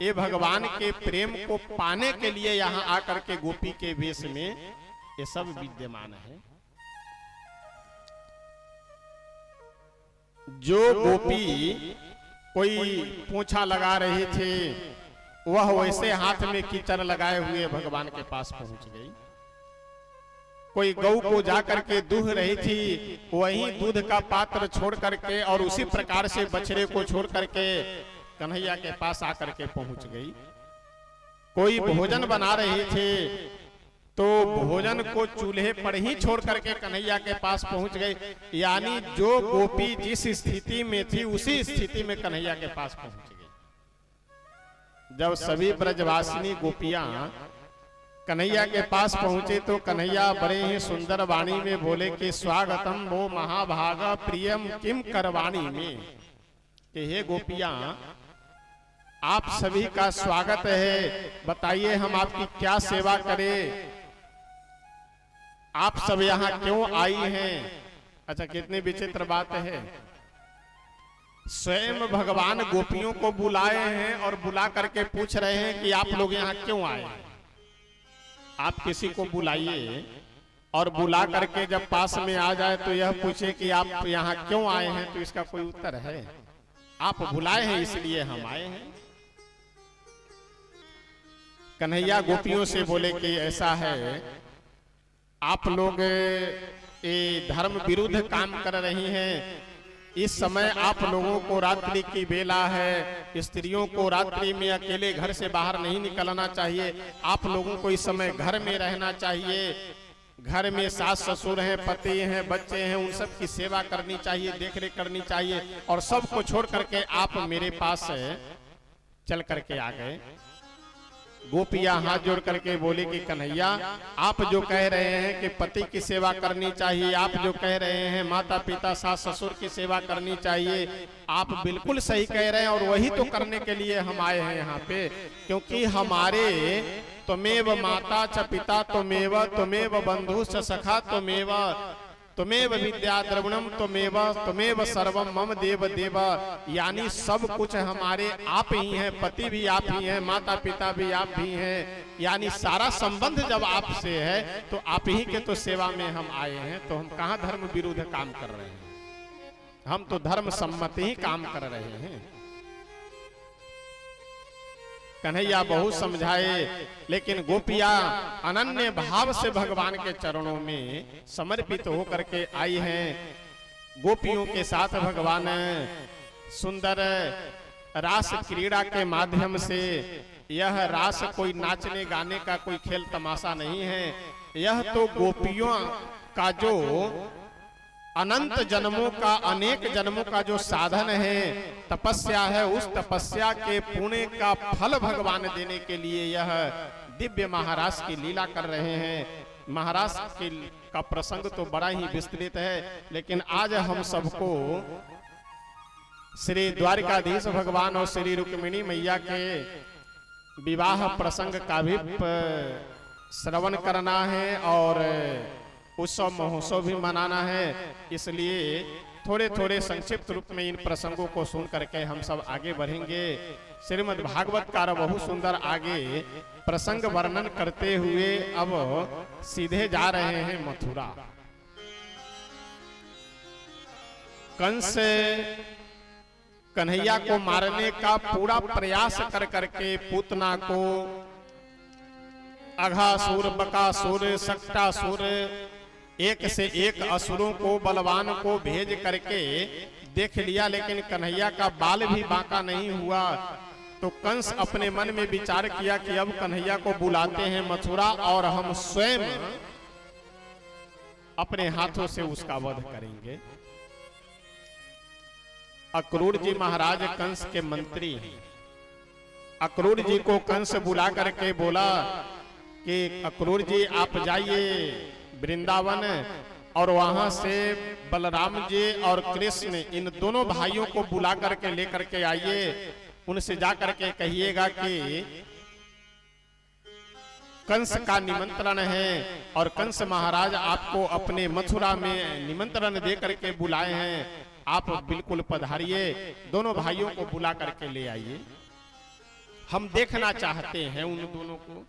ये भगवान के प्रेम को पाने के लिए यहाँ आकर के गोपी के वेश में ये सब विद्यमान है। जो गोपी कोई पूंछा लगा रही थी वह वैसे हाथ में कीचड़ लगाए हुए भगवान के पास पहुंच गई। कोई गौ को जाकर के दूह रही थी, वहीं दूध का पात्र छोड़ करके और उसी प्रकार से बछड़े को छोड़ करके कन्हैया के पास आकर के पहुंच गई। कोई भोजन बना रहे थे तो भोजन को चूल्हे पर ही छोड़ करके कन्हैया के पास पहुंच गई। यानी जो गोपी जिस स्थिति में थी उसी स्थिति में कन्हैया के पास पहुंच गई। जब सभी ब्रजवासिनी गोपियां कन्हैया के पास पहुंचे तो कन्हैया बड़े ही सुंदर वाणी में बोले कि स्वागतम वो महाभागा प्रियम किम करवाणी में, कि हे गोपियां आप सभी का स्वागत है, बताइए हम आपकी क्या सेवा करें, आप सब यहाँ क्यों आई हैं। अच्छा, कितनी विचित्र बात है, स्वयं भगवान गोपियों को बुलाए हैं और बुला करके पूछ रहे हैं कि आप लोग यहाँ क्यों आए हैं। आप किसी को बुलाइए और बुला करके जब पास में आ जाए तो यह पूछे कि आप यहाँ क्यों आए हैं, तो इसका कोई उत्तर है? आप बुलाए हैं इसलिए हम आए हैं। कन्हैया गोपियों से बोले कि ऐसा है, आप लोग ये धर्म विरुद्ध काम कर रही हैं, इस समय आप लोगों को रात्रि की बेला है, स्त्रियों को रात्रि में अकेले घर से बाहर नहीं निकलना चाहिए। आप लोगों को इस समय घर में रहना चाहिए। घर में सास ससुर हैं, पति हैं, बच्चे हैं, उन सब की सेवा करनी चाहिए, देखरेख करनी चाहिए। और सबको छोड़ करके आप मेरे पास चल करके आ गए। गोपियां हाथ जोड़ करके बोले कि कन्हैया, आप जो कह रहे हैं कि पति की सेवा करनी चाहिए, आप जो कह रहे हैं माता पिता सास ससुर की सेवा करनी चाहिए, आप बिल्कुल सही कह रहे हैं। और वही तो करने के लिए हम आए हैं यहाँ पे, क्योंकि हमारे त्वमेव माता च पिता त्वमेव बंधु च सखा त्वमेव विद्या द्रविणम त्वमेव सर्वम मम देव देव। यानी सब कुछ हमारे आप ही हैं, पति भी आप ही हैं, माता पिता भी आप ही हैं। यानी सारा संबंध जब आपसे है तो आप ही के तो सेवा में हम आए हैं। तो हम कहाँ धर्म विरुद्ध काम कर रहे हैं, हम तो धर्म सम्मत ही काम कर रहे हैं। कन्हैया बहुत समझाए, लेकिन गोपियां अनन्य भाव से भगवान के चरणों में समर्पित होकर के आई हैं। गोपियों के साथ भगवान सुंदर रास क्रीड़ा के माध्यम से, यह रास कोई नाचने गाने का कोई खेल तमाशा नहीं है, यह तो गोपियों का जो अनंत जन्मों का, अनेक जन्मों का जो साधन है, तपस्या है, उस तपस्या के पुण्य का फल भगवान देने के लिए यह दिव्य महाराज की लीला कर रहे हैं। महाराज का प्रसंग तो बड़ा ही विस्तृत है, लेकिन आज हम सबको श्री द्वारिकाधीश भगवान और श्री रुक्मिणी मैया के विवाह प्रसंग का भी श्रवण करना है और उत्सव महोत्सव भी मनाना है। इसलिए थोड़े थोड़े संक्षिप्त रूप में इन प्रसंगों को सुन करके हम सब आगे बढ़ेंगे। श्रीमद् भागवत का बहुत सुंदर आगे प्रसंग वर्णन करते हुए अब सीधे जा रहे हैं मथुरा। कंस कन्हैया को मारने का पूरा प्रयास कर करके पूतना को, अघासुर, बकासुर, सक्टासुर, एक से एक असुरों को, बलवान को भेज करके देख लिया, लेकिन कन्हैया का बाल भी बांका नहीं हुआ। तो कंस अपने मन में विचार किया कि अब कन्हैया को बुलाते हैं मथुरा और हम स्वयं अपने हाथों से उसका वध करेंगे। अक्रूर जी महाराज कंस के मंत्री हैं। अक्रूर जी को कंस बुला करके बोला कि अक्रूर जी आप जाइए वृंदावन और वहां से बलराम जी और कृष्ण, इन दोनों भाइयों को बुला करके लेकर के आइए। उनसे जाकर के कहिएगा कि कंस का निमंत्रण है और कंस महाराज आपको अपने मथुरा में निमंत्रण दे करके बुलाए हैं, आप बिल्कुल पधारिए। दोनों भाइयों को बुला करके ले आइए, हम देखना चाहते हैं उन दोनों को।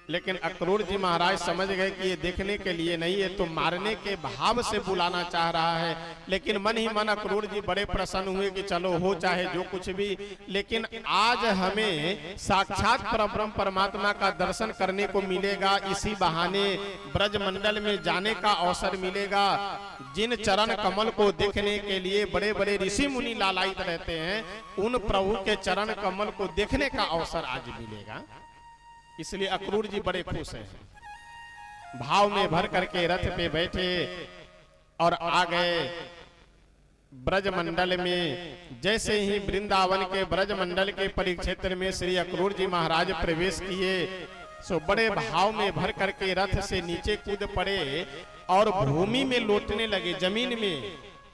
लेकिन अक्रूर जी महाराज समझ गए कि ये देखने के लिए नहीं, ये तो मारने के भाव से बुलाना चाह रहा है। लेकिन मन ही मन अक्रूर जी बड़े प्रसन्न हुए कि चलो हो चाहे जो कुछ भी, लेकिन आज हमें साक्षात परब्रह्म परमात्मा का दर्शन करने को मिलेगा। इसी बहाने ब्रजमंडल में जाने का अवसर मिलेगा। जिन चरण कमल को देखने के लिए बड़े बड़े ऋषि मुनि लालायित रहते हैं, उन प्रभु के चरण कमल को देखने का अवसर आज मिलेगा। इसलिए अक्रूर जी बड़े खुश हैं। भाव में भर करके रथ पे बैठे और आ गए ब्रजमंडल में। जैसे ही वृंदावन के ब्रजमंडल के परिक्षेत्र में श्री अक्रूर जी महाराज प्रवेश किए, सो बड़े भाव में भर करके रथ से नीचे कूद पड़े और भूमि में लौटने लगे, जमीन में,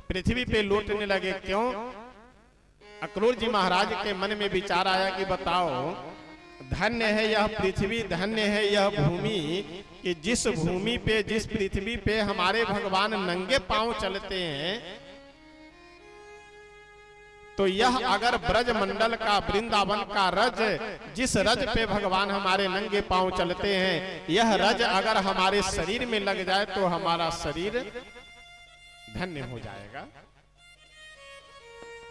पृथ्वी पे लौटने लगे। क्यों? अक्रूर जी महाराज के मन में विचार आया कि बताओ, धन्य है यह पृथ्वी, धन्य है यह भूमि कि जिस भूमि पे, जिस पृथ्वी पे हमारे भगवान नंगे पांव चलते हैं, तो यह अगर ब्रजमंडल का, वृंदावन का रज, जिस रज पे भगवान हमारे नंगे पांव चलते हैं, यह रज अगर हमारे शरीर में लग जाए तो हमारा शरीर धन्य हो जाएगा।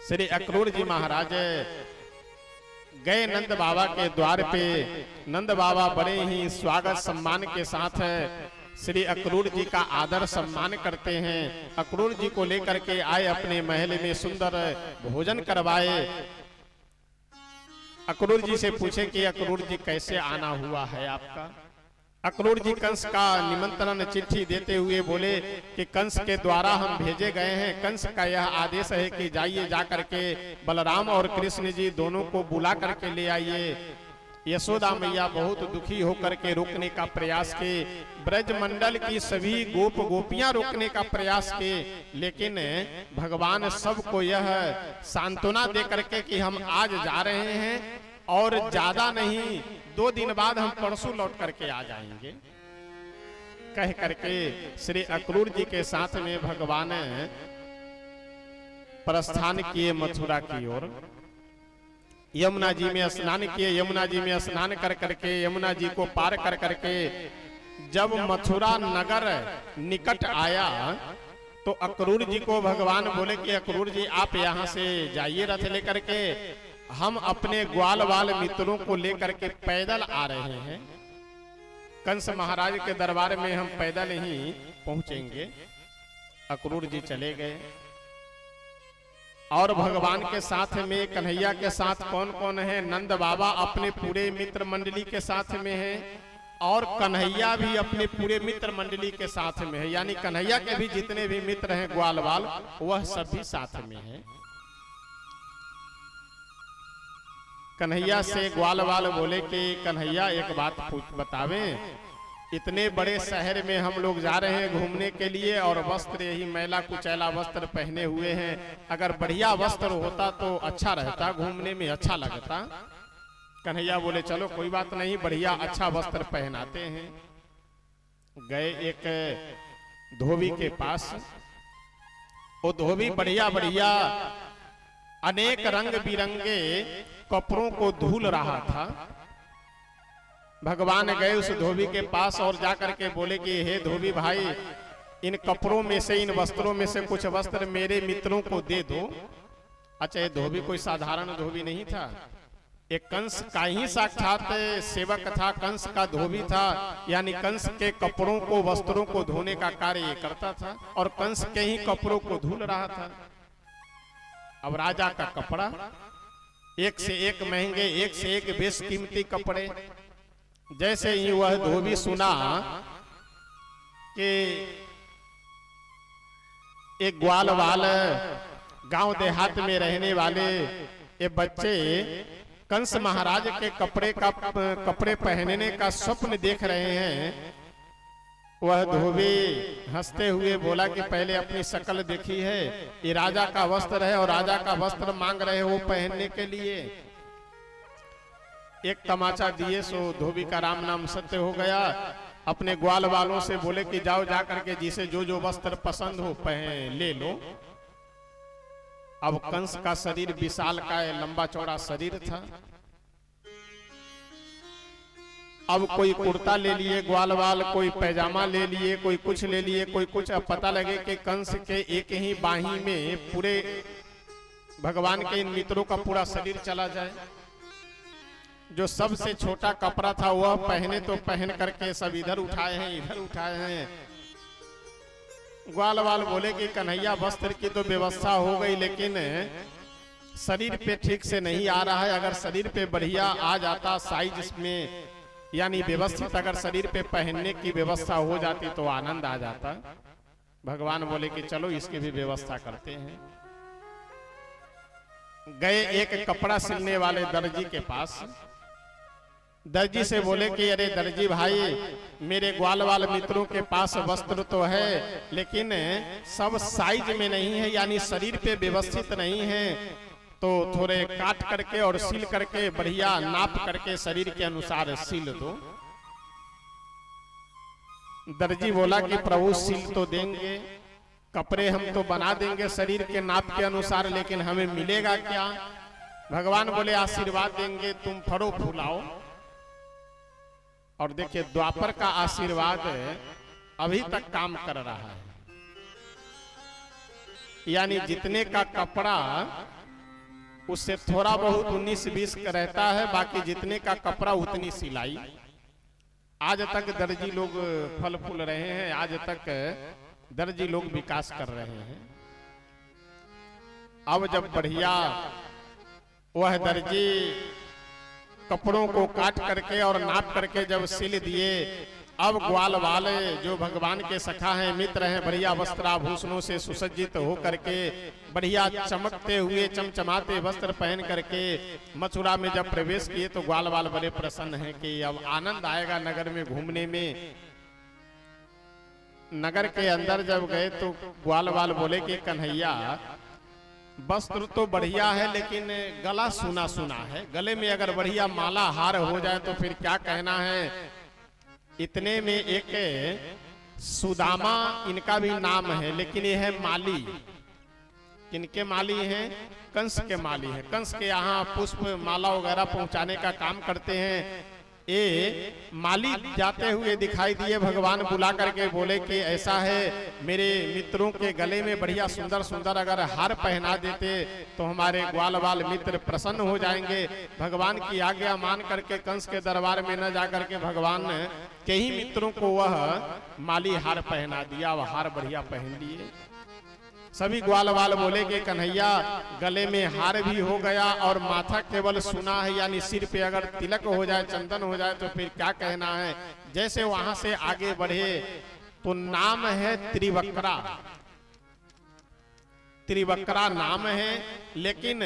श्री अक्रूर जी महाराज गए नंद बाबा के द्वार पे। नंद बाबा बड़े ही स्वागत सम्मान के साथ श्री अक्रूर जी का आदर सम्मान करते हैं। अक्रूर जी को लेकर के आए, अपने महल में सुंदर भोजन करवाए। अक्रूर जी से पूछे कि अक्रूर जी कैसे आना हुआ है आपका। अक्रूर जी कंस का निमंत्रण चिट्ठी देते हुए बोले कि कंस के द्वारा हम भेजे गए हैं। कंस का यह आदेश है कि जाइए, जा करके बलराम और कृष्ण जी दोनों को बुला करके ले आइए। यशोदा मैया बहुत दुखी होकर के रोकने का प्रयास किए। ब्रज मंडल की सभी गोप गोपियां रोकने का प्रयास किए, लेकिन भगवान सबको यह सांत्वना दे करके कि हम आज जा रहे हैं और ज्यादा नहीं, 2 दिन बाद हम परसों लौट करके आ जाएंगे, कह करके श्री अक्रूर जी के साथ में भगवान प्रस्थान किए मथुरा की ओर। यमुना जी में स्नान किए। यमुना जी में स्नान कर करके, यमुना जी को पार कर करके जब मथुरा नगर निकट आया तो अक्रूर जी को भगवान बोले कि अक्रूर जी आप यहाँ से जाइए रथ लेकर के, हम अपने ग्वाल वाल मित्रों को लेकर के पैदल आ रहे हैं। कंस महाराज के दरबार में हम पैदल ही पहुंचेंगे। अक्रूर जी चले गए और भगवान के साथ में, कन्हैया के साथ कौन कौन है? नंद बाबा अपने पूरे मित्र मंडली के साथ में है और कन्हैया भी अपने पूरे मित्र मंडली के साथ में है। यानी कन्हैया के भी जितने भी मित्र हैं ग्वाल वाल, वह सब भी साथ में है। कन्हैया से ग्वाल वाल बोले कि कन्हैया एक बात बतावे, इतने बड़े शहर में हम लोग जा रहे हैं घूमने के लिए और वस्त्र यही मैला कुचैला वस्त्र पहने हुए हैं। अगर बढ़िया वस्त्र होता तो अच्छा रहता, घूमने में अच्छा लगता। कन्हैया बोले चलो कोई बात नहीं, बढ़िया अच्छा वस्त्र पहनाते हैं। गए एक धोबी के पास। वो धोबी बढ़िया बढ़िया अनेक रंग बिरंगे कपड़ों को धुल रहा था। भगवान गए उस धोबी के पास और जाकर के बोले कि हे धोबी भाई, इन कपड़ों में से, इन वस्त्रों में से कुछ वस्त्र मेरे मित्रों को दे दो। अच्छा, ये धोबी कोई साधारण धोबी नहीं था, एक कंस का ही साक्षात सेवक था, कंस का धोबी था। यानी कंस के कपड़ों को, वस्त्रों को धोने का कार्य ये करता था और कंस के ही कपड़ों को धुल रहा था। अब राजा का कपड़ा, एक से एक महंगे, एक से एक बेशकीमती कपड़े। जैसे ही वह धोबी सुना कि एक ग्वाल वाल गांव देहात में रहने वाले ये बच्चे कंस महाराज के कपड़े पहनने का स्वप्न देख रहे हैं, वह धोबी हंसते हुए बोला कि पहले अपनी शक्ल देखी है, ये राजा का वस्त्र है और राजा का वस्त्र मांग रहे हो पहनने के लिए। एक तमाचा दिए सो धोबी का राम नाम सत्य हो गया। अपने ग्वाल वालों से बोले कि जाओ जा करके जिसे जो जो वस्त्र पसंद हो पहन ले लो। अब कंस का शरीर विशाल का लंबा चौड़ा शरीर था। अब कोई कुर्ता ले लिए ग्वाल वाल, कोई पैजामा ले लिए, कोई कुछ ले लिए, कोई कुछ। अब पता लगे कि कंस के एक ही बाही में पूरे भगवान के इन मित्रों का पूरा शरीर चला जाए। जो सबसे छोटा कपड़ा था वह पहने तो पहन करके सब इधर उठाए हैं, इधर उठाए हैं। ग्वाल वाल बोले कि कन्हैया वस्त्र की तो व्यवस्था हो गई, लेकिन शरीर पे ठीक से नहीं आ रहा है। अगर शरीर पे बढ़िया आ जाता साइज में, यानी व्यवस्थित अगर शरीर पे पहनने की व्यवस्था हो जाती तो आनंद आ जाता। भगवान बोले कि चलो इसकी भी व्यवस्था करते हैं। गए एक कपड़ा सिलने वाले दर्जी के पास। दर्जी से बोले कि अरे दर्जी भाई, मेरे ग्वाल वाल मित्रों के पास वस्त्र तो है लेकिन सब साइज में नहीं है, यानी शरीर पे व्यवस्थित नहीं है, तो थोड़े काट करके और सिल करके बढ़िया नाप करके शरीर के अनुसार सिल दो। दर्जी बोला कि प्रभु सिल तो देंगे, कपड़े हम तो बना देंगे शरीर के नाप के अनुसार, लेकिन हमें मिलेगा क्या? भगवान बोले आशीर्वाद देंगे, तुम फड़ो फूलाओ। और देखिए द्वापर का आशीर्वाद अभी तक काम कर रहा है। यानी जितने का कपड़ा उससे थोड़ा बहुत 19-20 का रहता है, बाकी जितने का कपड़ा उतनी सिलाई। आज तक दर्जी लोग फल फूल रहे हैं, आज तक दर्जी लोग विकास कर रहे हैं। अब जब बढ़िया वह दर्जी कपड़ों को काट करके और नाप करके जब सिल दिए, अब ग्वाल वाले जो भगवान के सखा हैं, मित्र हैं, बढ़िया वस्त्राभूषणों से सुसज्जित हो करके बढ़िया चमकते हुए चमचमाते वस्त्र पहन करके मथुरा में जब प्रवेश किए तो ग्वाल वाल बड़े प्रसन्न हैं कि अब आनंद आएगा नगर में घूमने में। नगर के अंदर जब गए तो ग्वाल वाल बोले कि कन्हैया वस्त्र तो बढ़िया है लेकिन गला सुना सुना है, गले में अगर बढ़िया माला हार हो जाए तो फिर क्या कहना है। इतने में एक सुदामा इनका भी नाम है, लेकिन ये है माली। किनके माली हैं? कंस के माली हैं। कंस के यहाँ पुष्प माला वगैरह पहुंचाने का काम करते हैं। ये माली जाते हुए दिखाई दिए, भगवान बुला करके बोले कि ऐसा है, मेरे मित्रों के गले में बढ़िया सुंदर सुंदर अगर हार पहना देते तो हमारे ग्वाल वाल मित्र प्रसन्न हो जाएंगे। भगवान की आज्ञा मान करके कंस के दरबार में न जा करके भगवान के ही मित्रों को वह माली हार पहना दिया। वह हार बढ़िया पहन लिए। सभी ग्वाल वाल बोले कि कन्हैया गले में हार भी हो गया और माथा केवल सुना है, यानी सिर पे अगर तिलक हो जाए, चंदन हो जाए तो फिर क्या कहना है। जैसे वहां से आगे बढ़े तो नाम है त्रिवक्रा। त्रिवक्रा नाम है, लेकिन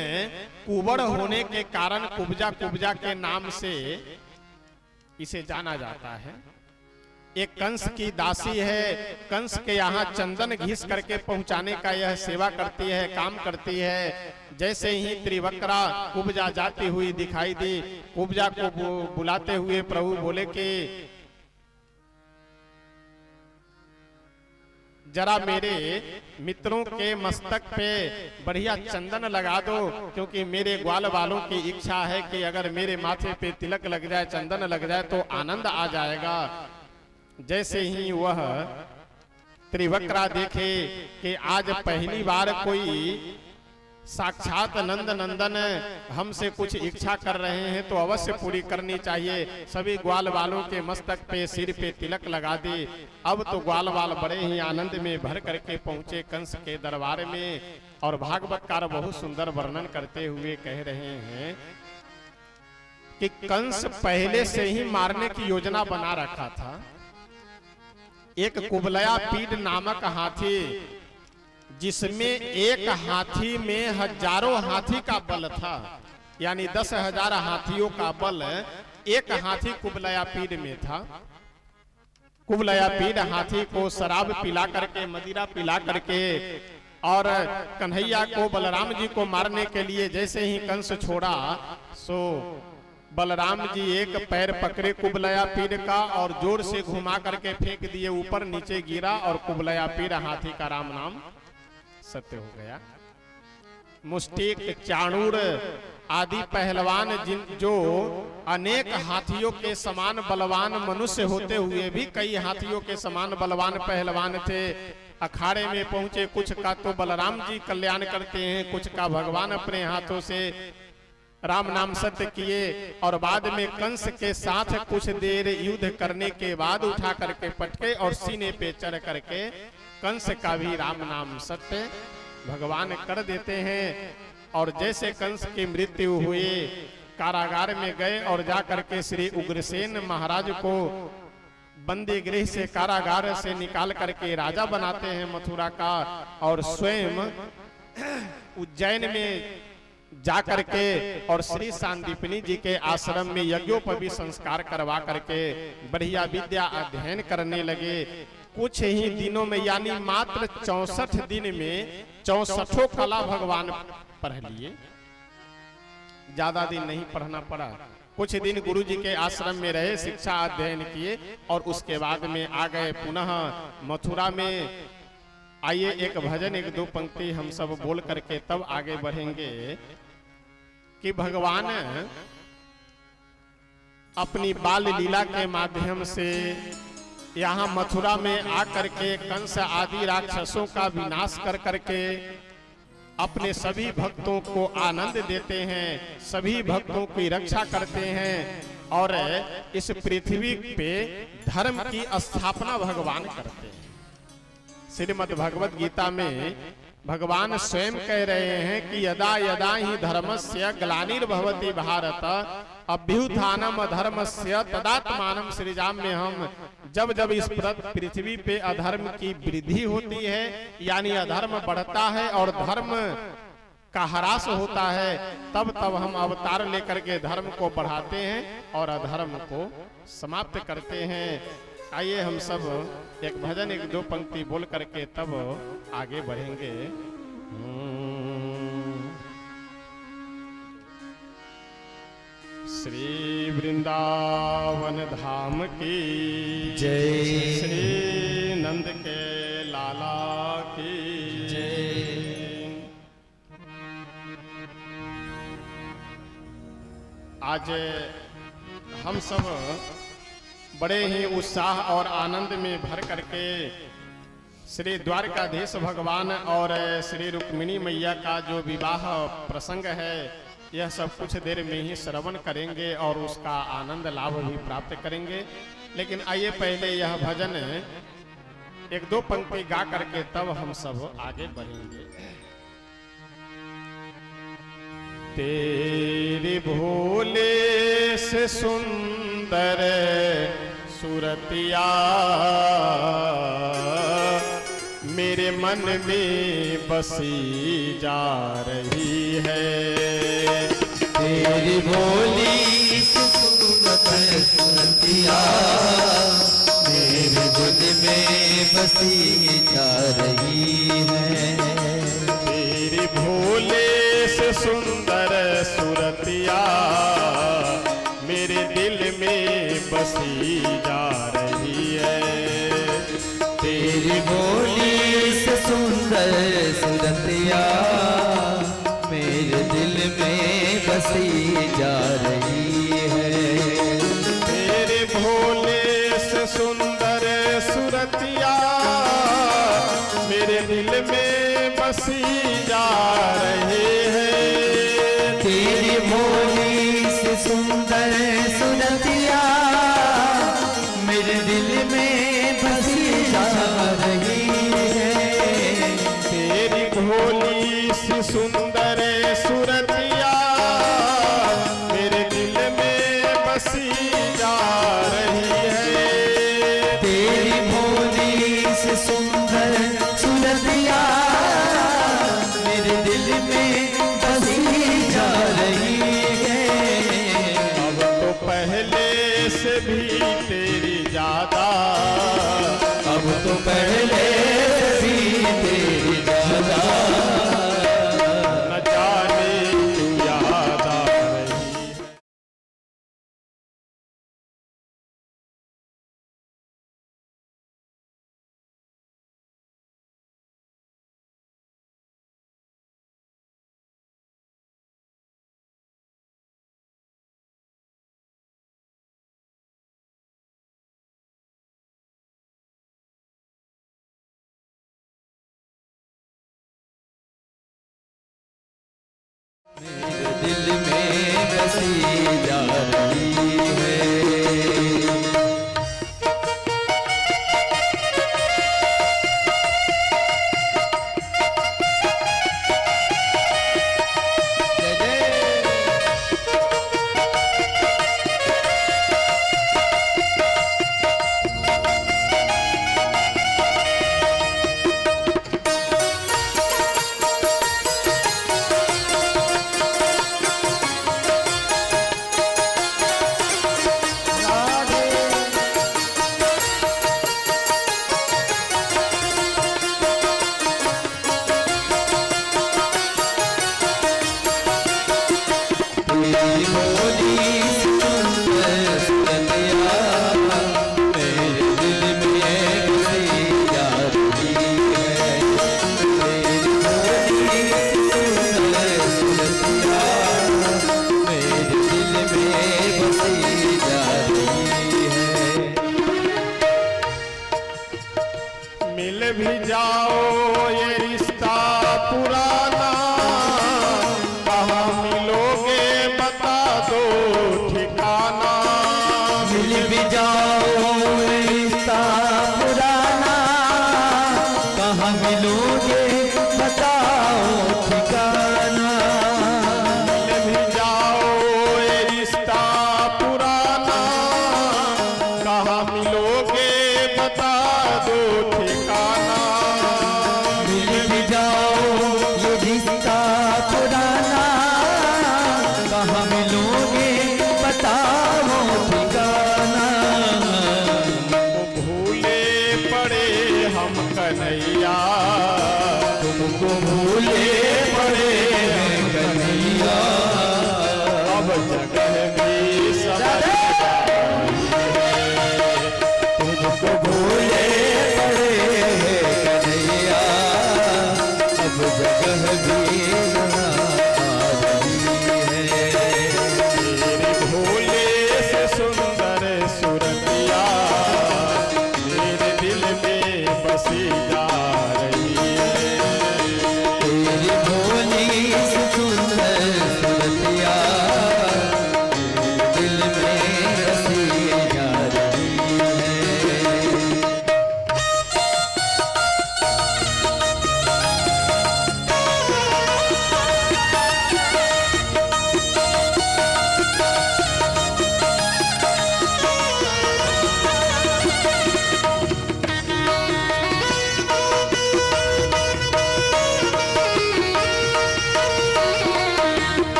कुबड़ होने के कारण कुब्जा कुब्जा के नाम से इसे जाना जाता है। एक कंस की दासी है, कंस के यहाँ चंदन घिस करके पहुंचाने का यह सेवा करती है, काम करती है। जैसे ही त्रिवक्रा कुब्जा जाती हुई दिखाई दी, कुब्जा को बुलाते हुए प्रभु बोले कि जरा मेरे मित्रों के मस्तक पे बढ़िया चंदन लगा दो, क्योंकि मेरे ग्वाल वालों की इच्छा है कि अगर मेरे माथे पे तिलक लग जाए, चंदन लग जाए तो आनंद आ जाएगा। जैसे ही वह त्रिवक्रा देखे कि आज पहली बार कोई साक्षात नंद नंदन हमसे कुछ इच्छा कर रहे हैं तो अवश्य पूरी करनी चाहिए, सभी ग्वाल वालों के मस्तक पे सिर पे तिलक लगा दी। अब तो ग्वाल वाल बड़े ही आनंद में भर करके पहुंचे कंस के दरबार में, और भागवतकार बहुत सुंदर वर्णन करते हुए कह रहे हैं कि कंस पहले से ही मारने की योजना बना रखा था। एक कुबलया पीड नामक हाथी, जिसमें एक हाथी में हजारों हाथी का बल था, यानी 10,000 हाथियों का बल एक हाथी कुबलया पीड में था। कुबलया पीड हाथी को शराब पिला करके, मदिरा पिला करके और कन्हैया को, बलराम जी को मारने के लिए जैसे ही कंस छोड़ा, सो बलराम जी एक पैर पकड़े कुबलया पीड़ का और जोर से घुमा करके फेंक दिए, ऊपर नीचे गिरा और कुबलया पीड़ हाथी का राम नाम सत्य हो गया। मुष्टिक, चाणूर आदि पहलवान जो अनेक हाथियों के समान बलवान मनुष्य होते हुए भी कई हाथियों के समान बलवान पहलवान थे, अखाड़े में पहुंचे। कुछ का तो बलराम जी कल्याण करते हैं, कुछ का भगवान अपने हाथों से राम नाम सत्य किए, और बाद में कंस के साथ कुछ देर युद्ध करने के बाद उठा करके पटके और सीने पे चढ़ करके कंस का भी राम नाम सत्य भगवान कर देते हैं। और जैसे कंस की मृत्यु हुई, कारागार में गए और जा करके श्री उग्रसेन महाराज को बंदी गृह से, कारागार से निकाल करके राजा बनाते हैं मथुरा का, और स्वयं उज्जैन में जा करके और श्री सांदीपनी जी के आश्रम में यज्ञोपवी संस्कार करवा करके बढ़िया विद्या अध्ययन करने लगे। कुछ ही दिनों में, यानी मात्र 64 दिन में 64 कला भगवान पढ़ लिए। ज्यादा दिन नहीं पढ़ना पड़ा, कुछ दिन गुरु जी के आश्रम में रहे, शिक्षा अध्ययन किए और उसके बाद में आ गए पुनः मथुरा में। आइए एक भजन, एक दो पंक्ति हम सब बोल करके तब आगे बढ़ेंगे कि भगवान अपनी बाल लीला के माध्यम से यहाँ मथुरा में आकर के कंस आदि राक्षसों का विनाश कर करके अपने सभी भक्तों को आनंद देते हैं, सभी भक्तों की रक्षा करते हैं। और इस पृथ्वी पे धर्म की स्थापना भगवान करते हैं। श्रीमद् भगवत गीता में भगवान स्वयं कह रहे हैं कि यदा यदा ही धर्मस्य ग्लानिर्भवति भारत अभ्युत्थानम अधर्मस्य तदात्मानं सृजाम्य हम। जब जब इस पृथ्वी पे अधर्म की वृद्धि होती है, यानी अधर्म बढ़ता है और धर्म का ह्रास होता है, तब तब हम अवतार लेकर के धर्म को बढ़ाते हैं और अधर्म को समाप्त करते हैं। आइए हम सब एक भजन एक दो पंक्ति बोल करके तब आगे बढ़ेंगे। श्री वृंदावन धाम की जय, श्री नंद के लाला की जय। आज हम सब बड़े ही उत्साह और आनंद में भर करके श्री द्वारकाधीश भगवान और श्री रुक्मिणी मैया का जो विवाह प्रसंग है, यह सब कुछ देर में ही श्रवण करेंगे और उसका आनंद लाभ भी प्राप्त करेंगे। लेकिन आइए पहले यह भजन एक दो पंक्ति गा करके तब हम सब आगे बढ़ेंगे। तेरे भोले से सुंदर सूरतिया मेरे मन में बसी जा रही है। तेरी भोली सुरतिया मेरे दिल में बसी जा रही है। तेरी भोले से सुंदर सूरतिया मेरे दिल में बसी जा रही है। तेरी भोली से सुंदर सूरतिया मेरे दिल में बसी जा रही है। तेरे भोले से सुंदर सूरतिया मेरे दिल में बसी जा रही है। तेरी भोली से सुंदर सूरतिया मेरे दिल में बसी जा रही है। तेरी भोली सी सुंदर सूरतिया मेरे दिल में बसी जा रही है। तेरी भोली से सुंदर सूरतिया मेरे दिल में बसी जा रही है। अब तो पहले से भी तेरी ज्यादा, अब तो पहले भी तेरी ज्यादा न जाने क्यों याद आ रही है। मेरे दिल में बसी जा रही है। जाओ ये रिश्ता पुराना, कहाँ मिलोगे बताओ ठिकाना। भूले पड़े हम कन्हैया, तुमको भूले पड़े हैं कन्हैया, अब जगह भी समझ तुमको भूले पड़े हैं कन्हैया, अब जगह भी ना आ रही है। मेरे भोले से सुंदर सुरतिया मेरे दिल में बसी जा रही है। तेरी भोली से सुंदर सुरतिया दिल में बसी जा रही है।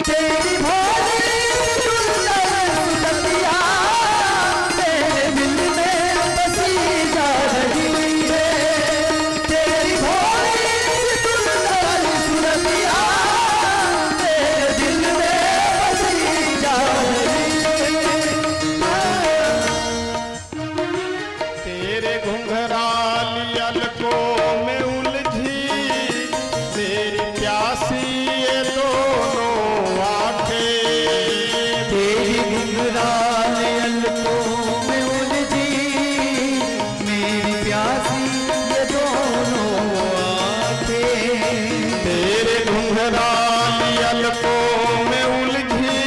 तेरी भोली सुंदर सुरतिया तेरे दिल में बसी जा रही है। तेरी भोली सुंदर सुरतिया तेरे दिल में बसी जा रही है। तेरे घुंघराली अलकों में उलझी तेरी प्यासी ये दोनों आंखें। तेरी घुंघराल अलकों में उलझी मेरी प्यासी ये दोनों आंखें। तेरे घुंघराली अलकों में उलझी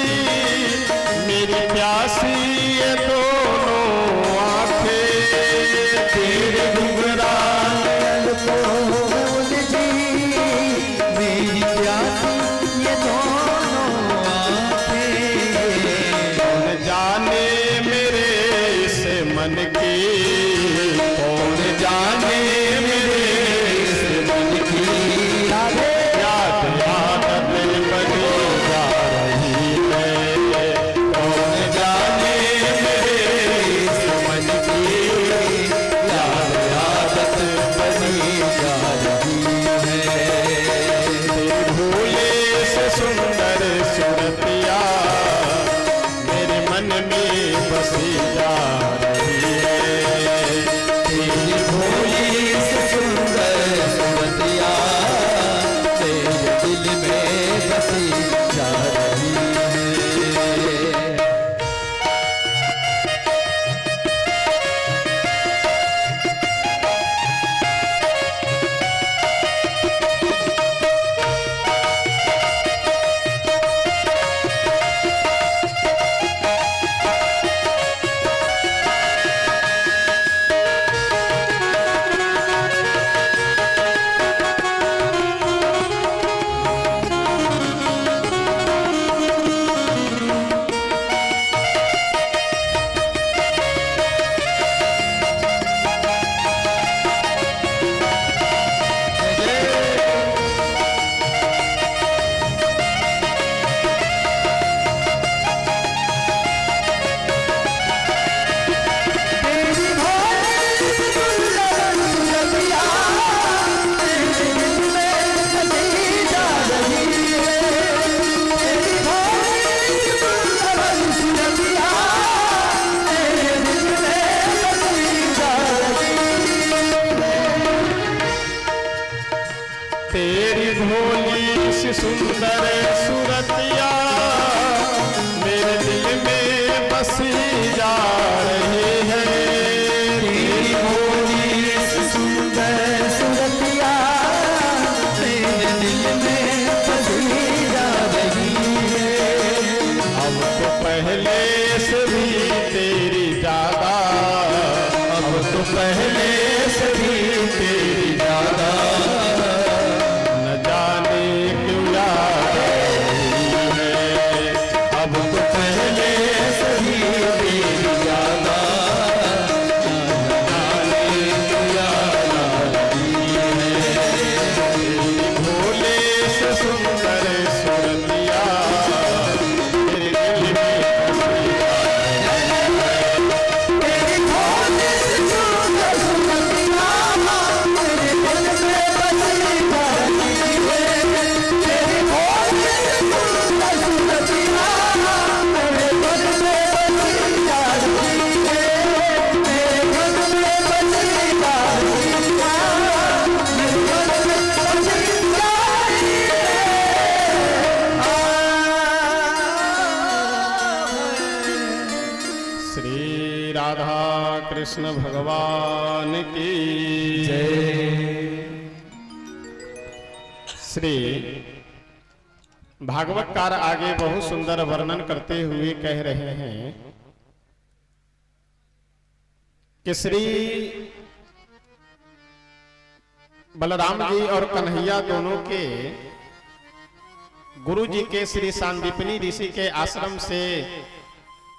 मेरी प्यासी ये दोनों आंखें। तेरे घुंघराल अलकों में उलझी मेरी प्यासी ये दोनों आंखें। कौन जाने मेरे इस मन की, कौन जाने मेरे इस मन की याद आदत बनी जा रही है। कौन जाने मेरे इस मन की याद आदत बनी जा रही है। तेरे भोले से सुंदर सुरतिया मेरे मन में बसी जा रही है। तेरी भोली पहले से भी तेरी ज्यादा न जाने क्यों याद आई है। अब तो पहले से भी तेरी ज्यादा न जाने क्यों याद आई है। भोले से सुंदर सुरतिया तेरे दिल में बसी तेरी भोले से सुंदर सुरतिया तेरे दिल में बसी करती है। तेरी भोले से सुंदर सुरतिया तेरे दिल में बसी करती है। तेरे दिल में बसी करती श्री राधा कृष्ण भगवान की श्री भागवतकार आगे बहुत सुंदर वर्णन करते हुए कह रहे हैं कि श्री बलराम जी और कन्हैया दोनों के गुरु जी के श्री सांदीपनी ऋषि के आश्रम से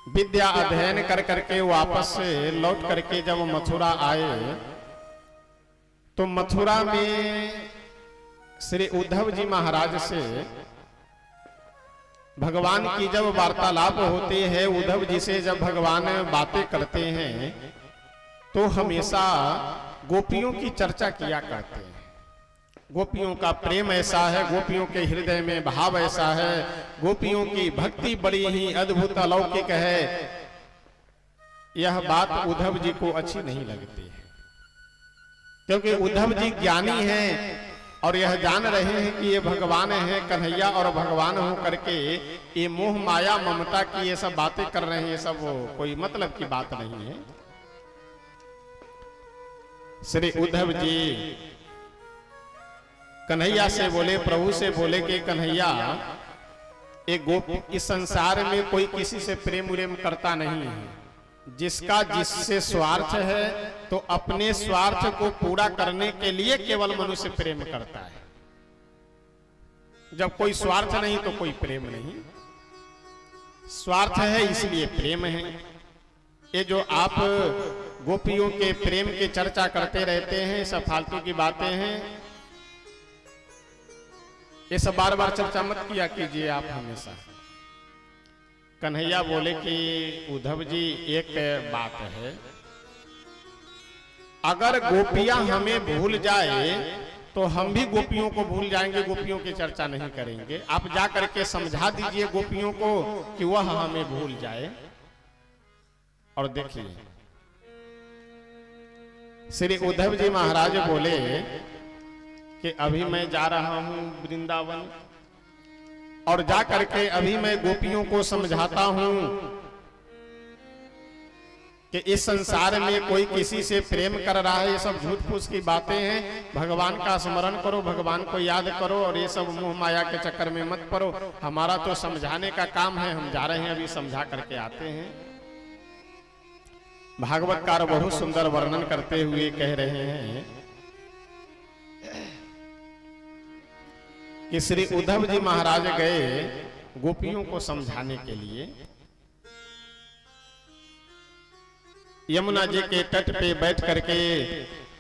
विद्या अध्ययन कर करके वापस लौट करके जब मथुरा आए तो मथुरा में श्री उद्धव जी महाराज से भगवान की जब वार्तालाप होते हैं, उद्धव जी से जब भगवान बातें करते हैं तो हमेशा गोपियों की चर्चा किया करते हैं। गोपियों का प्रेम ऐसा है, गोपियों के हृदय में भाव ऐसा है, गोपियों की भक्ति बड़ी ही अद्भुत अलौकिक है। यह बात उद्धव जी को अच्छी नहीं लगती है, क्योंकि उद्धव जी ज्ञानी हैं और यह जान रहे हैं कि ये भगवान है कन्हैया और भगवान हो करके ये मोह माया ममता की ये सब बातें कर रहे हैं, ये सब कोई मतलब की बात नहीं है। श्री उद्धव जी कन्हैया से बोले, प्रभु से बोले कि कन्हैया एक गोपी इस संसार में कोई किसी से प्रेम उरेम करता नहीं है। जिसका जिससे स्वार्थ है तो अपने स्वार्थ को पूरा करने के लिए केवल मनुष्य प्रेम करता है। जब कोई स्वार्थ नहीं तो कोई प्रेम नहीं। स्वार्थ है इसलिए प्रेम है। ये जो आप गोपियों के प्रेम की चर्चा करते रहते हैं, सब फालतू की बातें हैं, ये सब बार बार चर्चा मत किया कीजिए आप हमेशा। कन्हैया बोले कि उद्धव जी एक बात है, अगर गोपियां हमें भूल जाए तो हम भी गोपियों को भूल जाएंगे, गोपियों की चर्चा नहीं करेंगे। आप जा करके समझा दीजिए गोपियों को कि वह हमें भूल जाए। और देखिए श्री उद्धव जी महाराज बोले कि अभी मैं जा रहा हूं वृंदावन और जा करके अभी मैं गोपियों को समझाता हूं कि इस संसार में कोई किसी से प्रेम कर रहा है, ये सब झूठ फूस की बातें हैं। भगवान का स्मरण करो, भगवान को याद करो और ये सब मोह माया के चक्कर में मत पड़ो। हमारा तो समझाने का काम है, हम जा रहे हैं, अभी समझा करके आते हैं। भागवतकार बहुत सुंदर वर्णन करते हुए कह रहे हैं कि श्री उद्धव जी महाराज गए गोपियों को समझाने के लिए। यमुना जी के तट पे बैठ करके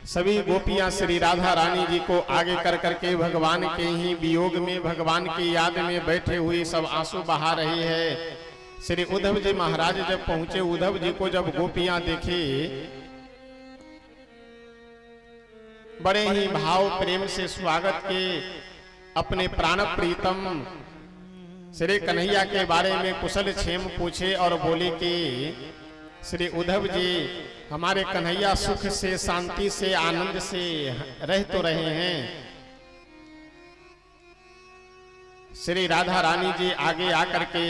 सभी गोपियां श्री राधा रानी जी को आगे कर करके भगवान के ही वियोग में, भगवान की याद में बैठे हुए सब आंसू बहा रही है। श्री उद्धव जी महाराज जब पहुंचे, उद्धव जी को जब गोपियां देखी, बड़े ही भाव प्रेम से स्वागत के अपने प्राण प्रीतम श्री कन्हैया के बारे में कुशल क्षेम पूछे और बोले कि श्री उद्धव जी हमारे कन्हैया सुख से, शांति से, आनंद से रह तो रहे हैं। श्री राधा रानी जी आगे आकर के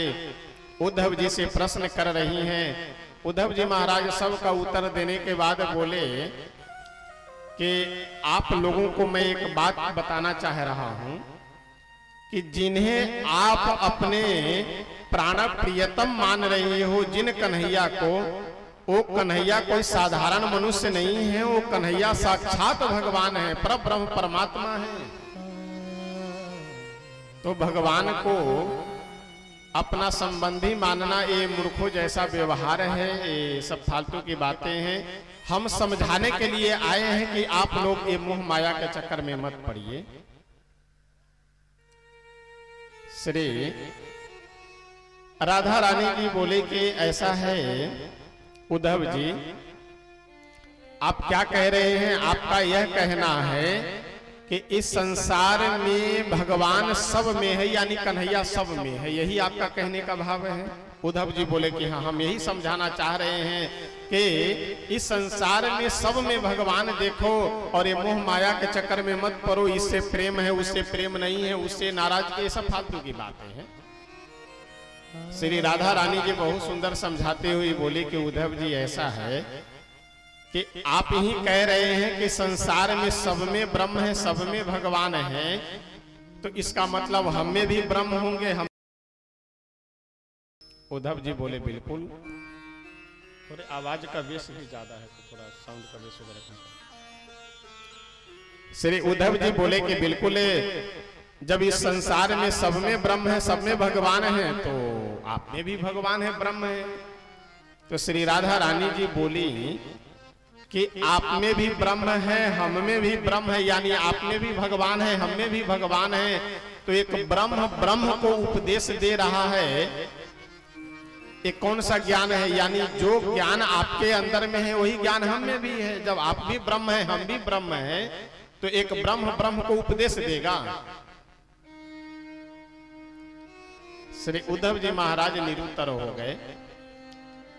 उद्धव जी से प्रश्न कर रही हैं। उद्धव जी महाराज सबका उत्तर देने के बाद बोले कि आप लोगों को मैं एक बात बताना चाह रहा हूं कि जिन्हें आप अपने प्राण प्रियतम मान रहे हो, जिन कन्हैया को, वो कन्हैया कोई साधारण मनुष्य नहीं है, वो कन्हैया साक्षात भगवान है, परब्रह्म परमात्मा है। तो भगवान को अपना संबंधी मानना ये मूर्खों जैसा व्यवहार है, ये सब फालतू की बातें हैं। हम समझाने के लिए आए हैं कि आप लोग ये मोह माया के चक्कर में मत पड़िए। श्री राधा रानी जी बोले कि ऐसा है उद्धव जी, आप क्या कह रहे हैं? आपका यह कहना है कि इस संसार में भगवान सब में है, यानी कन्हैया सब में है, यही आपका कहने का भाव है? उद्धव जी बोले कि हाँ, हम यही समझाना चाह रहे हैं कि इस संसार में सब में भगवान देखो और ये मोह माया के चक्कर में मत पड़ो। इससे प्रेम है, उससे प्रेम नहीं है, उससे नाराज के, सब फालतू की बातें हैं। श्री राधा रानी जी बहुत सुंदर समझाते हुए बोले कि उद्धव जी ऐसा है कि आप ही कह रहे हैं कि संसार में सब में ब्रह्म है, सब में भगवान है, तो इसका मतलब हम में भी ब्रह्म होंगे। हम उद्धव जी बोले बिल्कुल। थोड़े आवाज का बेस भी ज्यादा है, तो थोड़ा साउंड का बेस वगैरह कम। श्री उद्धव जी बोले कि बिल्कुल, जब इस संसार में सब में ब्रह्म है, सब में भगवान है, तो आप में भी भगवान है, ब्रह्म है। तो श्री राधा रानी जी बोली कि आप में भी ब्रह्म है, हम में भी ब्रह्म है, यानी आप में भी भगवान है, हम में भी भगवान है। तो एक ब्रह्म ब्रह्म को उपदेश दे रहा है। एक कौन सा ज्ञान है? यानी जो ज्ञान आपके अंदर में है वही ज्ञान हम में भी है। जब आप भी ब्रह्म है, हम भी ब्रह्म है, तो एक ब्रह्म ब्रह्म को उपदेश देगा। श्री उद्धव जी महाराज निरुत्तर हो गए।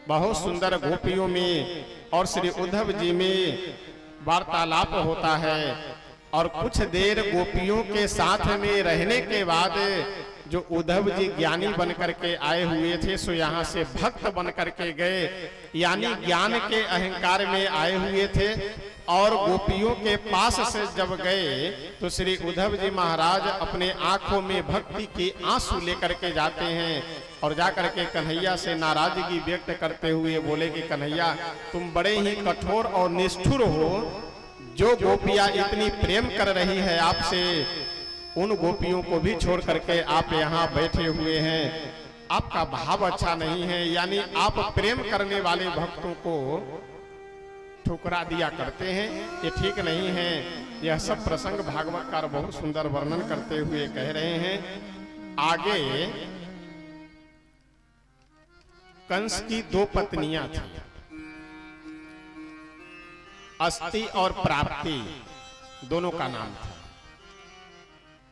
बहुत सुंदर गोपियों में और श्री उद्धव जी में वार्तालाप होता है, और कुछ देर गोपियों के साथ में रहने के बाद जो उद्धव जी ज्ञानी बन करके आए हुए थे, सो यहाँ से भक्त बन करके गए, यानी ज्ञान के अहंकार में आए हुए थे। और गोपियों के पास से जब गए तो श्री उद्धव जी महाराज अपने आंखों में भक्ति के आंसू लेकर के जाते हैं, और जाकर के कन्हैया से नाराजगी व्यक्त करते हुए बोले कि कन्हैया, तुम बड़े ही कठोर और निष्ठुर हो। जो गोपियां इतनी प्रेम कर रही है आपसे, उन गोपियों को भी छोड़ करके आप यहाँ बैठे हुए हैं। आपका भाव अच्छा नहीं है, यानी आप प्रेम करने वाले भक्तों को ठुकरा दिया करते हैं, ये ठीक नहीं है। यह सब प्रसंग भागवतकार बहुत सुंदर वर्णन करते हुए कह रहे हैं। आगे कंस की दो पत्नियां थी, अस्ति और प्राप्ति, दोनों का नाम था।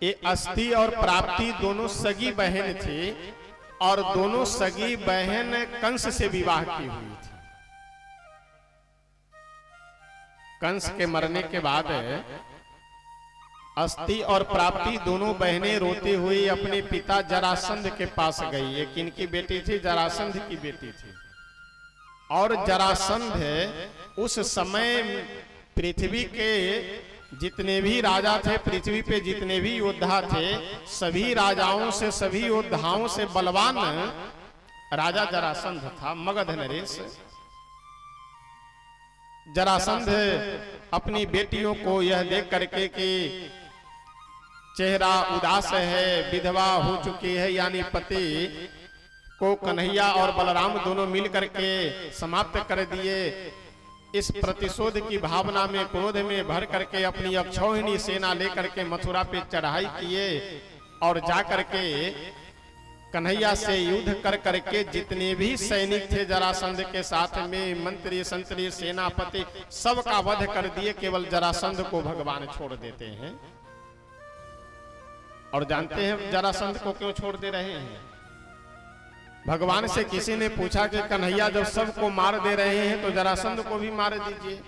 ये अस्ति और प्राप्ति दोनों सगी बहन थी, और दोनों सगी बहन कंस से विवाह की हुई थी। कंस के मरने के बाद अस्ति और प्राप्ति दोनों बहनें रोती हुई अपने पिता जरासंध के पास गई। एक इनकी बेटी थी, जरासंध की बेटी थी। और जरासंध उस समय पृथ्वी के जितने भी राजा थे, पृथ्वी पे जितने भी योद्धा थे, सभी राजाओं से, सभी योद्धाओं से बलवान राजा जरासंध था, मगध नरेश। जरासंध अपनी बेटियों को यह देख करके कि चेहरा उदास है, विधवा हो चुकी है, यानी पति को कन्हैया और बलराम दोनों मिल करके समाप्त कर दिए, इस प्रतिशोध की भावना में, क्रोध में भर करके अपनी अक्षौहिणी सेना लेकर के मथुरा पे चढ़ाई किए, और जा करके कन्हैया से युद्ध कर करके जितने भी सैनिक थे जरासंध के साथ में, मंत्री संतरी सेनापति, सबका वध कर दिए। केवल जरासंध को भगवान छोड़ देते हैं। और जानते हैं जरासंध को क्यों छोड़ दे रहे हैं? भगवान से किसी ने पूछा कि कन्हैया जब सबको मार दे रहे हैं तो जरासंध को भी मार दीजिए।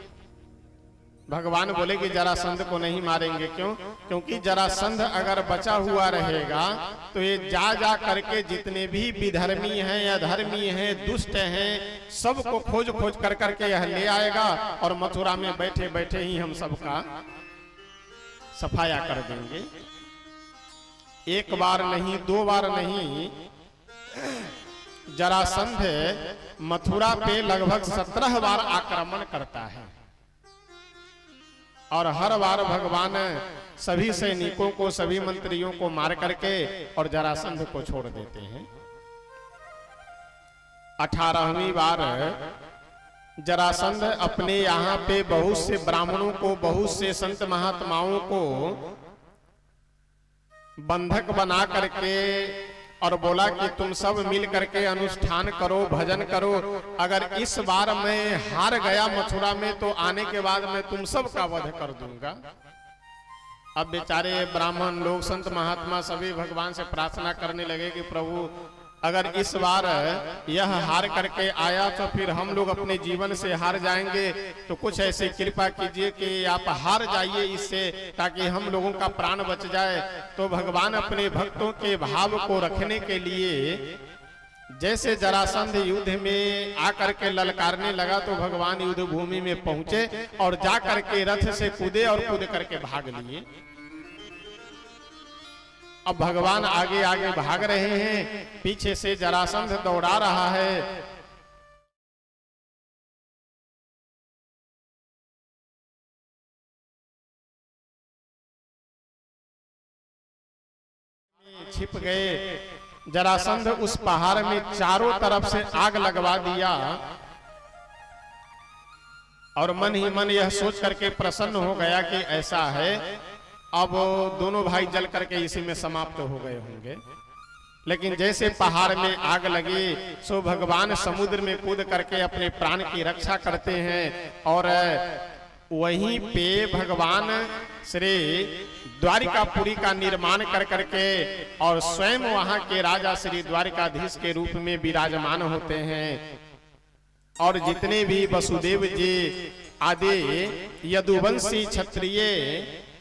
भगवान बोले कि जरासंध को नहीं मारेंगे। क्यों? क्योंकि जरासंध अगर बचा हुआ रहेगा तो ये जा करके जितने भी विधर्मी हैं, अधर्मी हैं, दुष्ट हैं, सबको खोज खोज कर करके यह ले आएगा, और मथुरा में बैठे बैठे ही हम सबका सफाया कर देंगे। एक बार नहीं, दो बार नहीं, जरासंध मथुरा पे लगभग 17 बार आक्रमण करता है और हर बार भगवान सभी सैनिकों को, सभी मंत्रियों को मार करके और जरासंध को छोड़ देते हैं। 18वीं बार जरासंध अपने यहाँ पे बहुत से ब्राह्मणों को, बहुत से संत महात्माओं को बंधक बना करके और बोला कि तुम सब मिल करके अनुष्ठान करो, भजन करो। अगर इस बार मैं हार गया मथुरा में तो आने के बाद मैं तुम सब का वध कर दूंगा। अब बेचारे ब्राह्मण लोग, संत महात्मा सभी भगवान से प्रार्थना करने लगे कि प्रभु अगर इस बार यह हार करके आया तो फिर हम लोग अपने जीवन से हार जाएंगे, तो कुछ ऐसे कृपा कीजिए कि आप हार जाइए इससे, ताकि हम लोगों का प्राण बच जाए। तो भगवान अपने भक्तों के भाव को रखने के लिए जैसे जरासंध युद्ध में आकर के ललकारने लगा तो भगवान युद्ध भूमि में पहुंचे और जा करके रथ से कूदे और कूद करके भाग लिए। अब भगवान आगे आगे भाग रहे हैं, पीछे से जरासंध दौड़ा रहा है। छिप गए। जरासंध उस पहाड़ में चारों तरफ से आग लगवा दिया और मन ही मन यह सोच करके प्रसन्न हो गया कि ऐसा है, अब दोनों भाई जल करके इसी में समाप्त हो गए होंगे। लेकिन जैसे पहाड़ में आग लगी सो भगवान समुद्र में कूद करके अपने प्राण की रक्षा करते हैं और वहीं पे भगवान श्री द्वारिकापुरी का निर्माण कर करके और स्वयं वहां के राजा श्री द्वारिकाधीश के रूप में विराजमान होते हैं। और जितने भी वसुदेव जी आदि यदुवंशी क्षत्रिय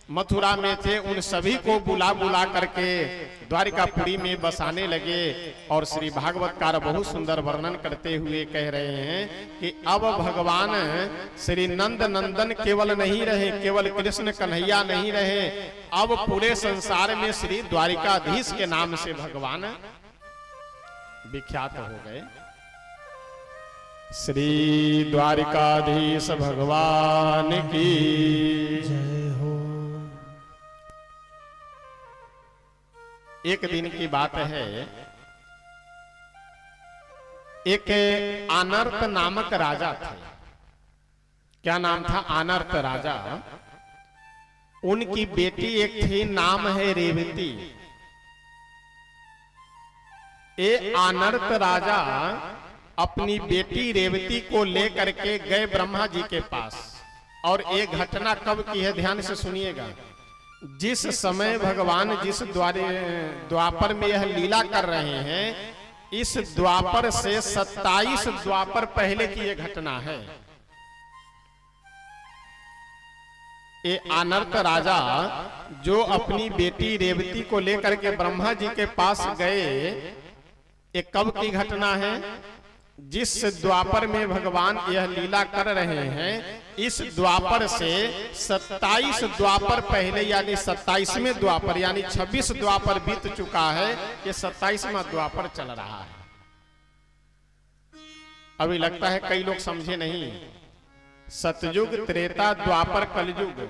मथुरा में थे उन सभी को बुला बुला करके द्वारिकापुरी में बसाने लगे। और श्री भागवतकार बहुत सुंदर वर्णन करते हुए कह रहे हैं कि अब भगवान श्री नंद नंदन केवल नहीं रहे, केवल कृष्ण कन्हैया नहीं रहे, अब पूरे संसार में श्री द्वारिकाधीश के नाम से भगवान विख्यात हो गए। श्री द्वारिकाधीश भगवान की जय हो। एक दिन की बात है, एक आनर्त नामक राजा थे। क्या नाम था? आनर्त राजा। उनकी बेटी एक थी, नाम है रेवती। ये आनर्त राजा अपनी बेटी रेवती को लेकर के गए ब्रह्मा जी के पास। और एक घटना कब की है ध्यान से सुनिएगा। जिस समय भगवान जिस द्वापर में यह लीला कर रहे हैं, इस द्वापर से 27 द्वापर पहले की यह घटना है। ये आनर्त राजा जो अपनी बेटी रेवती को लेकर के ब्रह्मा जी के पास गए, ये कब की घटना है? जिस द्वापर में भगवान यह लीला कर रहे हैं, इस द्वापर से 27 द्वापर पहले, यानी 27वें द्वापर, यानी 26 द्वापर बीत चुका है, ये 27वां द्वापर चल रहा है। अभी लगता है कई लोग समझे नहीं। सतयुग, त्रेता, द्वापर, कलयुग,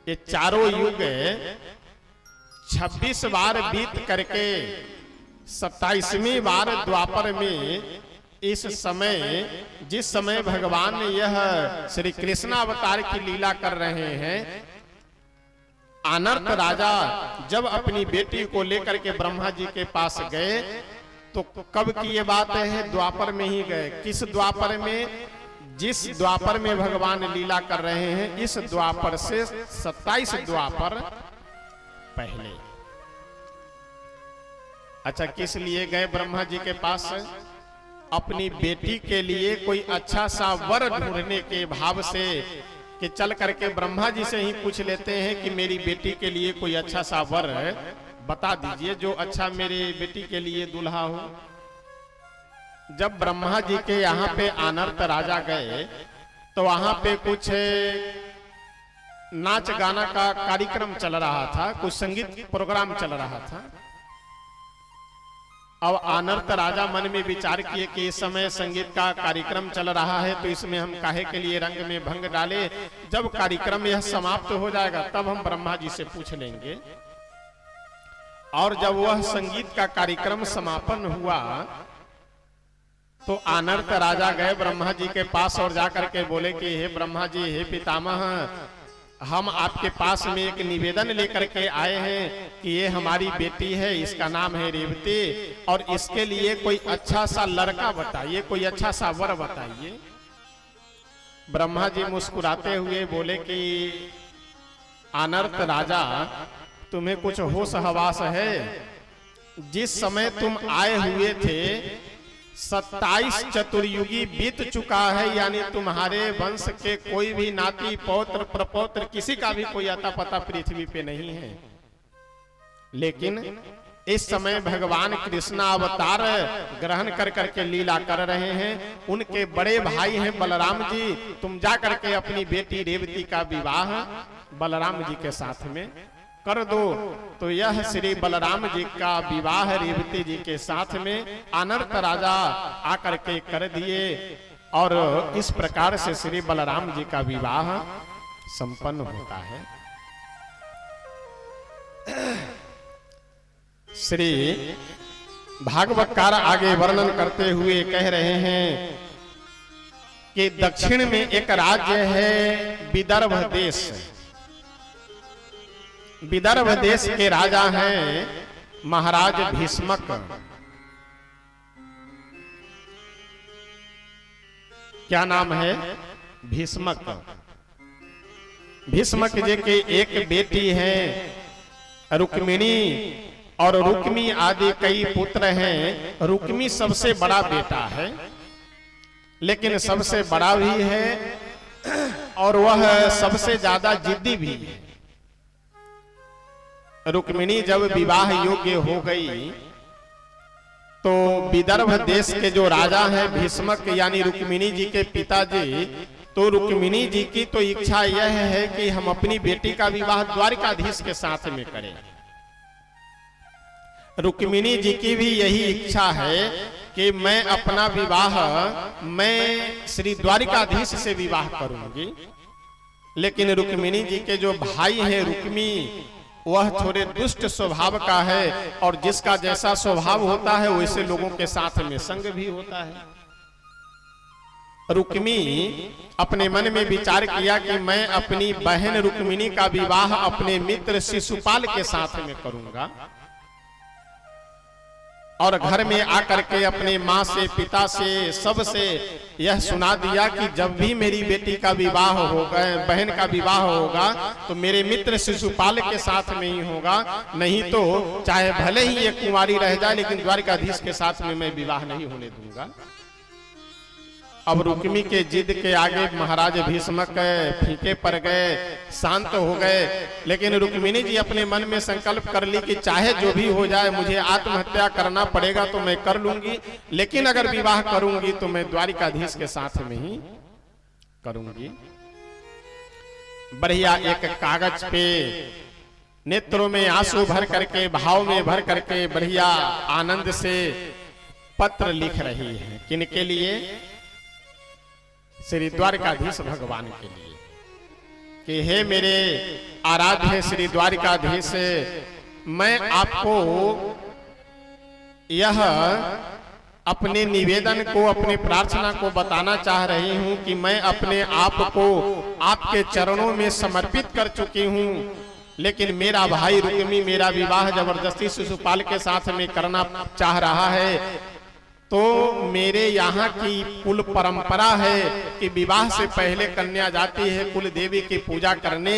ये चारों युग 26 बार बीत करके 27वीं बार द्वापर में इस समय, जिस समय भगवान यह श्री कृष्ण अवतार की लीला कर रहे हैं, आनर्त राजा जब अपनी बेटी को लेकर के ब्रह्मा जी के पास गए तो कब की ये बात है? द्वापर में ही गए। किस द्वापर में? जिस द्वापर में भगवान लीला कर रहे हैं, इस द्वापर से 27 द्वापर पहले। अच्छा, किस लिए गए ब्रह्मा जी के पास? अपनी बेटी के लिए कोई अच्छा सा वर ढूंढने के भाव से कि चल करके ब्रह्मा जी से ही पूछ लेते हैं कि मेरी बेटी के लिए कोई अच्छा सा वर बता दीजिए, जो अच्छा मेरी बेटी के लिए दूल्हा हो। जब ब्रह्मा जी के यहाँ पे आनर्त राजा गए तो वहां पे कुछ नाच गाना का कार्यक्रम चल रहा था, कुछ संगीत प्रोग्राम चल रहा था। अब आनर्त राजा मन में विचार किए कि इस समय संगीत का कार्यक्रम चल रहा है, तो इसमें हम काहे के लिए रंग में भंग डाले। जब कार्यक्रम यह समाप्त हो जाएगा तब हम ब्रह्मा जी से पूछ लेंगे। और जब वह संगीत का कार्यक्रम समापन हुआ तो आनर्त राजा गए ब्रह्मा जी के पास और जाकर के बोले कि हे ब्रह्मा जी, हे पितामह, हम आपके पास में एक निवेदन लेकर के आए हैं कि ये हमारी बेटी है, इसका नाम है रेवती, और इसके लिए कोई अच्छा सा लड़का बताइए, कोई अच्छा सा वर बताइए। ब्रह्मा जी मुस्कुराते हुए बोले कि आनर्त राजा, तुम्हें कुछ होश हवास है? जिस समय तुम आए हुए थे 27 चतुर्युगी बीत चुका है, यानी तुम्हारे वंश के कोई भी नाती पौत्र प्रपौत्र किसी का भी कोई आता पता पृथ्वी पे नहीं है। लेकिन इस समय भगवान कृष्ण अवतार ग्रहण कर करके लीला कर रहे हैं। उनके बड़े भाई हैं बलराम जी, तुम जा करके अपनी बेटी रेवती का विवाह बलराम जी के साथ में कर दो। तो यह श्री बलराम जी का विवाह रेवती जी के साथ में आनर्त राजा आकर के कर दिए, और इस प्रकार से श्री बलराम जी का विवाह संपन्न होता है। श्री भागवतकार आगे वर्णन करते हुए कह रहे हैं कि दक्षिण में एक राज्य है विदर्भ देश। विदर्भ देश के राजा हैं महाराज भीष्मक। क्या नाम है? भीष्मक। भीष्मक जी की एक बेटी है रुक्मिणी, और रुक्मी आदि कई पुत्र हैं। रुक्मी सबसे बड़ा बेटा है, लेकिन सबसे बड़ा भी है और वह सबसे ज्यादा जिद्दी भी है। रुक्मिणी जब विवाह योग्य हो गई तो विदर्भ देश के जो राजा हैं भीष्मक, यानी रुक्मिणी जी के पिताजी, तो रुक्मिणी जी की तो इच्छा यह है कि हम अपनी बेटी का विवाह द्वारिकाधीश के साथ में करें। रुक्मिणी जी की भी यही इच्छा है कि मैं अपना विवाह मैं श्री द्वारिकाधीश से विवाह करूंगी। लेकिन रुक्मिणी जी के जो भाई हैं रुक्मी, वह थोड़े दुष्ट स्वभाव का है, और जिसका जैसा स्वभाव होता है वैसे लोगों के साथ में संग भी होता है। रुक्मी अपने मन में विचार किया कि मैं अपनी बहन रुक्मिणी का विवाह अपने मित्र शिशुपाल के साथ में करूंगा, और घर में आकर के अपने माँ से, पिता से, सबसे यह सुना दिया कि जब भी मेरी बेटी का विवाह होगा, बहन का विवाह होगा, तो मेरे मित्र शिशुपाल के साथ में ही होगा, नहीं तो चाहे भले ही ये कुंवारी रह जाए, लेकिन द्वारिकाधीश के साथ में मैं विवाह नहीं होने दूंगा। अब रुक्मी के जिद के आगे महाराज भीष्मक फीके पड़ गए, शांत हो गए। लेकिन रुक्मिणी जी अपने मन में संकल्प कर ली कि चाहे जो भी हो जाए, मुझे आत्महत्या करना पड़ेगा तो मैं कर लूंगी, लेकिन अगर विवाह करूंगी तो मैं द्वारिकाधीश के साथ में ही करूंगी। बढ़िया एक कागज पे नेत्रों में आंसू भर करके, भाव में भर करके बढ़िया आनंद से पत्र लिख रही है। किनके लिए? श्री द्वारिकाधीश भगवान के लिए, कि हे मेरे आराध्य श्री द्वारिकाधीश, मैं आपको यह अपने निवेदन को, अपने प्रार्थना को बताना चाह रही हूं कि मैं अपने आप को आपके चरणों में समर्पित कर चुकी हूं, लेकिन मेरा भाई रुक्मी मेरा विवाह जबरदस्ती शिशुपाल के साथ में करना चाह रहा है। तो मेरे यहाँ की कुल परंपरा है कि विवाह से पहले कन्या जाती है कुल देवी की पूजा करने।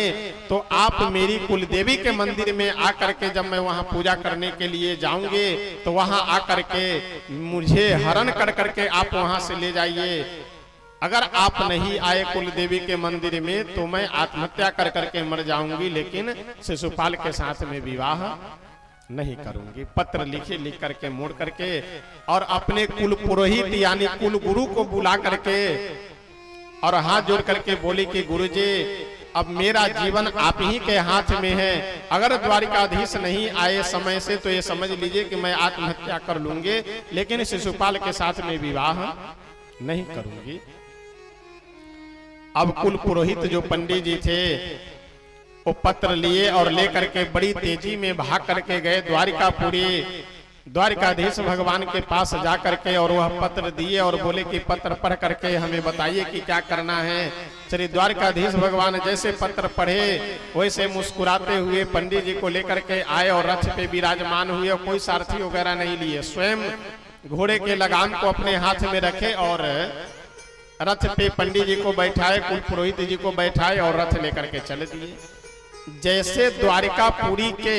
तो आप मेरी कुल देवी के मंदिर में आकर के, जब मैं वहाँ पूजा करने के लिए जाऊंगे, तो वहाँ आकर के मुझे हरण कर करके आप वहाँ से ले जाइए। अगर आप नहीं आए कुल देवी के मंदिर में तो मैं आत्महत्या कर करके मर जाऊंगी, लेकिन शिशुपाल के साथ में विवाह नहीं करूंगी। पत्र लिखे, लिख करके मोड़ करके, और अपने कुल पुरोहित यानी कुल गुरु को बुला करके और हाथ जोड़ करके बोली कि गुरुजी, अब मेरा जीवन आप ही के हाथ में है, अगर द्वारिकाधीश नहीं आए समय से तो ये समझ लीजिए कि मैं आत्महत्या कर लूंगी, लेकिन शिशुपाल के साथ में विवाह नहीं करूंगी। अब कुल पुरोहित जो पंडित जी थे वो पत्र लिए और लेकर के बड़ी तेजी में भाग करके गए द्वारिकापुरी। द्वारिकाधीश भगवान के पास जा करके और वह पत्र दिए और बोले कि पत्र पढ़ करके हमें बताइए कि क्या करना है। श्री द्वारिकाधीश भगवान जैसे पत्र पढ़े वैसे मुस्कुराते हुए पंडित जी को लेकर के आए और रथ पे विराजमान हुए और कोई सारथी वगैरह नहीं लिए, स्वयं घोड़े के लगाम को अपने हाथ में रखे और रथ पे पंडित जी को बैठाए, कुल पुरोहित जी को बैठाए और रथ लेकर के चले दिए। जैसे द्वारिकापुरी के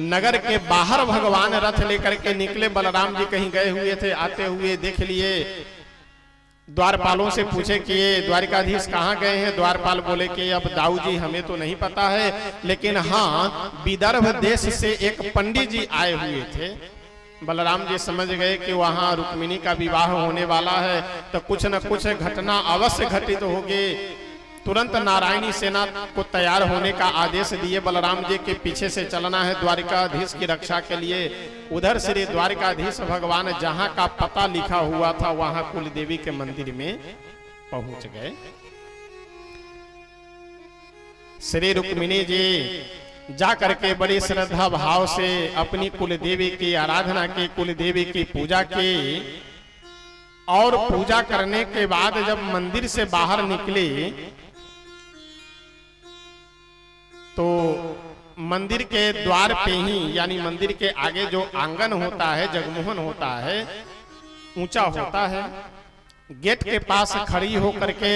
नगर के बाहर भगवान रथ लेकर के निकले, बलराम जी कहीं गए हुए थे, आते हुए देख लिए। द्वारपालों से पूछे कि ये द्वारिकाधीश कहाँ गए हैं। द्वारपाल बोले कि अब दाऊ जी हमें तो नहीं पता है, लेकिन हाँ विदर्भ देश से एक पंडित जी आए हुए थे। बलराम जी समझ गए कि वहां रुक्मिणी का विवाह होने वाला है, तो कुछ न कुछ घटना अवश्य घटित होगी। तुरंत नारायणी सेना को तैयार होने का आदेश दिए, बलराम जी के पीछे से चलना है द्वारिकाधीश की रक्षा के लिए। उधर श्री द्वारिकाधीश भगवान जहां का पता लिखा हुआ था वहां कुल देवी के मंदिर में पहुंच गए। श्री रुक्मिणी जी जा करके बड़ी श्रद्धा भाव से अपनी कुल देवी की आराधना की, कुल देवी की पूजा की और पूजा करने के बाद जब मंदिर से बाहर निकली तो मंदिर के द्वार पे ही, यानी मंदिर के आगे जो आंगन होता है, जगमोहन होता है, ऊंचा होता है, गेट के पास खड़ी होकर के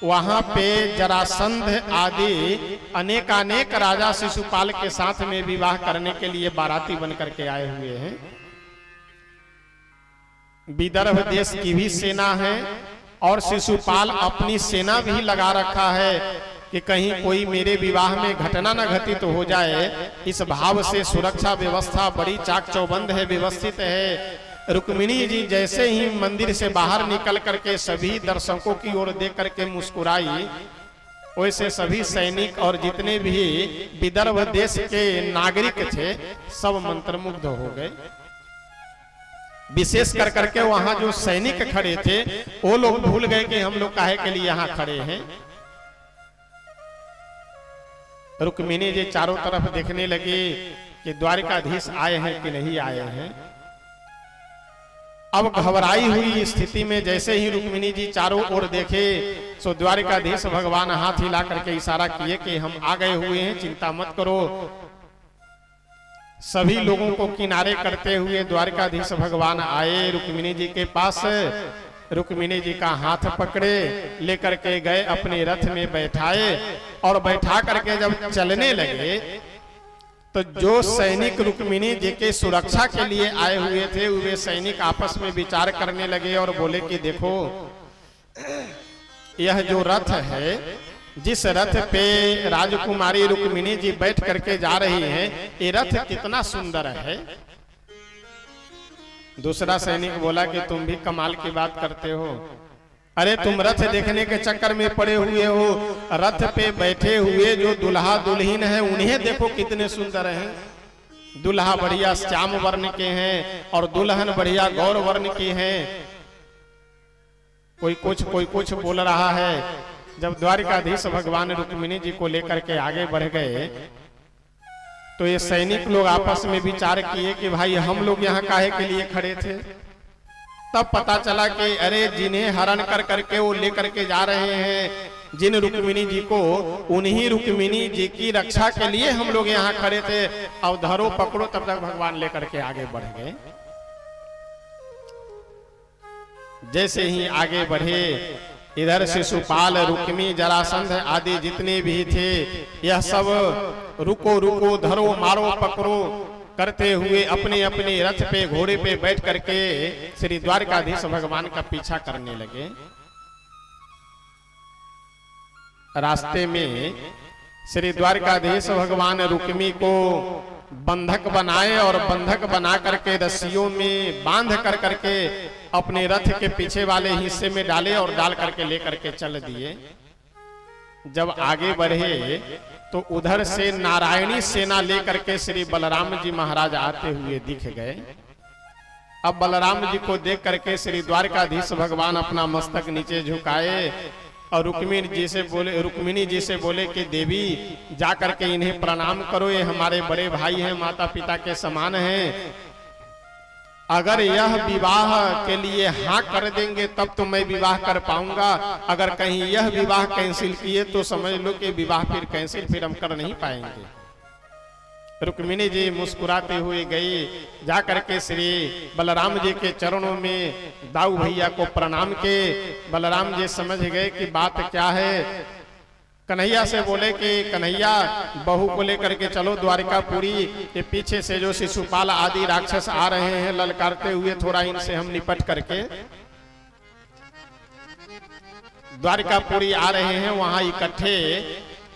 वहां पे जरासंध आदि अनेकानेक राजा शिशुपाल के साथ में विवाह करने के लिए बाराती बन करके आए हुए हैं। विदर्भ देश की भी सेना है और शिशुपाल अपनी सेना भी लगा रखा है कि कहीं कोई मेरे विवाह में घटना न घटित हो जाए। इस भाव से सुरक्षा व्यवस्था बड़ी चाक चौबंद है, व्यवस्थित है। रुक्मिणी जी जैसे ही मंदिर से बाहर निकल करके सभी दर्शकों की ओर देख करके मुस्कुराई, वैसे सभी सैनिक और जितने भी विदर्भ देश के नागरिक थे सब मंत्रमुग्ध हो गए। विशेष कर करके वहां जो सैनिक खड़े थे वो लोग भूल गए कि हम लोग काहे के लिए यहाँ खड़े हैं। रुक्मिणी जी चारों तरफ देखने लगे कि द्वारिकाधीश आए हैं कि नहीं आए हैं। अब घबराई हुई स्थिति में जैसे ही रुक्मिणी जी चारों ओर देखे सो द्वारिकाधीश भगवान हाथ हिला करके इशारा किए कि हम आ गए हुए हैं, चिंता मत करो। सभी लोगों को किनारे करते हुए द्वारिकाधीश भगवान आए रुक्मिणी जी के पास। रुक्मिणी जी का हाथ पकड़े, लेकर के गए, अपने रथ में बैठाए और बैठा करके जब चलने लगे तो जो सैनिक रुक्मिणी जी के सुरक्षा के लिए आए हुए थे वे सैनिक आपस में विचार करने लगे और बोले कि देखो यह जो रथ है, जिस रथ पे राजकुमारी रुक्मिणी जी बैठ करके जा रही हैं, ये रथ कितना सुंदर है। दूसरा सैनिक बोला कि तुम भी कमाल की बात करते हो, अरे तुम रथ देखने के चक्कर में पड़े हुए हो, रथ पे बैठे हुए जो दुल्हा दुल्हन है उन्हें देखो कितने सुंदर हैं। दुल्हा बढ़िया श्याम वर्ण के हैं और दुल्हन बढ़िया गौर वर्ण की हैं। कोई कुछ बोल रहा है। जब द्वारिकाधीश भगवान रुक्मिणी जी को लेकर के आगे बढ़ गए तो ये सैनिक लोग आपस में विचार किए कि भाई हम लोग यहाँ काहे के लिए खड़े थे। तब पता चला कि अरे जिन्हें हरण कर करके वो लेकर के जा रहे हैं, जिन रुक्मिणी जी को, उन्हीं रुक्मिणी जी की रक्षा के लिए हम लोग यहाँ खड़े थे। अब धरो पकड़ो, तब तक भगवान लेकर के आगे बढ़ गए। जैसे ही आगे बढ़े इधर शिशुपाल, रुक्मी, जरासंध आदि जितने भी थे यह सब रुको रुको, धरो, मारो, पकड़ो करते हुए अपने अपने रथ पे, घोड़े पे बैठ करके श्री द्वारकाधीश भगवान का पीछा करने लगे। रास्ते में श्री द्वारकाधीश भगवान रुक्मी को बंधक बनाए और बंधक बना करके रस्सियों में बांध कर करके अपने रथ के पीछे वाले हिस्से में डाले और डाल करके लेकर के चल दिए। जब आगे बढ़े तो उधर से नारायणी सेना लेकर के श्री बलराम जी महाराज आते हुए दिख गए। अब बलराम जी को देख करके श्री द्वारकाधीश भगवान अपना मस्तक नीचे झुकाए और रुक्मिणी जी से बोले कि देवी जा करके इन्हें प्रणाम करो, ये हमारे बड़े भाई हैं, माता पिता के समान हैं। अगर यह विवाह के लिए हाँ कर देंगे तब तो मैं विवाह कर पाऊंगा, अगर कहीं यह विवाह कैंसिल किए तो समझ लो कि विवाह फिर कैंसिल, फिर हम कर नहीं पाएंगे। रुक्मिणी जी मुस्कुराते हुए गई, जा करके श्री बलराम जी के चरणों में दाऊ भैया को प्रणाम के। बलराम जी समझ गए कि बात क्या है। कन्हैया से बोले कि कन्हैया बहू को लेकर के चलो द्वारिकापुरी, के पीछे से जो शिशुपाल आदि राक्षस आ रहे हैं ललकारते हुए, थोड़ा इनसे हम निपट करके द्वारिकापुरी आ रहे हैं, वहां इकट्ठे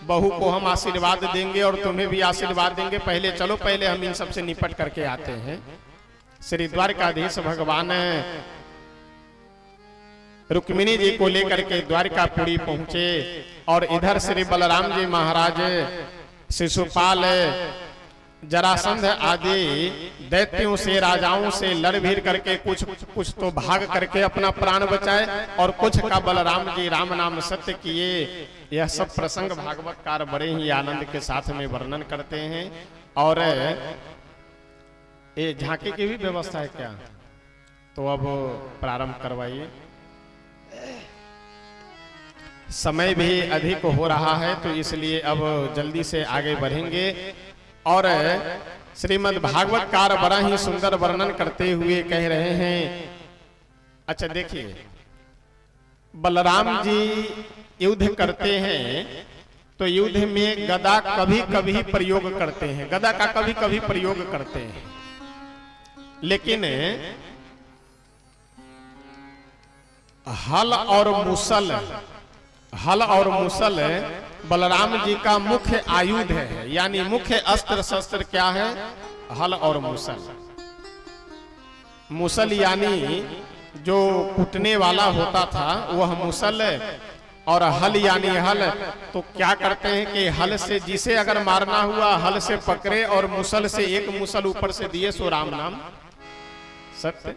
बहू को हम आशीर्वाद देंगे और तुम्हें भी आशीर्वाद देंगे। पहले चलो, पहले हम इन सबसे निपट करके आते हैं। श्री द्वारकाधीश भगवान रुक्मिणी जी को लेकर के द्वारकापुरी पहुंचे और इधर श्री बलराम जी महाराज शिशुपाल जरासंध आदि दैत्यों से राजाओं से लड़ भीड़ करके कुछ तो भाग करके अपना प्राण बचाए और कुछ का बलराम जी राम नाम सत्य किए। यह सब प्रसंग भागवतकार बड़े ही आनंद के साथ में वर्णन करते हैं। और ये झांकी की भी व्यवस्था है क्या? तो अब प्रारंभ करवाइए। समय भी अधिक हो रहा है तो इसलिए अब जल्दी से आगे बढ़ेंगे। और श्रीमद् भागवतकार बड़ा ही सुंदर वर्णन करते हुए कह रहे हैं। अच्छा देखिए, बलराम जी युद्ध करते हैं तो युद्ध में गदा कभी कभी प्रयोग करते हैं, गदा का कभी कभी प्रयोग करते हैं, लेकिन हल और मुसल बलराम जी का मुख्य आयुध है। यानी मुख्य अस्त्र शस्त्र क्या है? हल और मुसल। मुसल यानी जो कूटने वाला होता था वह मुसल, और हल यानी हल। तो क्या करते हैं कि हल से जिसे अगर मारना हुआ हल से पकड़े और मुसल से एक मुसल ऊपर से दिए, सो राम नाम सत्य।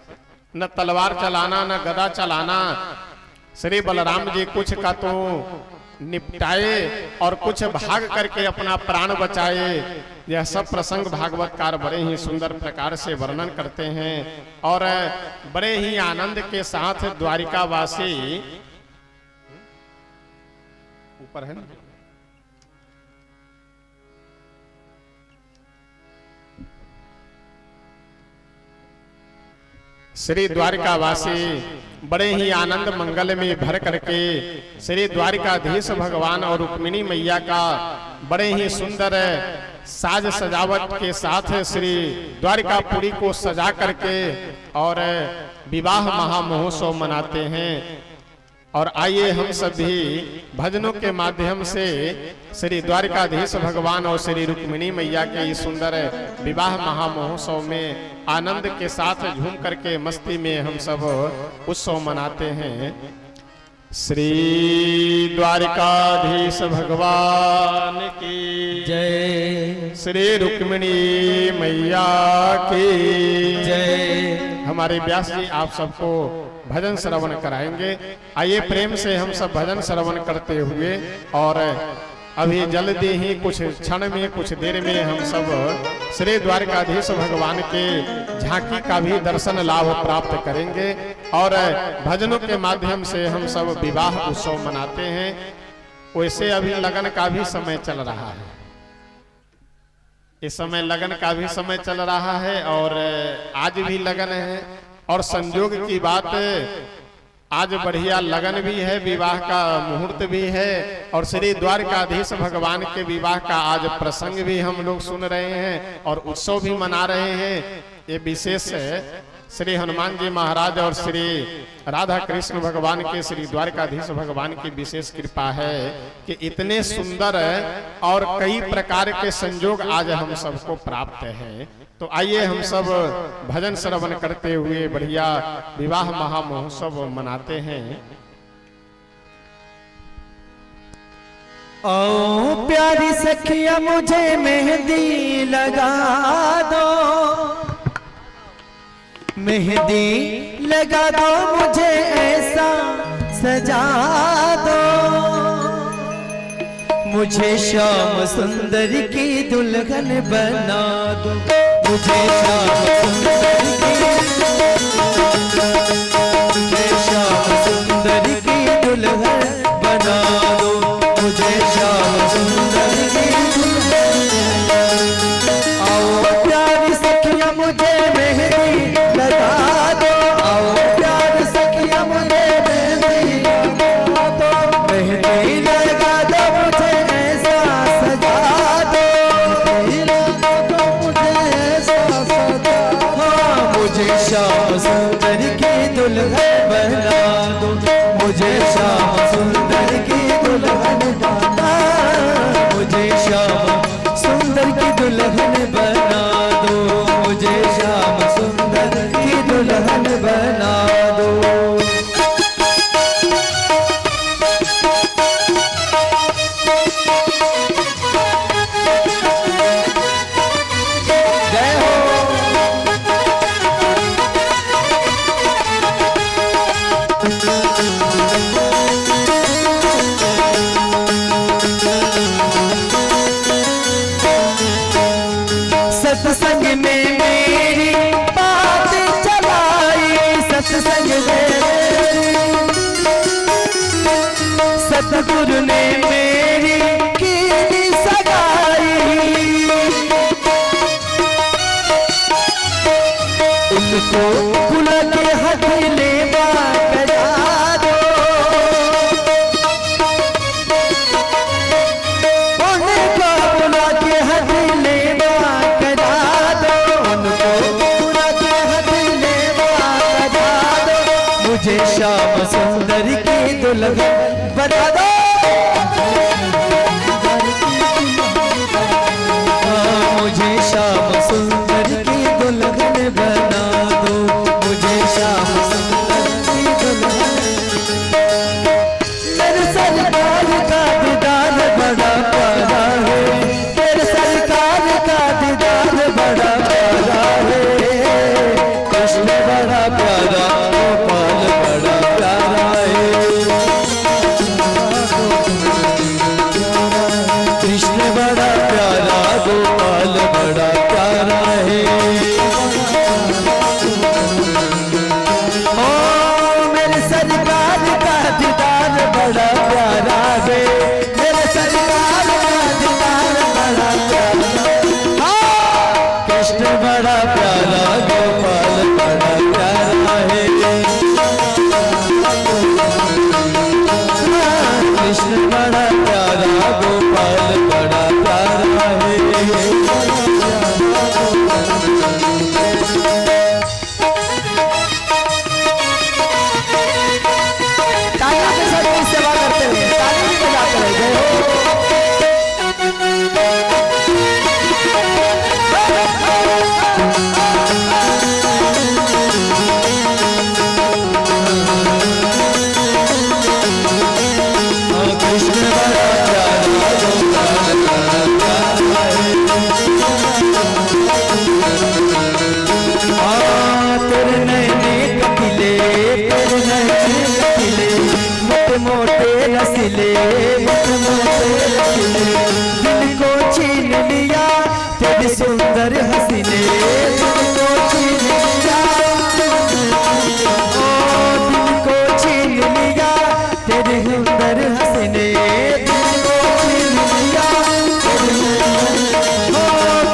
न तलवार चलाना न गदा चलाना। श्री बलराम जी कुछ का तो निपटाए और कुछ भाग करके अपना प्राण बचाए। यह सब प्रसंग भागवतकार बड़े ही सुंदर प्रकार से वर्णन करते हैं और बड़े ही आनंद के साथ द्वारिकावासी ऊपर है ना, श्री द्वारिकावासी बड़े ही आनंद मंगल में भर करके श्री द्वारिकाधीश भगवान और रुक्मिणी मैया का बड़े ही सुंदर साज सजावट के साथ श्री द्वारिकापुरी को सजा करके और विवाह महामहोत्सव मनाते हैं। और आइए हम सभी भजनों के माध्यम से श्री द्वारिकाधीश भगवान और श्री रुक्मिणी मैया के इस सुंदर विवाह महामहोत्सव में आनंद के साथ झूम करके मस्ती में हम सब उत्सव मनाते हैं। श्री द्वारिकाधीश भगवान की जय, श्री रुक्मिणी मैया की जय। हमारे व्यास जी आप सबको भजन श्रवण कराएंगे। आइए प्रेम से हम सब भजन श्रवण करते हुए, और अभी जल्दी ही कुछ क्षण में कुछ देर में हम सब श्री द्वारकाधीश भगवान के झांकी का भी दर्शन लाभ प्राप्त करेंगे। और भजनों के माध्यम से हम सब विवाह उत्सव मनाते हैं। वैसे अभी लगन का भी समय चल रहा है, इस समय लगन का भी समय चल रहा है और आज भी लगन है। और संयोग की बात, आज बढ़िया लगन भी है, विवाह का मुहूर्त भी है और श्री द्वारकाधीश भगवान के विवाह का आज प्रसंग भी हम लोग सुन रहे हैं और उत्सव भी मना रहे हैं। ये विशेष श्री हनुमान जी महाराज और श्री राधा कृष्ण भगवान के श्री द्वारकाधीश भगवान की विशेष कृपा है कि इतने सुंदर और कई प्रकार के संयोग आज हम सबको प्राप्त हैं। तो आइए हम सब भजन श्रवण करते हुए बढ़िया विवाह महामहोत्सव मनाते हैं। ओ प्यारी सखिया मुझे मेहंदी लगा दो, मेहंदी लगा दो मुझे ऐसा सजा दो, मुझे श्याम सुंदर की दुल्हन बना दो, मुझे श्याम सुंदर मुझे श्याम सुंदर की दुल्हन बना दो, मुझे श्याम सुंदर की आओ प्यारी सखिया मुझे मेहंदी लगा दो, आओ प्यारी सखिया मुझे मेहंदी लगा दो, मेहंदी लगा दो मुझे ऐसा सजा दो, मुझे ऐसा सजा दो, मुझे श्याम सुंदर की दुल्हन बना दो, मुझे श्याम सुंदर की दुल्हन बना, मुझे श्याम सुंदर की दुल्हन बना दो, मुझे श्याम सुंदर की दुल्हन बना दो। जय हो। सत्संग में मेरी बात चलाई, सत्संग में सतगुरु ने मेरी की सगाई, उनको बुला के हथेली करा दो, उनको बुला के हथेली करा दो, उनको बुला के हथेली करा दो, मुझे श्याम सुंदर की दुल्हन बना दो, मुझे श्याम सुंदर की दुल्हन बना दो, मुझे श्याम सुंदर की दुल्हन। मेरे सरकार का दीदार बड़ा प्यारा है, मेरे सरकार का दीदार बड़ा प्यारा है, कृष्ण बड़ा प्यारा, गोपाल बड़ा प्यारा है, कृष्ण बड़ा प्यारा, गोपाल बड़ा प्यारा है। ओ मेरे सरकार का दीदार बड़ा प्यारा है, मेरे सरकार का दीदार बड़ा प्यारा, कृष्ण बड़ा प्यारा, गोपाल बड़ा प्यारा है, कृष्ण बड़ा प्यारा, गोपाल बड़ा प्यारा है। तालियों के साथ कोई सेवा करते हुए ताली भी बजाते रहे। जय हो। कृष्ण बड़ा प्यारा, गोपाल बड़ा प्यारा है, तेरे नैने कपिले, तेरे नैने कपिले, मोटे मोटे रसीले, मोटे मोटे रसीले, दिल को छीन लिया तेरी सुंदर हसीने, दिल को छीन लिया, ओ दिल को छीन लिया तेरी सुंदर हसीने, दिल को छीन लिया तेरी, ओ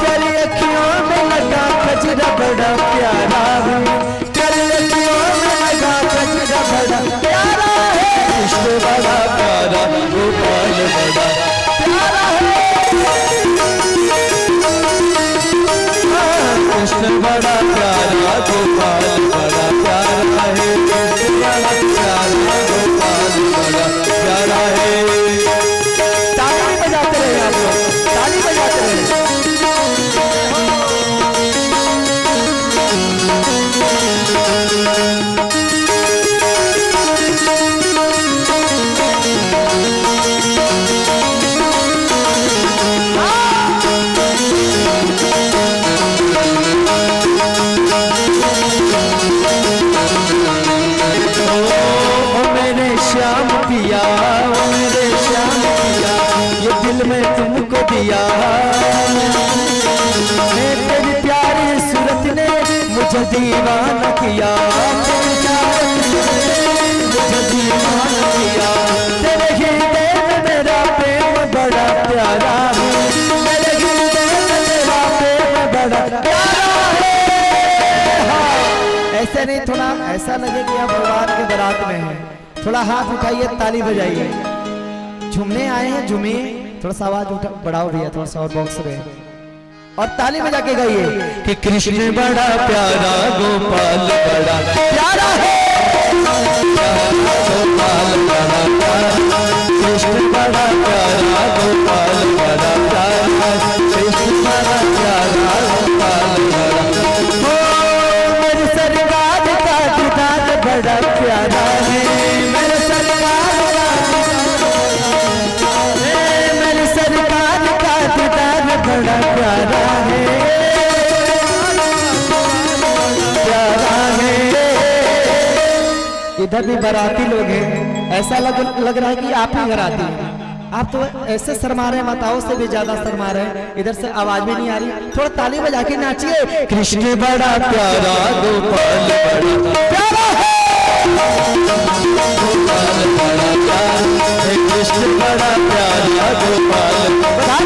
तेरी अखियों में लगा कजरा बड़ा प्यारा है, तेरी अखियों में लगा कजरा बड़ा प्यारा है, कृष्ण बड़ा प्यारा, गोपाल बड़ा प्यारा है, कृष्ण बड़ा प्यारा, गोपाल बड़ा प्यारा है, कृष्ण बड़ा प्यारा, गोपाल बड़ा प्यारा है। ताली बजाते रहे आप लोग, ताली बजाते रहे। दिल में तुमको दिया, तेरी प्यारी सूरत ने मुझे दीवाना किया, मुझे दीवाना किया। तेरे हृदय में मेरा प्रेम बड़ा प्यारा है, मेरे हृदय में मेरा प्रेम बड़ा प्यारा है। हाँ, ऐसे नहीं, थोड़ा ऐसा लगे कि आप भगवान के बारात में हैं। थोड़ा हाथ उठाइए, ताली बजाइए, झूमने आए हैं, झूमिए। थोड़ा सा आवाज उठा बढ़ाओ भैया, थोड़ा सा और बॉक्स में, और ताली बजा के गाइए कि कृष्ण बड़ा प्यारा, गोपाल बड़ा प्यारा है, गोपाल बड़ा प्यारा, कृष्ण बड़ा प्यारा, गोपाल बड़ा प्यारा, कृष्ण बड़ा प्यारा, गोपाल बड़ा। हो मेरे सरकार का दीदार बड़ा प्यारा है, मेरे सरकार का, मेरे सरकार का दीदार बड़ा प्यारा है, प्यारा है। इधर भी बाराती लोग हैं, ऐसा लग रहा है कि आप ही बाराती हैं। आप तो ऐसे शर्मा रहे हैं, माताओं से भी ज्यादा शर्मा रहे हैं। इधर से आवाज भी नहीं आ रही, थोड़ा ताली बजा के नाचिए। कृष्ण बड़ा प्यारा, गोपाल बड़ा प्यारा है, गोपाल बड़ा प्यारा, कृष्ण बड़ा प्यारा, गोपाल बड़ा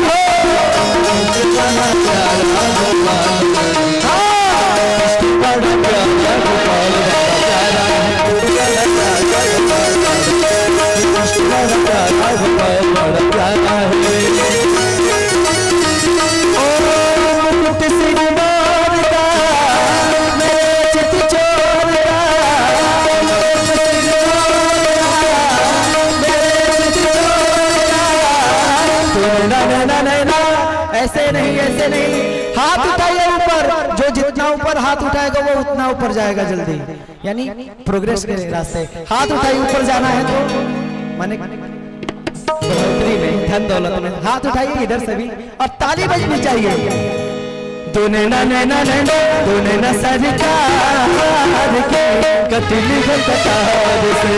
ऐसे नहीं, ऐसे नहीं, हाथ उठाइए ऊपर। जो जितना ऊपर हाथ उठाएगा वो उतना ऊपर जाएगा जल्दी, यानी प्रोग्रेस के रास्ते। हाथ उठाइए, ऊपर जाना है तो माने बढ़ोतरी में, धन दौलत में। हाथ उठाइए इधर से भी, और ताली बजनी चाहिए। दोने ना नैना नैना, दोने ना सरकार के कतिल कतार से,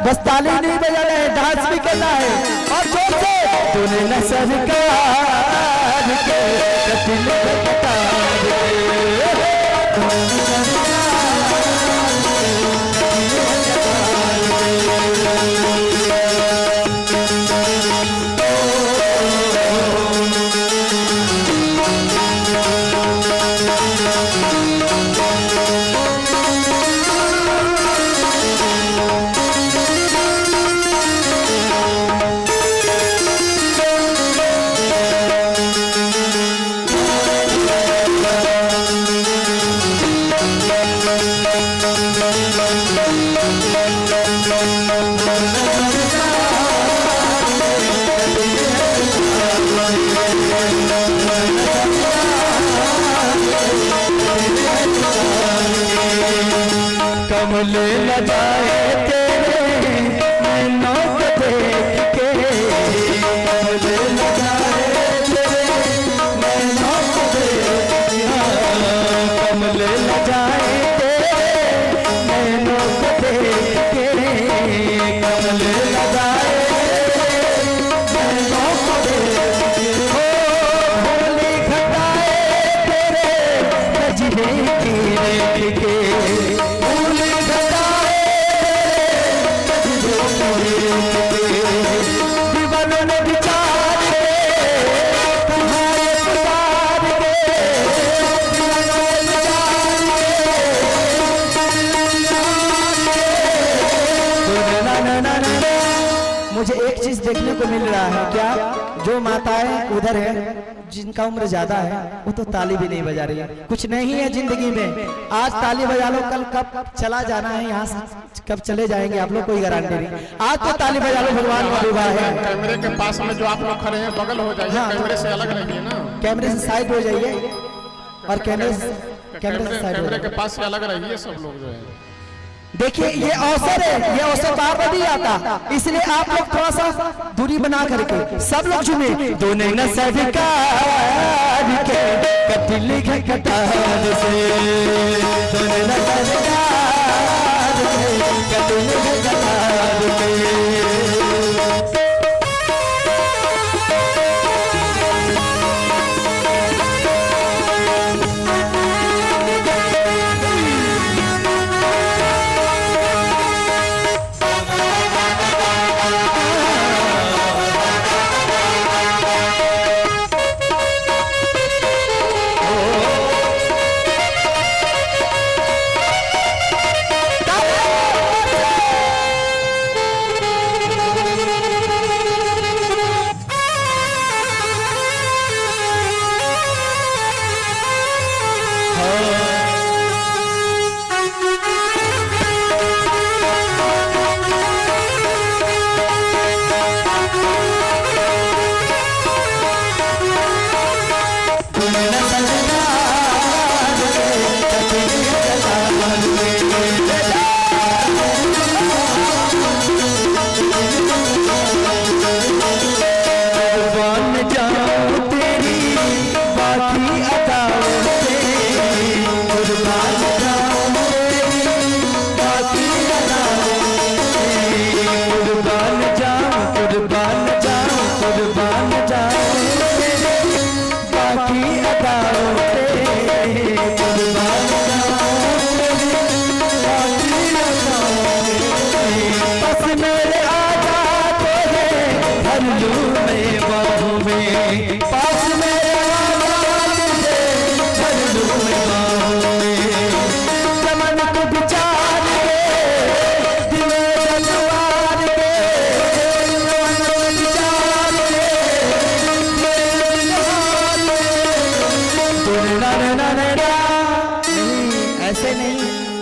बस ताली नहीं बजाना है, डांस भी करना है, और जोर से। तूने न सरकार के कतिल कतार के, कमल न जाए तेरे नैनों को देख के, कमल न जाए तेरे नैनों को देख के, कमल न जाए तेरे नैनों को देख के, कमल न जाए नैनों को देख के। हो भोली घटाए तेरे सजने की रेख के, मुझे एक चीज देखने को मिल रहा है, क्या जो माताएं उधर है जिनका उम्र ज्यादा है वो तो ताली भी नहीं बजा रही है। कुछ नहीं है जिंदगी में, आज ताली बजा लो, कल कब चला जाना है यहाँ से, कब चले जाएंगे आप लोग कोई गारंटी नहीं। आज तो ताली बजा लो, भगवान का विवाह है। कैमरे के पास में जो आप लोग खड़े हैं बगल हो जाइए, हाँ, कैमरे से अलग रहिए ना, कैमरे से साइड हो जाइए और कैमरे से साइड हो कैमरे के जाइए। पास से अलग रहिए सब लोग जो है। देखिए ये अवसर है, ये अवसर बार बार नहीं आता, इसलिए आप लोग थोड़ा सा दूरी बना करके सब लोग झूमे। दोनों न सरकार के कटिल के कटार से, दोनों न सरकार के कटिल के कटार से।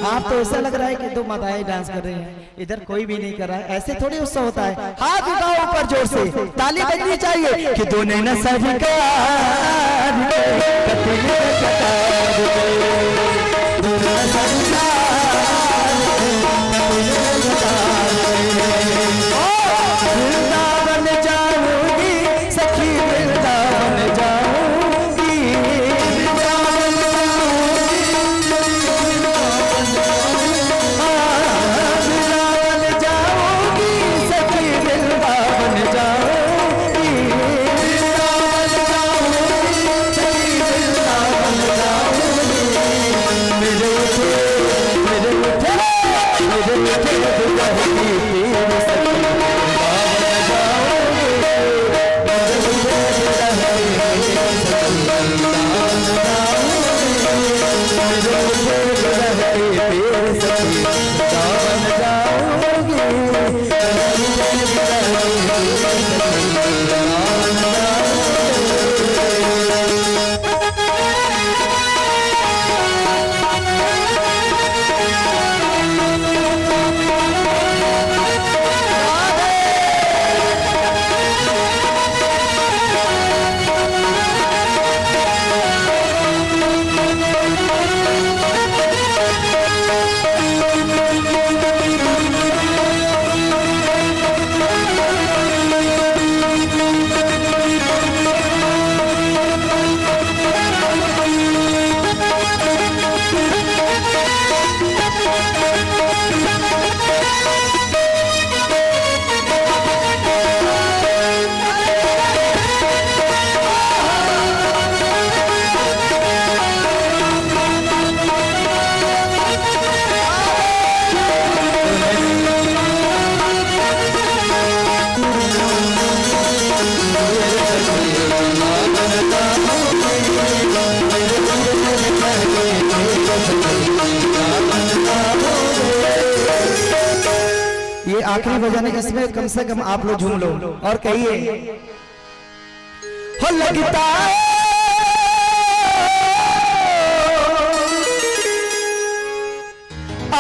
आप तो ऐसा लग रहा है कि दो माताएं डांस कर रही हैं, इधर कोई भी नहीं कर रहा है। ऐसे थोड़ी उत्सव होता है। हाथ उठाओ ऊपर जोर से, ताली बजनी चाहिए कि दोनों न सरकार वृंदावन जाऊंगी सखी, वृंदावन जाऊंगी, ये आखिरी बजाने का समय, कम से कम आप लोग झूम लो और कहिए हो लगता है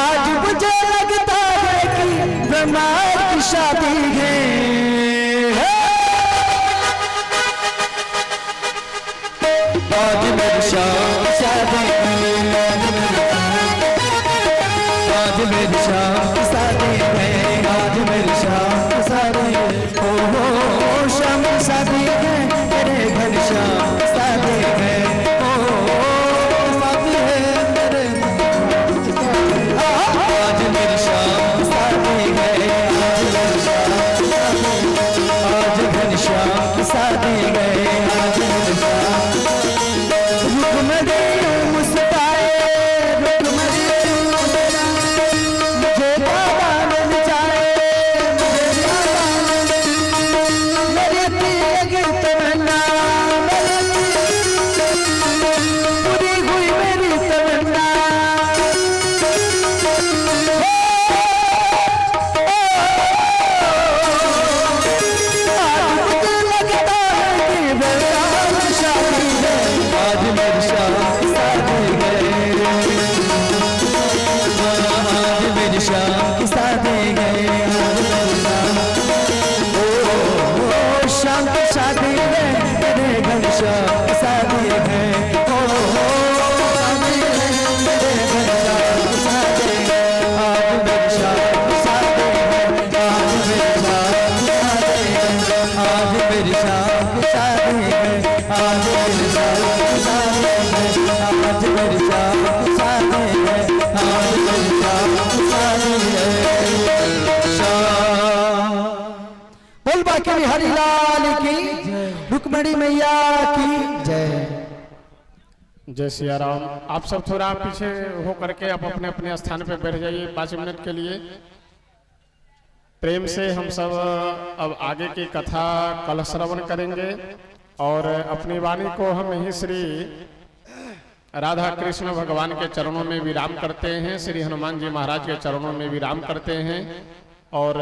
आज मुझे लगता है कि ब्रह्मा की शादी है। आज मेरी शाम की शादी है, आज मेरी शाम की शादी है, आज मेरी शाम की शादी है। ओ शाम की शादी है, तेरे घर शाम की शादी है। ओ शादी है मेरे, आज मेरी शाम की शादी है, आज मेरी शाम की शादी है, आज मेरी शाम हरिलाल की, रुक्मणी मैया की जय। जय सिया राम। आप सब थोड़ा पीछे हो करके आप अपने अपने स्थान पे बैठ जाइए 5 मिनट के लिए। प्रेम से हम सब अब आगे की कथा कल श्रवण करेंगे और अपनी वाणी को हम यही श्री राधा कृष्ण भगवान के चरणों में विराम करते हैं, श्री हनुमान जी महाराज के चरणों में विराम करते हैं। और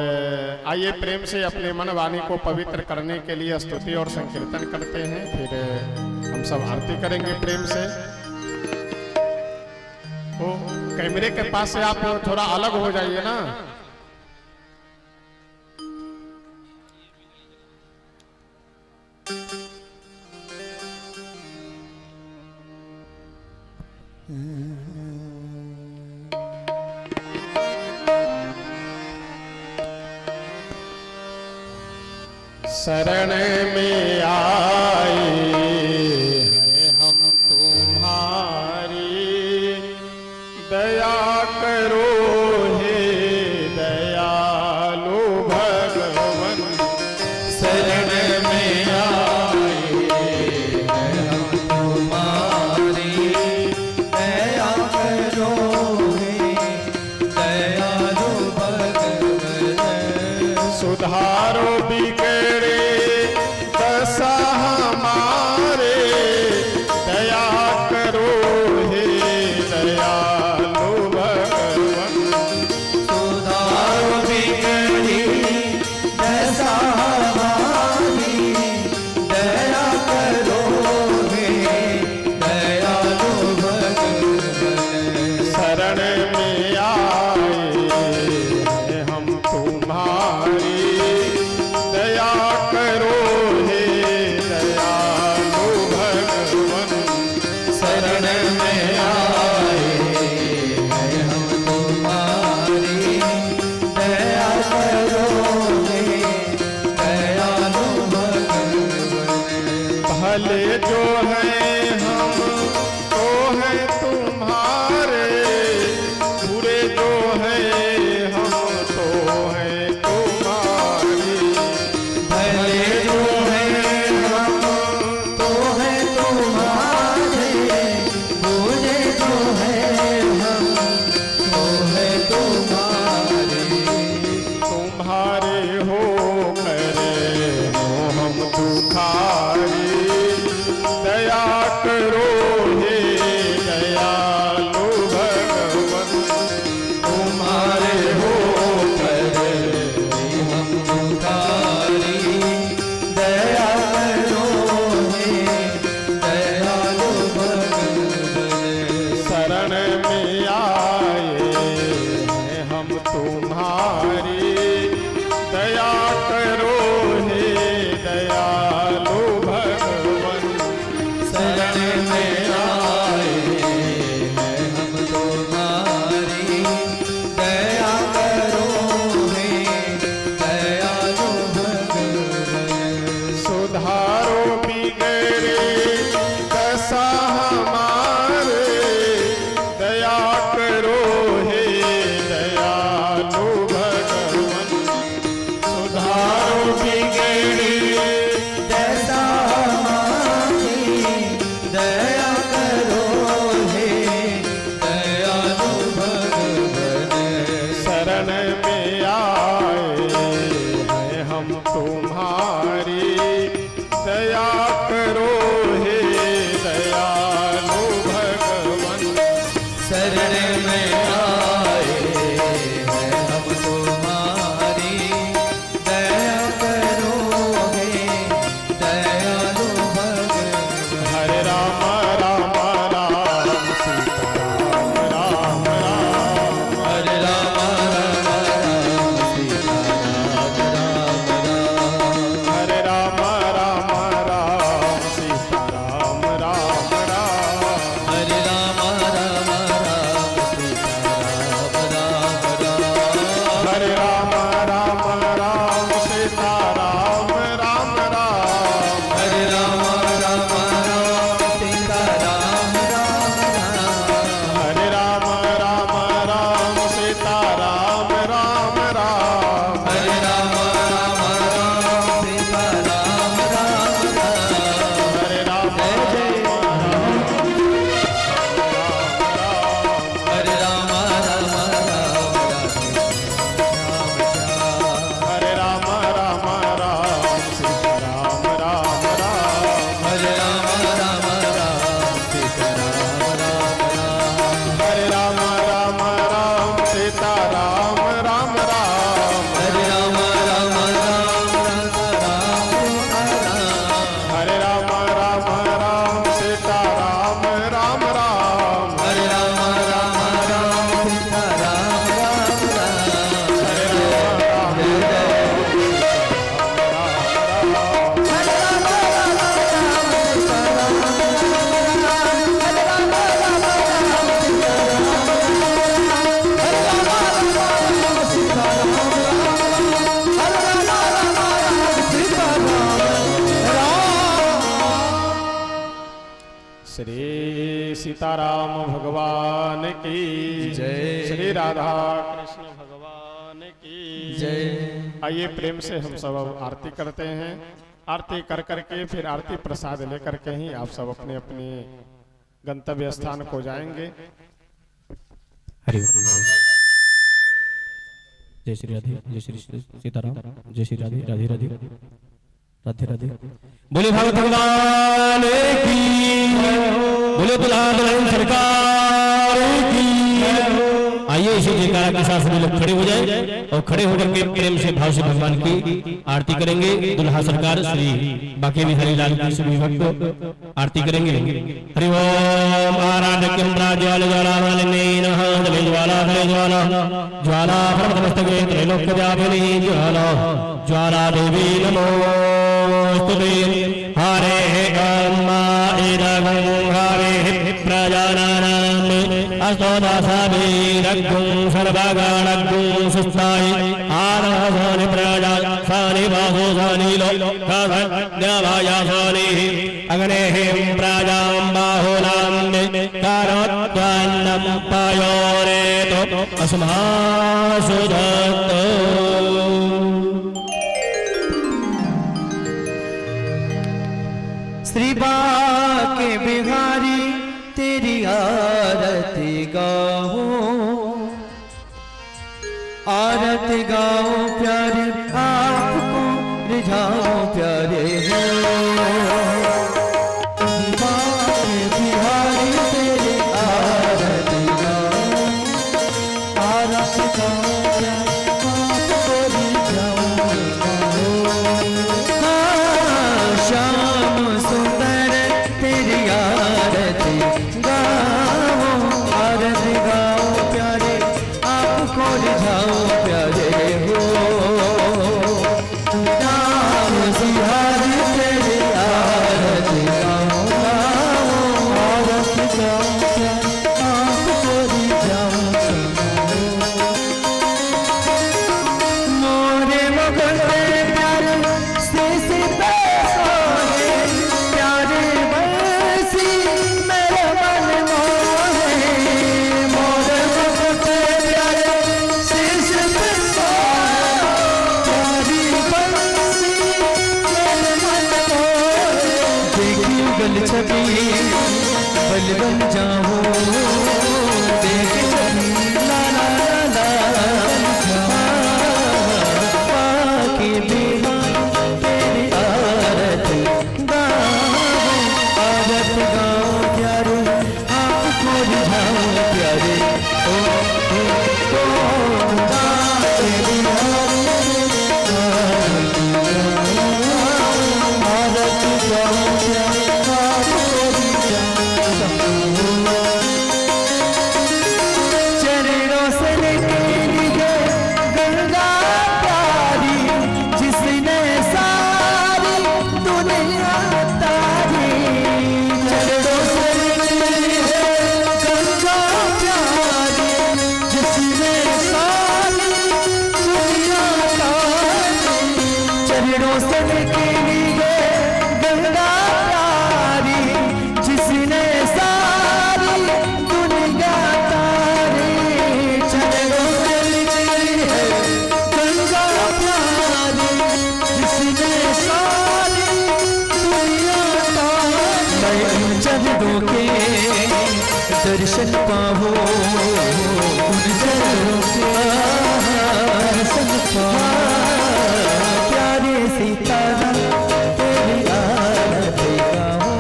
आइए प्रेम से अपने मन वाणी को पवित्र करने के लिए स्तुति और संकीर्तन करते हैं, फिर हम सब आरती करेंगे प्रेम से। वो कैमरे के पास से आप थोड़ा अलग हो जाइए ना। शरण में आए हैं हम तुम्हारी, दया करो हे दयालु भगवन। शरण में आए हैं हम तुम्हारी, दया करो हे दयालु भगवन। सुधारो बिगड़े दशा हमारे, दया करो हे दयालु भगवन। सुधारो बिगड़ी दशा हमारी, दया करो हे दयालु भगवन। शरण में आए हैं हम तुम्हारी, दया करो हे दयालु भगवन। शरण में आए हैं हम तुम्हारी, दया करो हे दयालु भगवन। भले जो है हम तो है तुम्हारे, बुरे जो है हम तो है तुम्हारी। भले जो है हम तो है तुम्हारे, बुरे जो है हम तो है तुम्हारे। तुम्हारे हो करे हो हम दुखारी, दया करो हे दयालु भगवन। तुम्हारे हो करे हम दुखारी, दया करो सीताराम भगवान की जय। श्री राधा कृष्ण भगवान की जय। आइए प्रेम से हम सब अब आरती करते हैं। आरती कर करके फिर आरती प्रसाद लेकर के ही आप सब अपने अपने गंतव्य स्थान को जाएंगे। हरि ओम। जय श्री राधे, जय श्री सीताराम, जय श्री राधे, राधे राधे, राधे राधे। बोले भागवत भगवान की, बोले बुलाने सरकार की। आइए इसी जयकारा के साथ सभी लोग खड़े हो जाएं और खड़े होकर के प्रेम से भाव से भगवान की आरती करेंगे। दुल्हा सरकार श्री बाके बिहारी लाल की सभी भक्त आरती करेंगे। हरि ओम। आराधक्यं प्राज्वाल ज्वालामालिनी नमः जले ज्वाला धरे ज्वाला ज्वाला पर्वतमस्तके त्रैलोक्य व्यापिनी ज्वाला ज्वाला देवी नमोस्तुते। हरे कर्मा इदं हरे प्रजानानाम् अस्तोदासाभिरग्गुं सर्वगणग्गुं सुस्थाय आराधने प्रजा सानि वासो सानि लोकासन्यवायासानि अग्नेः प्रजां बाहुलां करोत्वन्नं पयोरेतो अस्मासु दत्तो। श्री बाके बिहारी तेरी आरती गाओ, आरती गाओ प्यारे आपको रिझाओ प्यारे हो। बाके बिहारी तेरी आरती गाओ, आरती गाओ प्यारे आपको रिझाओ। श्याम सुंदर तेरी आरती गाओ, आरती गाओ प्यारे आपको रिझाओ प्यारे हो। राम सिंहारी तेरी आरती गाओ, आरती गाओ प्यारे आपको रिझाओ। मोरे मुकुट प्यारे शीश पे सोहे, प्यारे बंसी मेरे मन मोहे। मोरे मुकुट प्यारे शीश पे सोहे, प्यारी बंसी मेरे मन मोहे। देखी गल छवि बल बन जाऊं, देखी छवि ला ला ला ला। बाके बिहारी तेरी आरती गाओ, आरती गाओ प्यारे आपको रिझाओ प्यारे ओ ओ ओ। बाके बिहारी तेरी आरती गाओ, आरती गाओ प्यारे आपको रिझाओ। चरणों से लेके लिए गंगा प्यारी, जिसने सारी दुनिया तारी। चरणों से लेके लिए गंगा प्यारी, जिसने सारी दुनिया तारी। चरणों से लेके लिए गंगा प्यारी, जिसने सारी दुनिया तारी। चरणों से लेके लिए गंगा प्यारी, जिसने सारी दुनिया तारी। मैं उन चरणों के दर्शन पाऊं, उन चरणों के दर्शन पाऊं। प्यारे सीताराम तेरी आरती गाओ,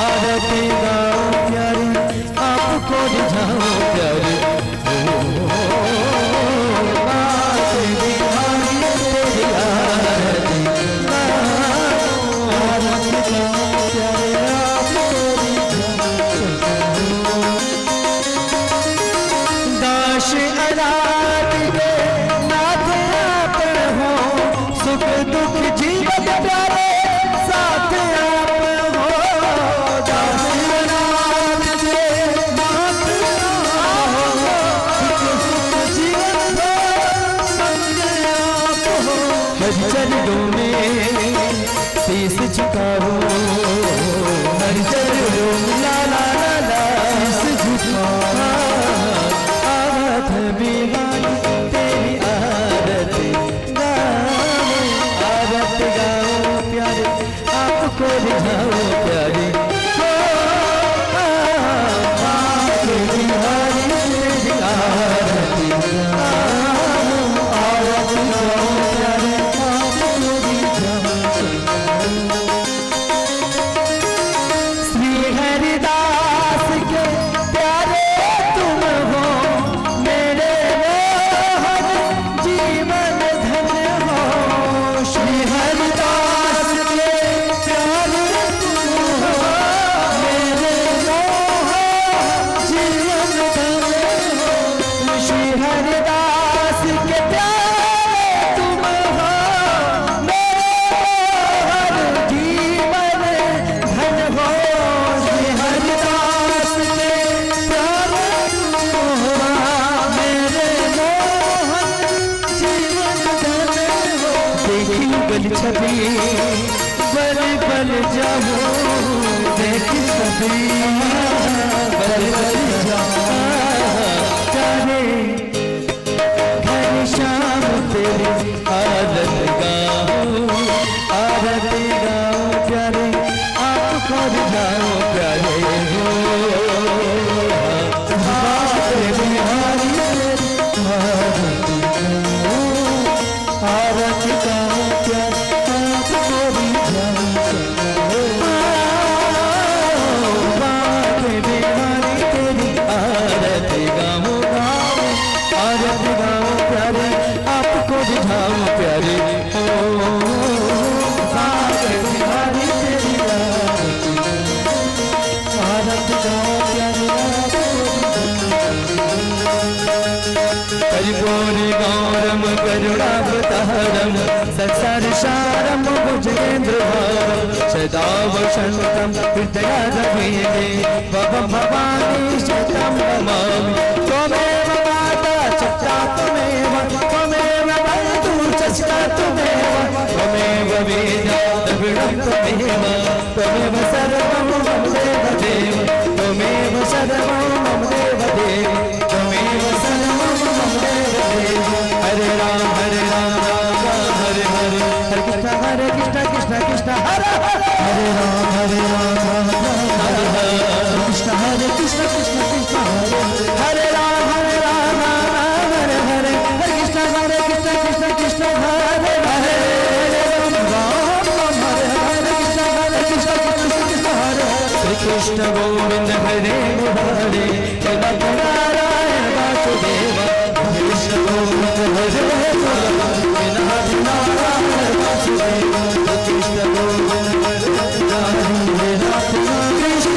आरती गाओ प्यारे आपको रिझाओ प्यारे हो। बाके बिहारी तेरी आरती गाओ, आरती गाओ प्यारे आपको रिझाओ। दाश अनाथ के नाथ आप हो, सुख दुख जीवन प्यारे साथ आप हो। दास अनाथ के नाथ आप हो, सुख सुख जीवन संग आप हो। हर चरणों में शीश झुकाओ, हर चरणों में ला ला ला ला। देखी गल छवि बल बल जाओ देखी छवि बल बल जाओ जाने घर शाम तेरी आरत गाओ प्यारे आप खोज जाओ प्यारे हो आरत गाओ प्यारे आप खोज जाओ बाके बिहारी तेरी आरत गाओ प्यारे आप खोज जाओ प्यारे हो बाके बिहारी तेरी आरत गाओ प्यारे परिपूर्ण गौरम करुणावतारम संसार सारम भुजगेंद्र भारम सदा वसंतम हृदयारविंदे भवं भवानी शतं नमामि त्वमेव माता चक्रा त्वमेव बन्धु चष्टा त्वमेव त्वमेव वेदा द्रविणं त्वमेव सर्वं मम देवदेव त्वमेव सर्वं मम देवदेव त्वमेव सर्वं मम देवदेव हरे राम राम राम हरे हरे हरे कृष्ण कृष्ण कृष्ण हरे हरे राम राम हरे हरे कृष्ण कृष्ण कृष्ण कृष्ण हरे राम राम हरे हरे हरे कृष्ण कृष्ण कृष्ण हरे हरे राम राम हरे हरे कृष्ण कृष्ण कृष्ण हरे श्री कृष्ण गोविंद हरे मुरारे नारायण वासुदेव कृष्ण गोविंद हरे नारायण वासुदेव कृष्ण गोविंद हरे कृष्ण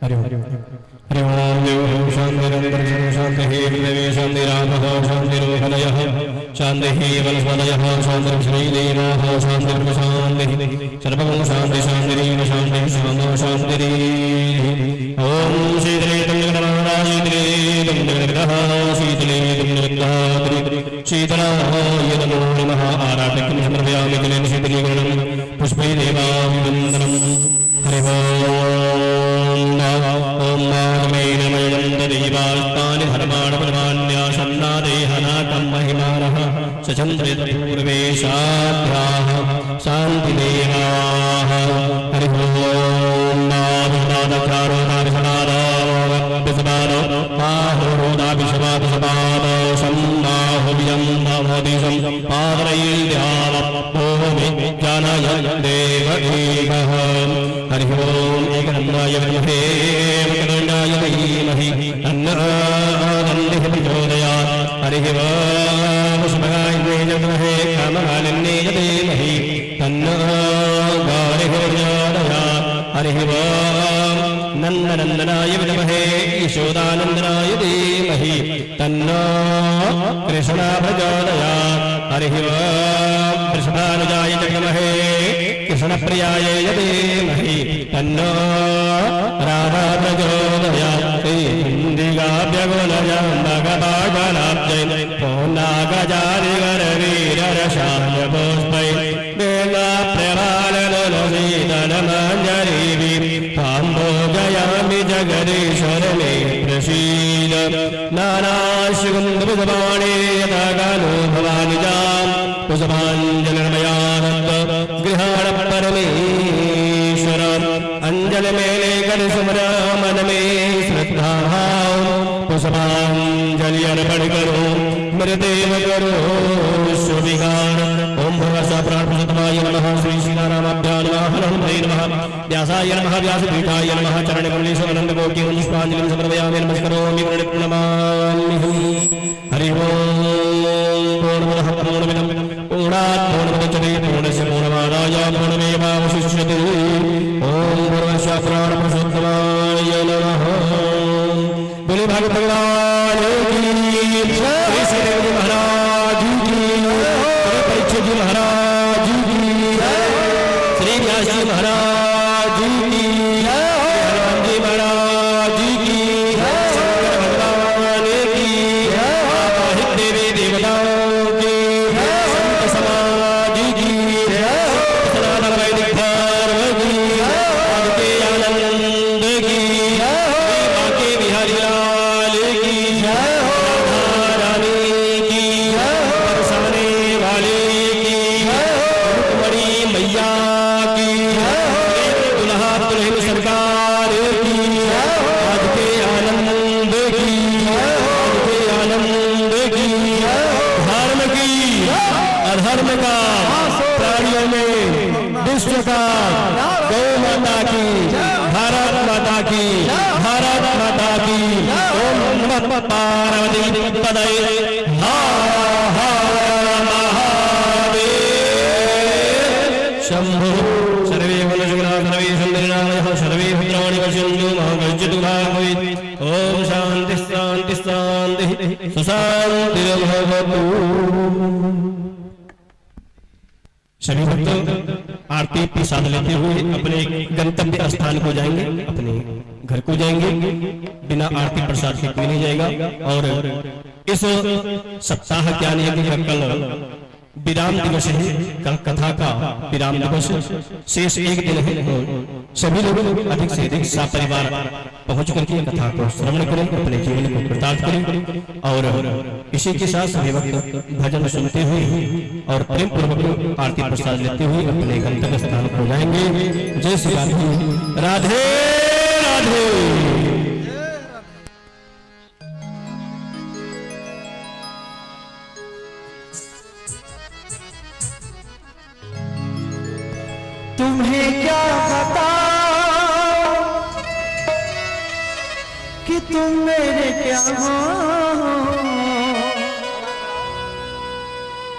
हरि ओम देव शांति शांति देवी शांति राम शांति रोहलयः शांति वनस्पतयः शांति श्रीदेवः शांति शांति सर्वं शांति शांति शांति शांति शांति ओम शीतले तंगणः शीतले तंगणः शीतले तंगणः शीतलाय नमो नमः आराधकं समर्पयामि जलेन शीतलीकरणं पुष्पै देवाभिवन्दनं हरि ओम मामेन देवास्तानि धर्माणि परमान्यासन्नादेहनाकं महिमानः सचन्द्रपूर्वेशाभ्याः शान्तिदेवाः हरि ओम नाभिषमादो आहोरोदाभिषमादसपादो सम्माहुव्यं भवतिशं पादरैर्यावप्पोमि जानय देव एवः हरि ओम एकरन्नाय विद्महे वक्रतुण्डाय धीमहि तन्नो प्रचोदयात् हरि ओम शुभाय विद्महे कामकालिन्ये धीमहि तन्नो प्रचोदयात् हरि ओम नन्दनन्दनाय विद्महे यशोदानन्दनाय धीमहि तन्नो कृष्णः प्रचोदयात् हरि ओम वृषभानुजाय विद्महे कृष्णप्रियाय धीमहि तन्नो रामः प्रचोदयात् इन्दिगाभ्यगुणजं भगवागणाब्जै पौर्णागजारिवरवीररशाय पुष्पै वेलाप्रभालनशीतलमञ्जरीभिः ताम्बोजयामि जगदीश्वर मे प्रसीद नानाशुगन्धपुष्पाणि यथागानो भवानिजां पुष्पाञ्जलिर्मयानन्द गृहाण परमेश्वर अंजलि मेले कर सुमरामन में श्रद्धा पुष्पांजलि अर्पण करो मेरे देव करो शुभिगान ओम भगवता प्राणप्रसतमाय नमः श्री सीतारामाभ्यां नमः हनुमते नमः व्यासाय नमः व्यासपीठाय नमः चरणकमलेशवनंद गोकी पुष्पांजलिं समर्पयामि नमस्करोमि प्रणमामि हरि ओम पूर्णमदः पूर्णमिदं पूर्णात् पूर्णमुदच्यते पूर्णस्य पूर्णमादाय पूर्णमेवावशिष्यते ओम भगवता प्राणप्रसतमाय नमः बोले भागवत भगवान की जय श्री देव महाराज अधर्म का प्राणियों में विश्व का गौ माता की भारत माता की भारत माता की ओम नमः पार्वती पदये हर हर महादेव शंभो सर्वे वनजुगुणा सर्वे सुंदरिणाः सर्वे भद्राणि पश्यन्तु मा कश्चित् भागवत् ओम शांति शांति शांति सुशांतिर्भवतु। सभी भक्त आरती प्रसाद लेते हुए अपने गंतव्य स्थान को जाएंगे, अपने घर को जाएंगे। बिना आरती प्रसाद के कोई नहीं जाएगा। और इस सप्ताह के आने का कल विराम दिवस है, कल कथा का विराम दिवस शेष एक दिन है। सभी लोग अधिक से अधिक सपरिवार पहुंच करके कथा को श्रवण करें, अपने जीवन को कृतार्थ करें। और इसी के साथ सभी वक्त भजन सुनते हुए और प्रेम पूर्वक आरती प्रसाद लेते हुए अपने गंतव्य स्थान को जाएंगे। जय श्री राधे राधे राधे। तुम्हें क्या बताओ कि तुम मेरे क्या हो।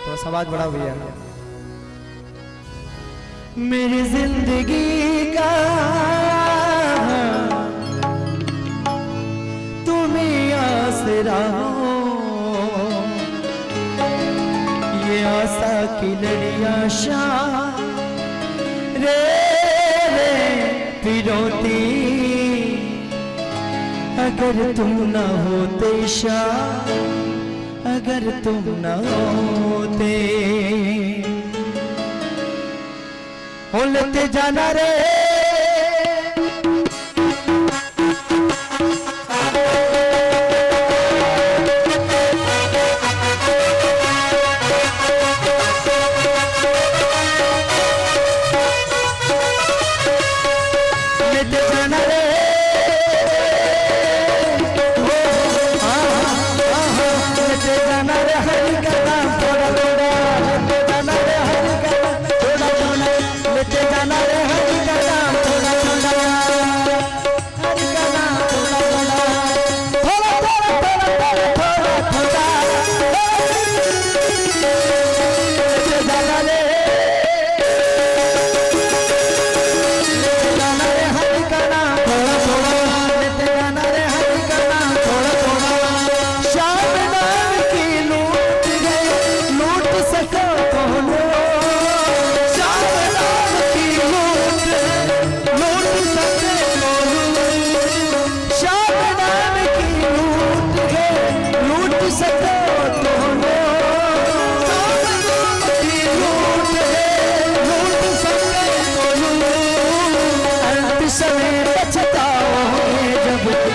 थोड़ा सा आवाज बढ़ाओ भैया। मेरी जिंदगी का तुम्हें आसरा हो। ये आशा की लड़ियां शाह रे पिरोती, अगर तुम न होते शाह, अगर तुम न होते। उलते जाना रे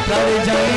कर जाए